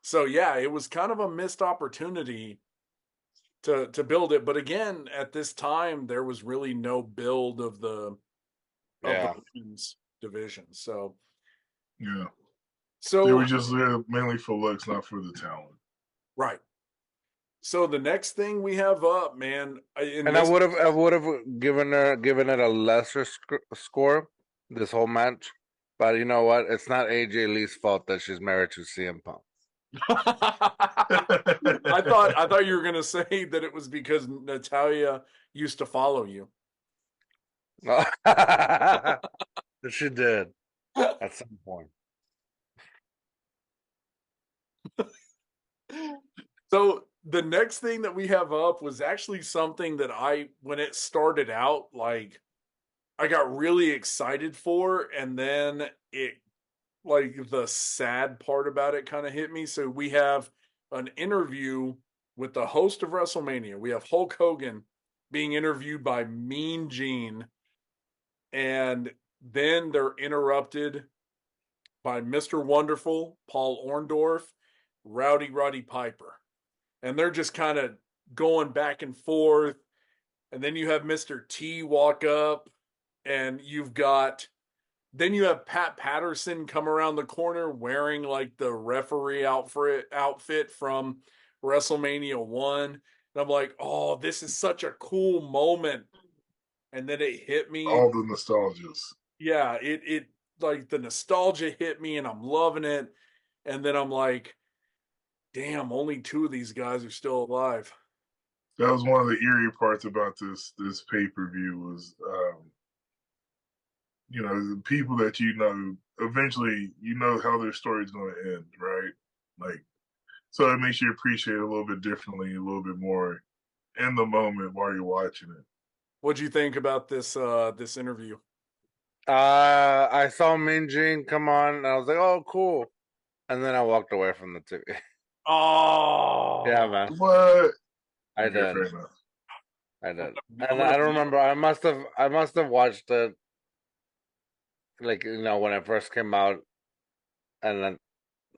So yeah, it was kind of a missed opportunity to build it. But again, at this time, there was really no build of the women's division. So yeah, so they were just there mainly for looks, not for the talent. Right. So the next thing we have up, man, and I would have given it a lesser score this whole match, but you know what? It's not AJ Lee's fault that she's married to CM Punk. I thought you were gonna say that it was because Natalia used to follow you. She did at some point. So the next thing that we have up was actually something that when it started out, like I got really excited for, and then it, like, the sad part about it kind of hit me. So we have an interview with the host of WrestleMania. We have Hulk Hogan being interviewed by Mean Gene, and then they're interrupted by Mr. Wonderful, Paul Orndorff, Roddy Piper. And they're just kind of going back and forth. And then you have Mr. T walk up, and you have Pat Patterson come around the corner wearing like the referee outfit from WrestleMania 1. And I'm like, oh, this is such a cool moment. And then it hit me. All the nostalgias. Yeah, it like the nostalgia hit me, and I'm loving it. And then I'm like, damn, only 2 of these guys are still alive. That was one of the eerie parts about this pay-per-view was, the people that eventually how their story's going to end, right? Like, so it makes you appreciate it a little bit differently, a little bit more in the moment while you're watching it. What'd you think about this this interview? I saw Mean Gene come on, and I was like, "Oh, cool," and then I walked away from the TV. Oh, Yeah, man, What? I Okay, did. fair enough. I did, I'm and gonna I don't be- remember. I must have watched it, like when it first came out, and then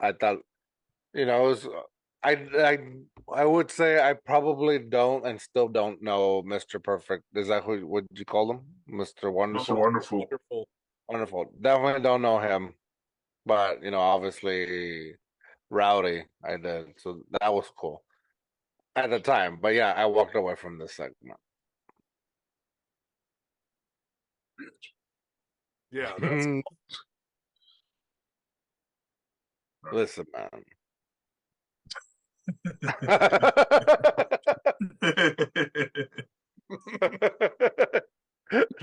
I thought, it was. I I I would say I probably don't and still don't know Mr. Perfect. Is that who? What you call him, Mr. Mr. Wonderful? Wonderful. wonderful. Wonderful. Definitely don't know him, but obviously Rowdy, I did, so that was cool at the time. But yeah, I walked away from this segment. Yeah, that's Listen, man.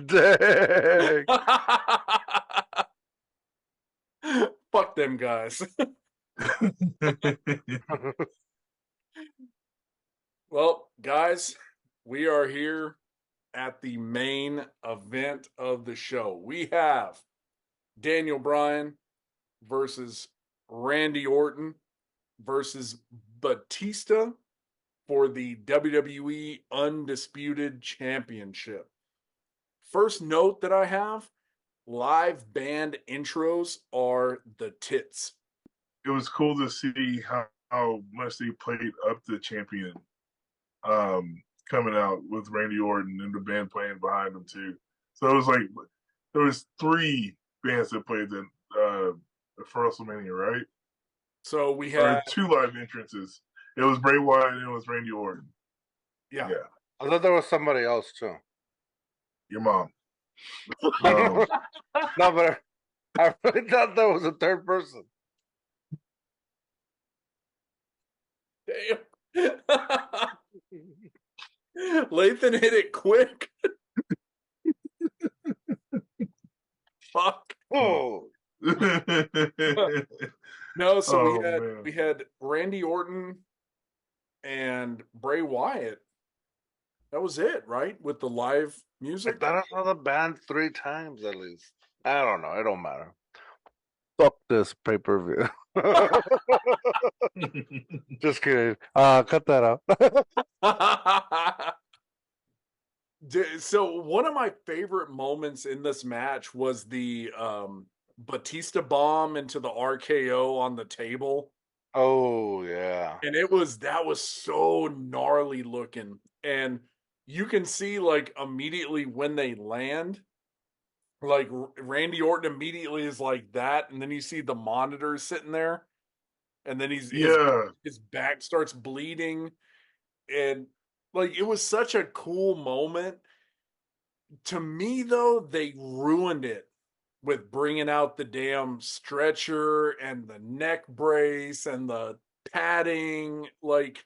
Dang. fuck them guys. Well, guys, we are here at the main event of the show. We have Daniel Bryan versus Randy Orton versus Batista for the WWE Undisputed Championship. First note that I have, live band intros are the tits. It was cool to see how much they played up the champion coming out with Randy Orton and the band playing behind him too. So it was like there was 3 bands that played for WrestleMania, right? So we Or had 2 live entrances. It was Bray Wyatt and it was Randy Orton. yeah. I thought there was somebody else too. Your mom. No, but I really thought there was a third person. Damn. Lathan hit it quick. Fuck. Oh, No, so Oh, we man. had Randy Orton and Bray Wyatt. That was it, right? With the live I music. thought I saw the band 3 times at least. I don't know. It don't matter. Fuck this pay-per-view. Just kidding. Cut that out. So one of my favorite moments in this match was the Batista bomb into the RKO on the table. Oh yeah. And that was so gnarly looking. And you can see like immediately when they land, like Randy Orton immediately is like that, and then you see the monitor sitting there, and then his back starts bleeding, and like it was such a cool moment. To me, though, they ruined it with bringing out the damn stretcher and the neck brace and the padding. Like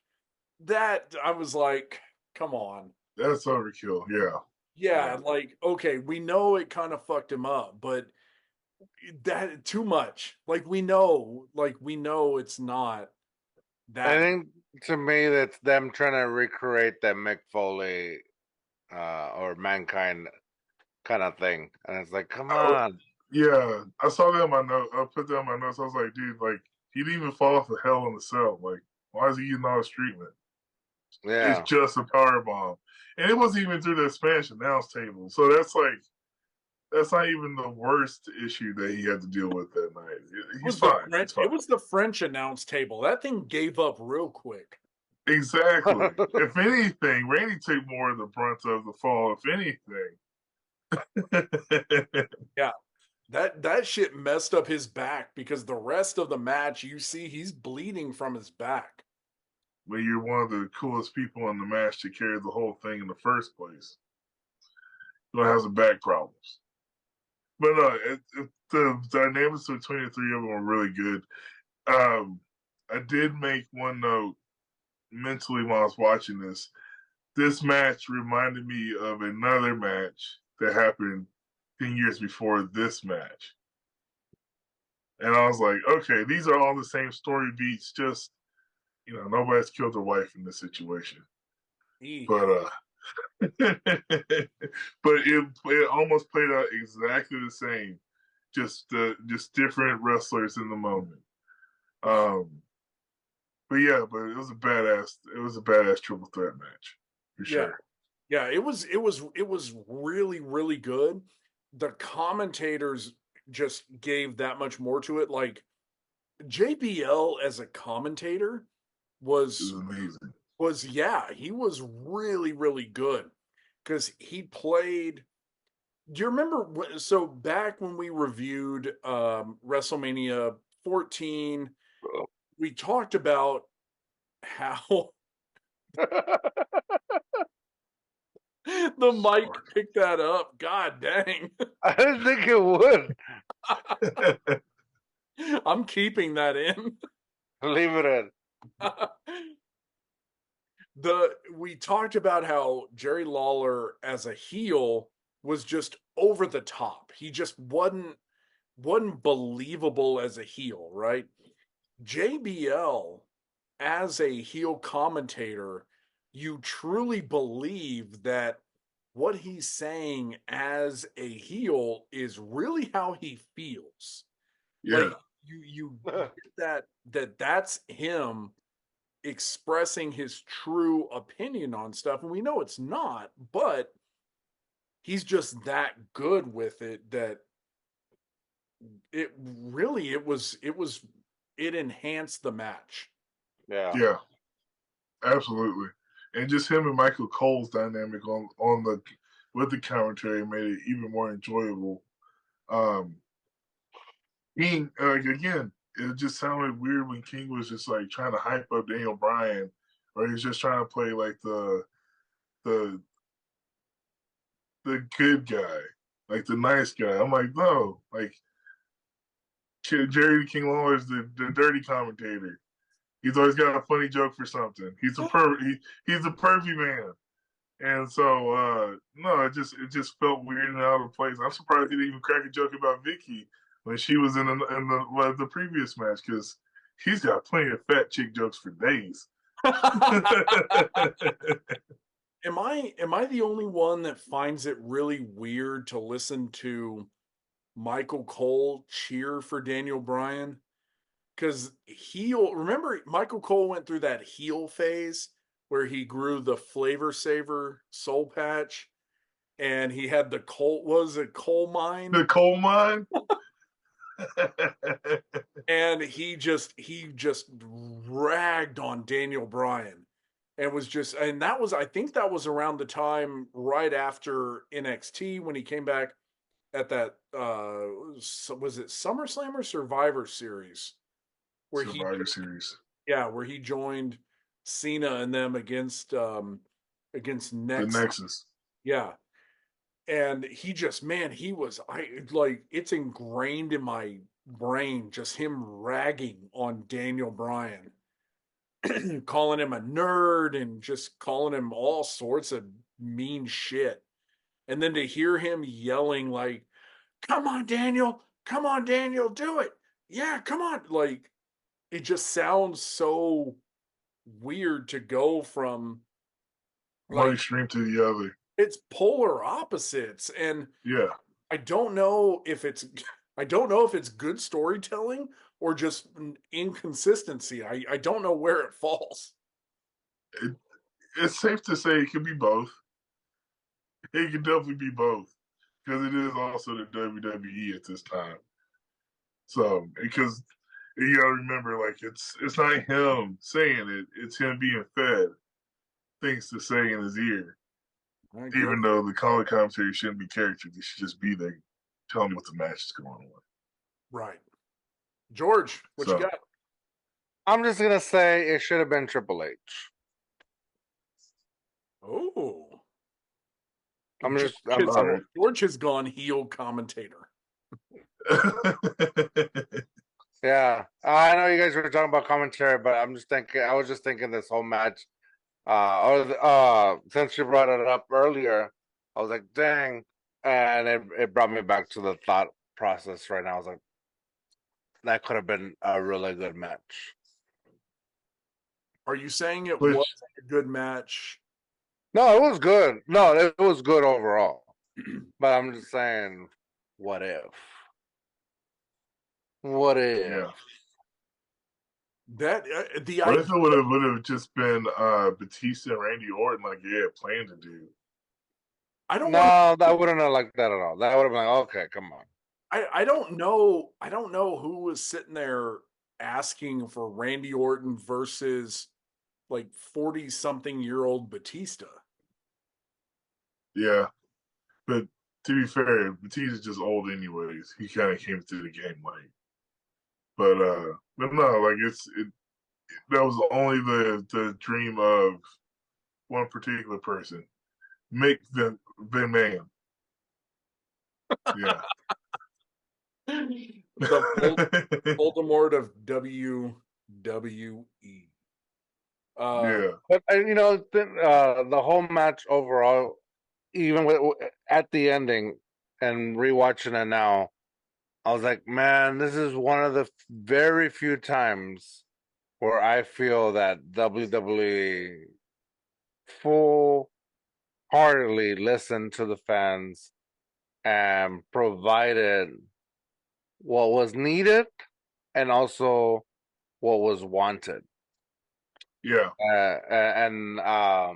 that, I was like, come on. That's overkill. Yeah, like, okay, we know it kind of fucked him up, but that too much. Like we know it's not that. I think to me that's them trying to recreate that Mick Foley or Mankind kind of thing. And it's like, come on. Yeah, I saw that in my note. I put that in my notes. I was like, dude, like he didn't even fall off the Hell in the Cell. Like, why is he using all this treatment? Yeah. It's just a power bomb, and it wasn't even through the Spanish announce table. So that's not even the worst issue that he had to deal with that night. He's fine. It was the French announce table. That thing gave up real quick. Exactly. If anything, Randy took more of the brunt of the fall. If anything. Yeah. That shit messed up his back because the rest of the match, you see he's bleeding from his back. Well, you're one of the coolest people in the match to carry the whole thing in the first place. You don't have some back problems. But no, the dynamics between the 3 of them were really good. I did make one note mentally while I was watching this. This match reminded me of another match that happened 10 years before this match. And I was like, okay, these are all the same story beats, just, nobody's killed their wife in this situation. But But it almost played out exactly the same. Just different wrestlers in the moment. But yeah, but it was a badass triple threat match for sure. Yeah, it was really, really good. The commentators just gave that much more to it. Like JBL as a commentator It was amazing. He was really, really good because he played. Do you remember? So back when we reviewed WrestleMania 14, we talked about how the mic picked that up. God dang. I didn't think it would. I'm keeping that in. Leave it in. We talked about how Jerry Lawler as a heel was just over the top. He just wasn't believable as a heel, right? JBL as a heel commentator, you truly believe that what he's saying as a heel is really how he feels. Yeah. Like you get that's him expressing his true opinion on stuff, and we know it's not, but he's just that good with it that it enhanced the match. Yeah, absolutely. And just him and Michael Cole's dynamic with the commentary made it even more enjoyable. King, again, it just sounded weird when King was just like trying to hype up Daniel Bryan, or he's just trying to play like the good guy, like the nice guy. I'm like, no, like Jerry King Lawler is the dirty commentator. He's always got a funny joke for something. He's a pervy man. And so no, it just felt weird and out of place. I'm surprised he didn't even crack a joke about Vicky when she was in the previous match, because he's got plenty of fat chick jokes for days. Am I the only one that finds it really weird to listen to Michael Cole cheer for Daniel Bryan? Because remember Michael Cole went through that heel phase where he grew the Flavor Saver soul patch, and he had the coal mine? The coal mine? And he just ragged on Daniel Bryan, and I think that was around the time right after NXT when he came back at that was it SummerSlam or Survivor Series? Survivor Series. Yeah, where he joined Cena and them against Nexus. The Nexus. Yeah. And it's ingrained in my brain, just him ragging on Daniel Bryan, calling him a nerd and just calling him all sorts of mean shit. And then to hear him yelling like, come on, Daniel, do it. Yeah, come on. Like, it just sounds so weird to go from one extreme to the other. It's polar opposites, and yeah, I don't know if it's good storytelling or just inconsistency. I don't know where it falls. It's safe to say it could be both. It could definitely be both, because it is also the WWE at this time. So, because you gotta remember, like, it's not him saying it; it's him being fed things to say in his ear. Even though the color commentary shouldn't be characters, they should just be there telling me what the match is going on. Right. George, what you got? I'm just gonna say it should have been Triple H. Oh. George has gone heel commentator. Yeah, I know you guys were talking about commentary, but I was just thinking this whole match. Since you brought it up earlier, I was like, dang, and it brought me back to the thought process right now. I was like, that could have been a really good match. Are you saying it was a good match No, it was good. No, it was good overall. But I'm just saying, what if? What if? Yeah. That the What if it would have just been Batista and Randy Orton like they had planned to do? I don't want. No, that wouldn't have liked that at all. That would have been like, okay, come on. I don't know. I don't know who was sitting there asking for Randy Orton versus like 40-something-year-old Batista. Yeah, but to be fair, Batista's just old anyways. He kind of came to the game late. But no, like that was only the dream of one particular person, Mick Van Man. Yeah. The Voldemort of WWE. Yeah. But the whole match overall, even at the ending and rewatching it now, I was like, man, this is one of the very few times where I feel that WWE full-heartedly listened to the fans and provided what was needed and also what was wanted. Yeah. And I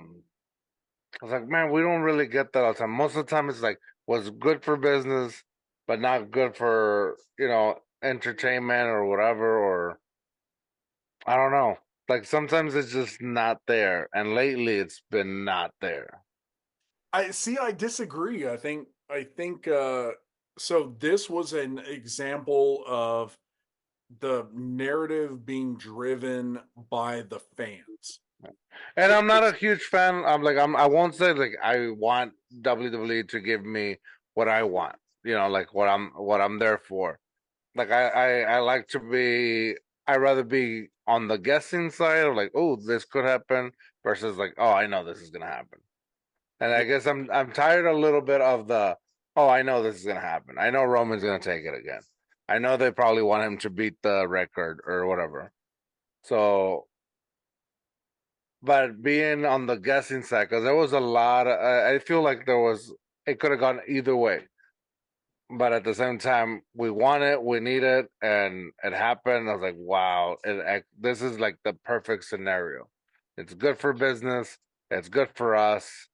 was like, man, we don't really get that all the time. Most of the time, it's like what's good for business, but not good for entertainment or whatever. Or I don't know. Like sometimes it's just not there, and lately it's been not there. I disagree. I think so this was an example of the narrative being driven by the fans. And I'm not a huge fan. I won't say like I want WWE to give me what I want. Like what I'm there for. Like I like to be. I rather be on the guessing side of like, oh, this could happen versus like, oh, I know this is gonna happen. And I guess I'm tired a little bit of the, oh, I know this is gonna happen. I know Roman's gonna take it again. I know they probably want him to beat the record or whatever. So, but being on the guessing side, because there was a lot of, I feel like it could have gone either way. But at the same time, we want it, we need it, and it happened. I was like, wow, this is like the perfect scenario. It's good for business, it's good for us,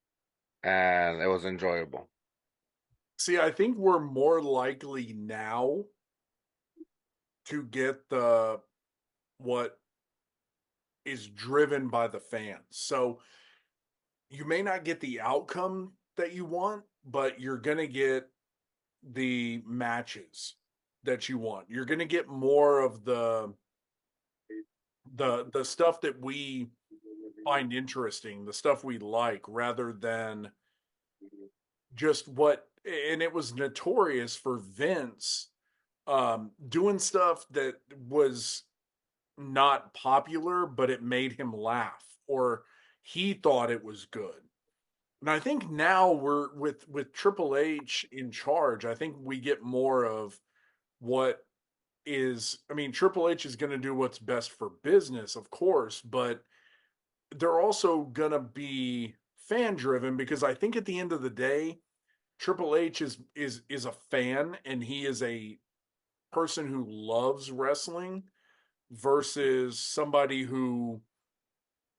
and it was enjoyable. See, I think we're more likely now to get what is driven by the fans. So you may not get the outcome that you want, but you're going to get the matches that you want. You're going to get more of the stuff that we find interesting, the stuff we like, rather than just what. And it was notorious for Vince doing stuff that was not popular, but it made him laugh, or he thought it was good. And I think now we're with Triple H in charge. I think we get more of what is. I mean, Triple H is going to do what's best for business, of course, but they're also going to be fan driven, because I think at the end of the day, Triple H is a fan, and he is a person who loves wrestling versus somebody who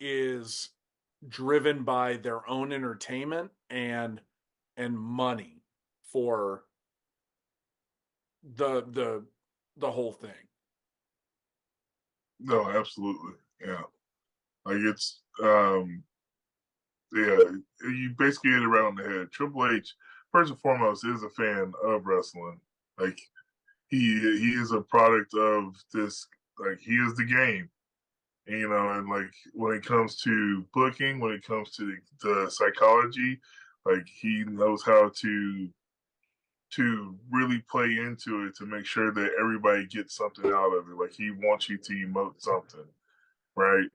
is driven by their own entertainment and money for the whole thing. No, absolutely. Yeah. Like it's yeah, you basically hit it right on the head. Triple H, first and foremost, is a fan of wrestling. Like he is a product of this. Like he is the game, and like when it comes to booking, when it comes to the psychology, like he knows how to really play into it to make sure that everybody gets something out of it. Like he wants you to emote something, right?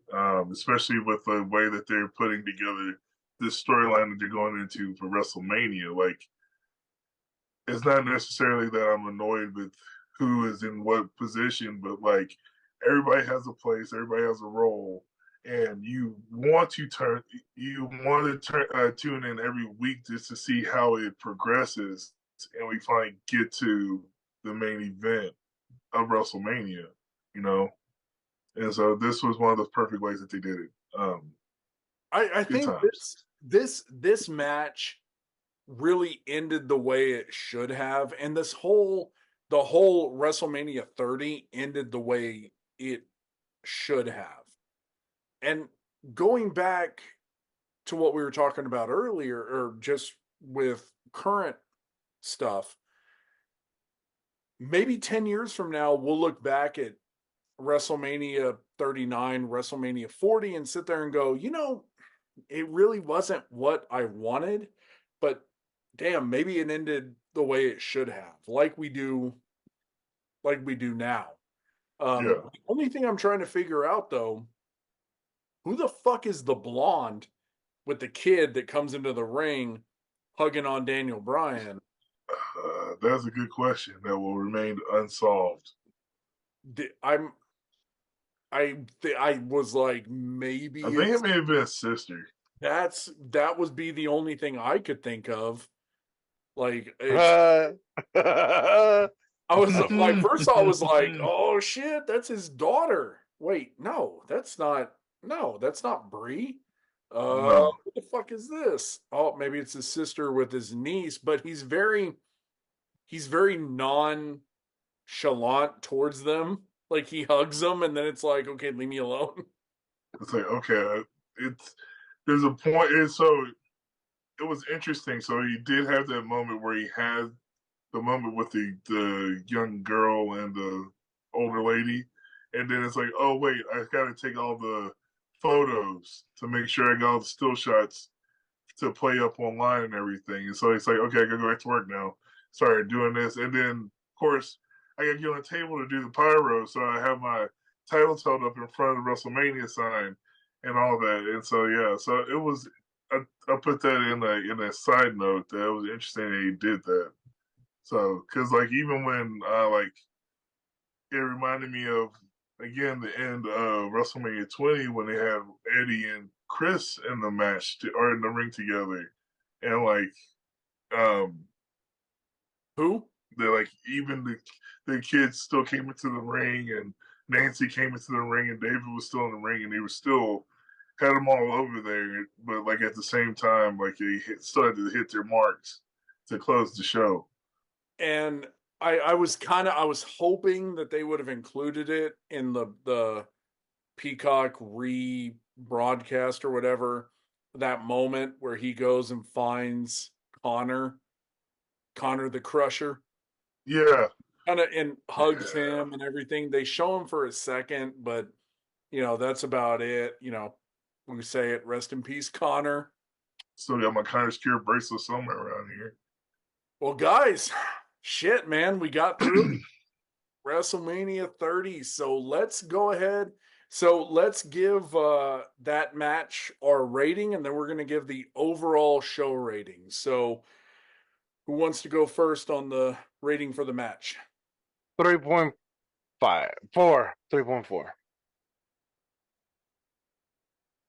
Especially with the way that they're putting together this storyline that they're going into for WrestleMania. Like, it's not necessarily that I'm annoyed with who is in what position, but like everybody has a place, everybody has a role, and you want to tune in every week just to see how it progresses, and we finally get to the main event of WrestleMania, you know. And so this was one of those perfect ways that they did it. I Good think times. this match really ended the way it should have, and the whole WrestleMania 30 ended the way it should have. And going back to what we were talking about earlier, or just with current stuff, maybe 10 years from now, we'll look back at WrestleMania 39, WrestleMania 40, and sit there and go, you know, it really wasn't what I wanted, but damn, maybe it ended the way it should have, like we do now. The only thing I'm trying to figure out, though, who the fuck is the blonde with the kid that comes into the ring hugging on Daniel Bryan? That's a good question that will remain unsolved. I was like, maybe I think it may have been a sister. that would be the only thing I could think of. Like, Uh, I was like, first I was like, oh shit, that's his daughter. Wait, no, that's not Brie. No. What the fuck is this? Oh, maybe it's his sister with his niece, but he's very nonchalant towards them. Like, he hugs them and then it's like, okay, leave me alone. It's like, okay, there's a point, and so it was interesting. So he did have that moment where he had the moment with the young girl and the older lady, and then it's like, oh wait, I got to take all the photos to make sure I got all the still shots to play up online and everything. And so it's like, okay, I gotta go back to work now. Started doing this, and then of course I got to get on the table to do the pyro, so I have my titles held up in front of the WrestleMania sign and all that. And so yeah, so it was. I put that in a side note that it was interesting that he did that. So, because like even when like it reminded me of again the end of WrestleMania 20 when they had Eddie and Chris in the match or in the ring together, and like who they like even the kids still came into the ring, and Nancy came into the ring, and David was still in the ring, and they were still had them all over there, but like at the same time, like they started to hit their marks to close the show. And I was hoping that they would have included it in the Peacock rebroadcast or whatever, that moment where he goes and finds Connor the Crusher. Yeah. And hugs him and everything. They show him for a second, but you know, that's about it. You know, we say it, rest in peace, Connor. Still got my Connor Cure bracelet somewhere around here. Well, guys, shit, man, we got through WrestleMania 30. So let's go ahead. So let's give that match our rating, and then we're going to give the overall show rating. So who wants to go first on the rating for the match? 3.5. 3.4.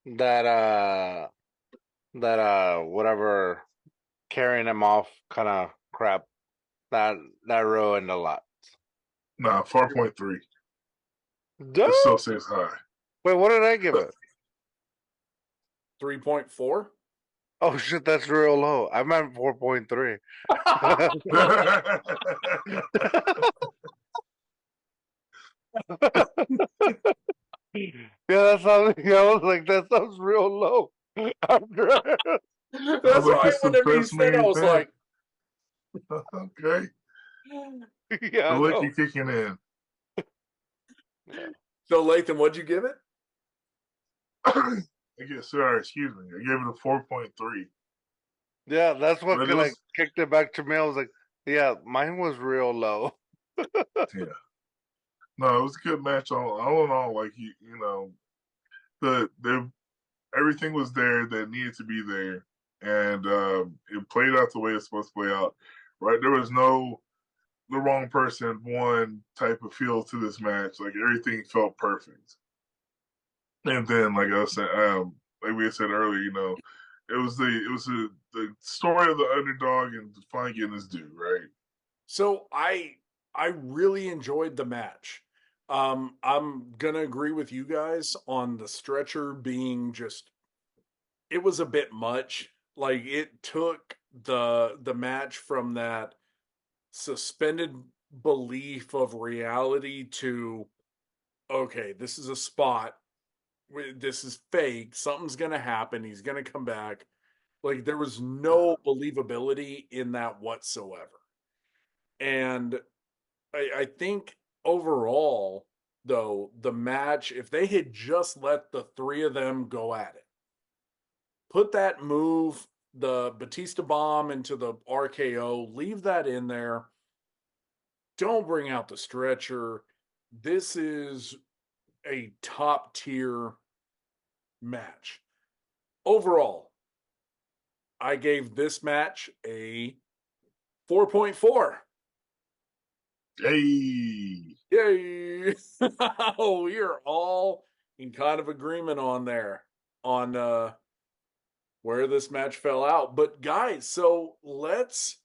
That whatever carrying him off kind of crap that ruined a lot. Nah, 4.3. Duh. It still says high. Wait, what did I give it? 3.4. Oh shit, that's real low. I meant 4.3. Yeah, that sounds. Yeah, I was like, that sounds real low. That's why whenever you said, I was like, okay. Yeah, the licky kicking in. So Lathan, what'd you give it? Excuse me. I gave it a 4.3. Yeah, that's what like kicked it back to me. I was like, yeah, mine was real low. Yeah. No, it was a good match all in all. Like you know, everything was there that needed to be there, and it played out the way it's supposed to play out. Right, there was no the wrong person one type of feel to this match. Like everything felt perfect. And then, like I said, like we had said earlier, it was the story of the underdog and finally getting his due, right? So I really enjoyed the match. I'm gonna agree with you guys on the stretcher being just, it was a bit much. Like, it took the match from that suspended belief of reality to, okay, this is a spot. This is fake. Something's gonna happen. He's gonna come back. Like, there was no believability in that whatsoever. And I think overall, though, the match, if they had just let the three of them go at it, put that move, the Batista bomb into the RKO, leave that in there. Don't bring out the stretcher. This is a top tier match. Overall, I gave this match a 4.4. Hey, Yay! Oh, we are all in kind of agreement on there on where this match fell out. But guys, so let's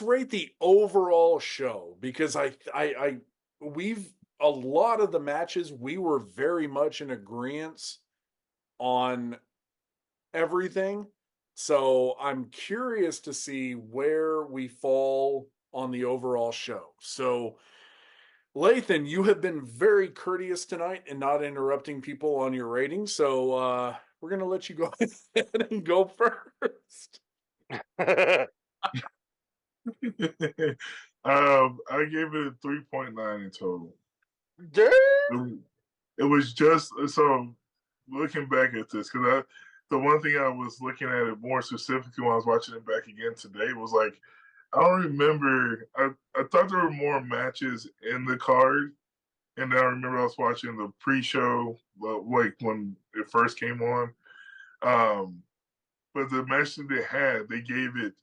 rate the overall show, because I we've, a lot of the matches we were very much in agreement on everything. So I'm curious to see where we fall on the overall show. So Lathan, you have been very courteous tonight and not interrupting people on your rating. So we're going to let you go ahead and go first. I gave it a 3.9 in total. Damn. It was just so looking back at this, because the one thing I was looking at it more specifically when I was watching it back again today was like, I don't remember. I thought there were more matches in the card, and then I remember I was watching the pre-show, like when it first came on. But the matches they had, they gave it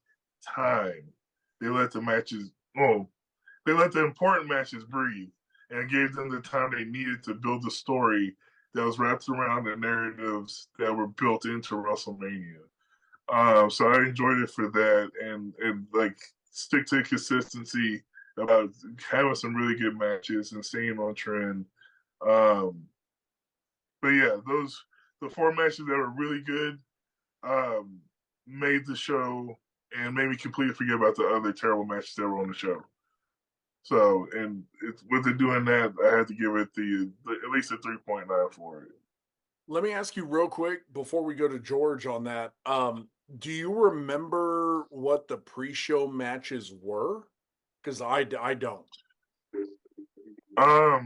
time. They let the matches, they let the important matches breathe and gave them the time they needed to build the story that was wrapped around the narratives that were built into WrestleMania. So I enjoyed it for that, and like stick to consistency about having some really good matches and staying on trend. Um, but yeah, the four matches that were really good um, made the show and made me completely forget about the other terrible matches that were on the show. So, and with it doing that, I had to give it at least a 3.9 for it. Let me ask you real quick before we go to George on that. Do you remember what the pre-show matches were? Because I don't. I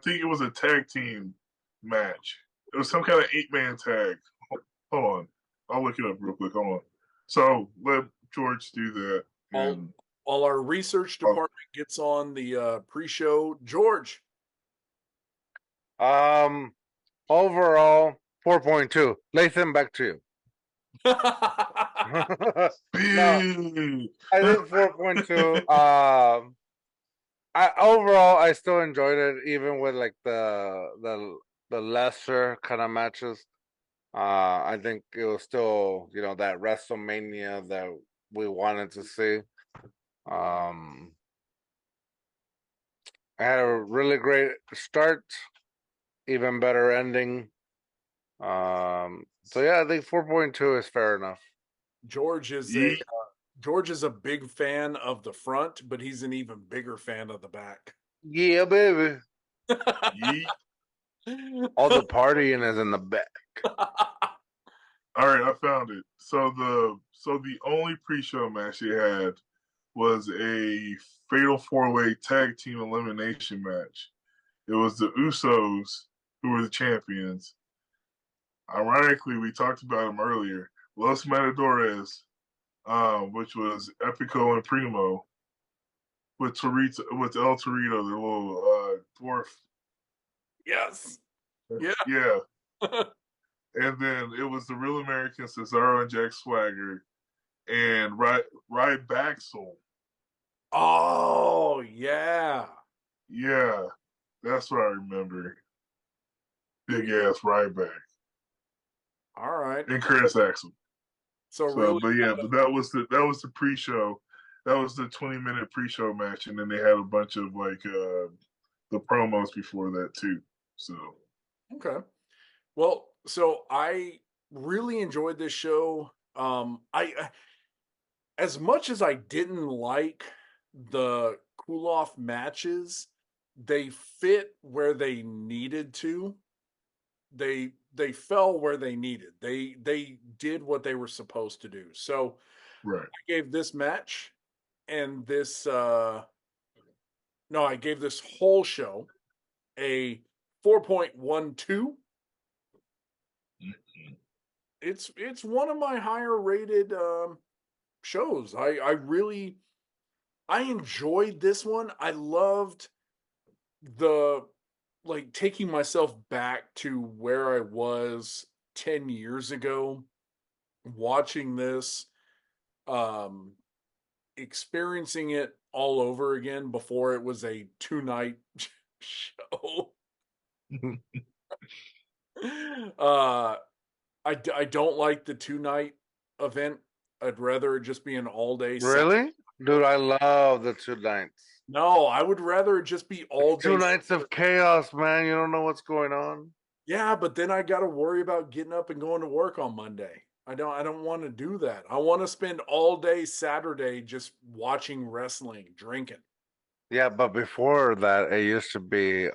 think it was a tag team match. It was some kind of 8-man tag. Hold on, I'll look it up real quick. Hold on. So let George do that. And While our research department gets on the pre-show, George. Overall 4.2. Lathan, back to you. No, I think 4.2. Overall I still enjoyed it, even with like the lesser kind of matches. I think it was still, that WrestleMania that we wanted to see. I had a really great start, even better ending. So yeah, I think 4.2 is fair enough. George is a big fan of the front, but he's an even bigger fan of the back. Yeah, baby. All the partying is in the back. All right, I found it. So the only pre-show match they had was a fatal 4-way tag team elimination match. It was the Usos who were the champions. Ironically, we talked about them earlier. Los Matadores, which was Epico and Primo, with El Torito, the little dwarf. Yes. Yeah. Yeah. And then it was the Real Americans, Cesaro and Jack Swagger, and Rybacksel. Oh, yeah. Yeah, that's what I remember. big ass Ryback All right. and Chris Axel. So really, but that was the pre-show. That was the 20-minute pre-show match, and then they had a bunch of like the promos before that too. So okay. Well, so I really enjoyed this show. I as much as I didn't like the cool off matches, they fit where they needed to. They fell where they needed. They did what they were supposed to do. So right. I gave this match and this I gave this whole show a 4.12. It's one of my higher rated shows. I really enjoyed this one. I loved the taking myself back to where I was 10 years ago, watching this, experiencing it all over again before it was a 2-night show. I don't like the 2-night event. I'd rather it just be an all-day. Really? Dude, I love the 2 nights. No, I would rather it just be all day. 2 nights of chaos, man. You don't know what's going on. Yeah, but then I got to worry about getting up and going to work on Monday. I don't want to do that. I want to spend all day Saturday just watching wrestling, drinking. Yeah, but before that, it used to be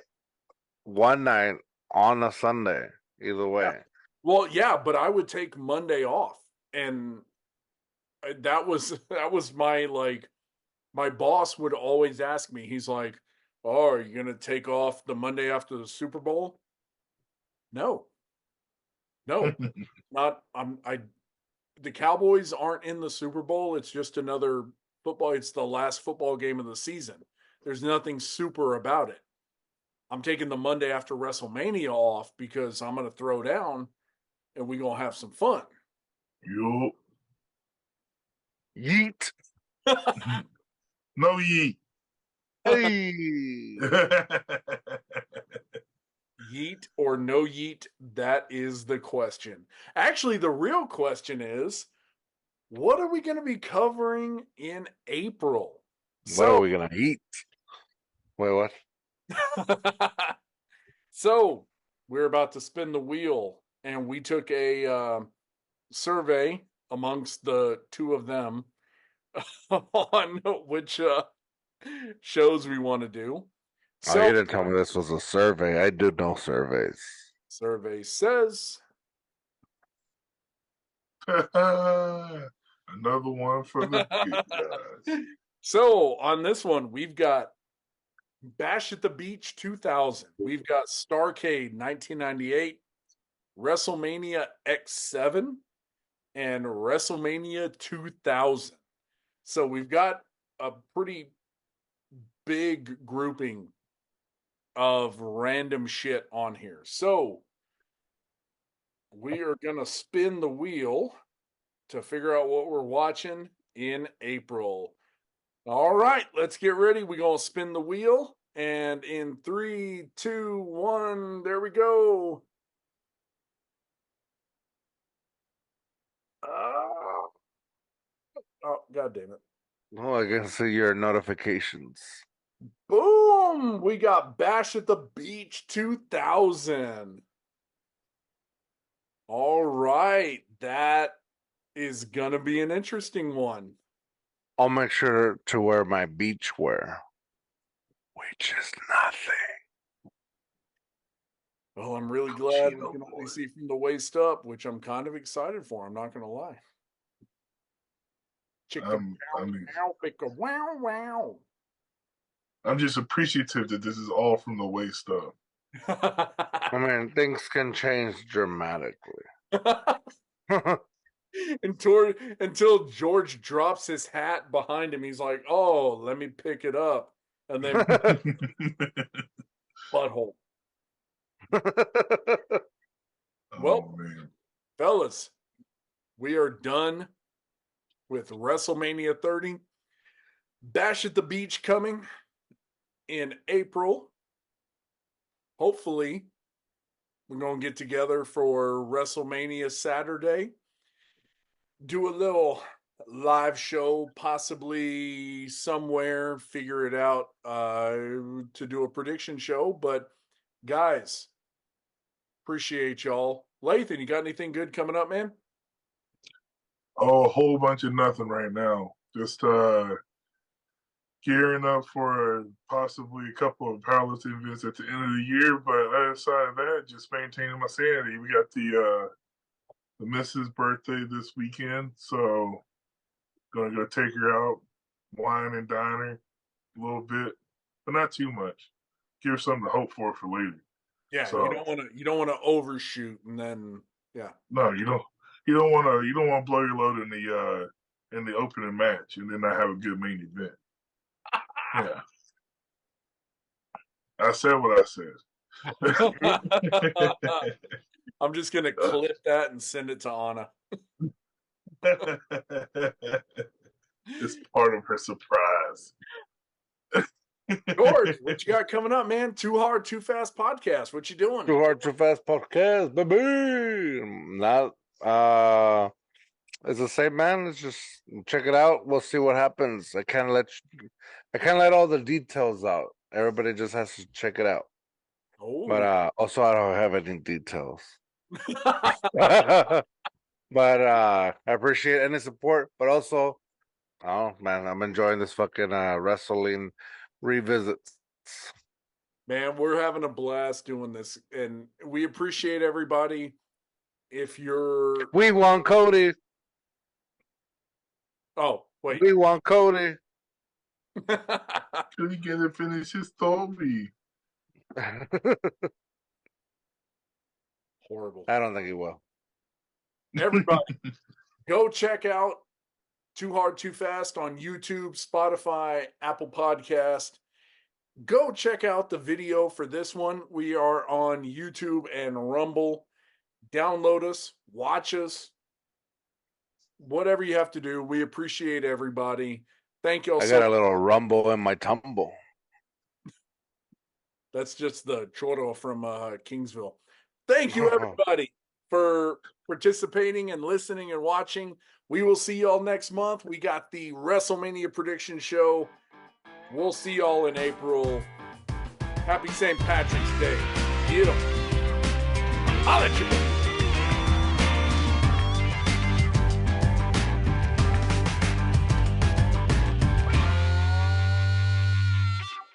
one night on a Sunday. Either way. Yeah. Well, yeah, but I would take Monday off, and that was my boss would always ask me. He's like, "Oh, are you gonna take off the Monday after the Super Bowl?" No, not. The Cowboys aren't in the Super Bowl. It's just another football. It's the last football game of the season. There's nothing super about it. I'm taking the Monday after WrestleMania off because I'm going to throw down and we're going to have some fun. Yo. Yeet. No yeet. Hey. Yeet or no yeet? That is the question. Actually, the real question is, what are we going to be covering in April? What are we going to eat? Wait, what? So, we're about to spin the wheel, and we took a survey amongst the two of them on which shows we want to do. So, you didn't tell me this was a survey. I do no surveys. Survey says... Another one for the big guys. So, on this one, we've got Bash at the Beach 2000. We've got Starrcade 1998, WrestleMania X7, and WrestleMania 2000. So we've got a pretty big grouping of random shit on here. So we are going to spin the wheel to figure out what we're watching in April. All right, let's get ready. We're going to spin the wheel. And in 3, 2, 1, there we go. Oh, God damn it. Oh, I can see your notifications. Boom! We got Bash at the Beach 2000. All right, that is going to be an interesting one. I'll make sure to wear my beach wear, which is nothing. Well, I'm really glad we can only see from the waist up, which I'm kind of excited for. I'm not going to lie. I'm just appreciative that this is all from the waist up. I mean, things can change dramatically. Until George drops his hat behind him, he's like, "Oh, let me pick it up," and then butthole. Well, fellas, we are done with WrestleMania 30. Bash at the Beach coming in April. Hopefully, We're going to get together for WrestleMania Saturday. Do a little live show, possibly somewhere, figure it out to do a prediction show. But guys, appreciate y'all. Lathan, you got anything good coming up, man? Oh, a whole bunch of nothing right now. Just gearing up for possibly a couple of powerlifting events at the end of the year. But outside of that, just maintaining my sanity. We got the missus' birthday this weekend, so gonna go take her out, wine and dine her a little bit, but not too much. Give her something to hope for later. Yeah, So, you don't want to overshoot, and then no, you don't want to blow your load in the opening match and then not have a good main event. Yeah, I said what I said. I'm just gonna clip that and send it to Anna. It's part of her surprise. George, what you got coming up, man? Too Hard, Too Fast podcast. What you doing? Too Hard, Too Fast podcast, baby. Not it's the same, man. Let's just check it out. We'll see what happens. I can't let all the details out. Everybody just has to check it out. Oh, But also I don't have any details. But I appreciate any support. But also, oh man, I'm enjoying this fucking wrestling revisits. man, we're having a blast doing this, and we appreciate everybody. If you're, We want Cody. oh wait, We want Cody. Could he get to finish his story? horrible. I don't think he will. Everybody, go check out Too Hard, Too Fast on YouTube, Spotify, Apple Podcast. Go check out the video for this one. We are on YouTube and Rumble. Download us, watch us, whatever you have to do. We appreciate everybody. Thank you all I so got a little rumble in my tumble. That's just the choro from Kingsville. Thank you, everybody, for participating and listening and watching. We will see y'all next month. We got the WrestleMania prediction show. We'll see y'all in April. Happy St. Patrick's Day. Get 'em. I'll let you go.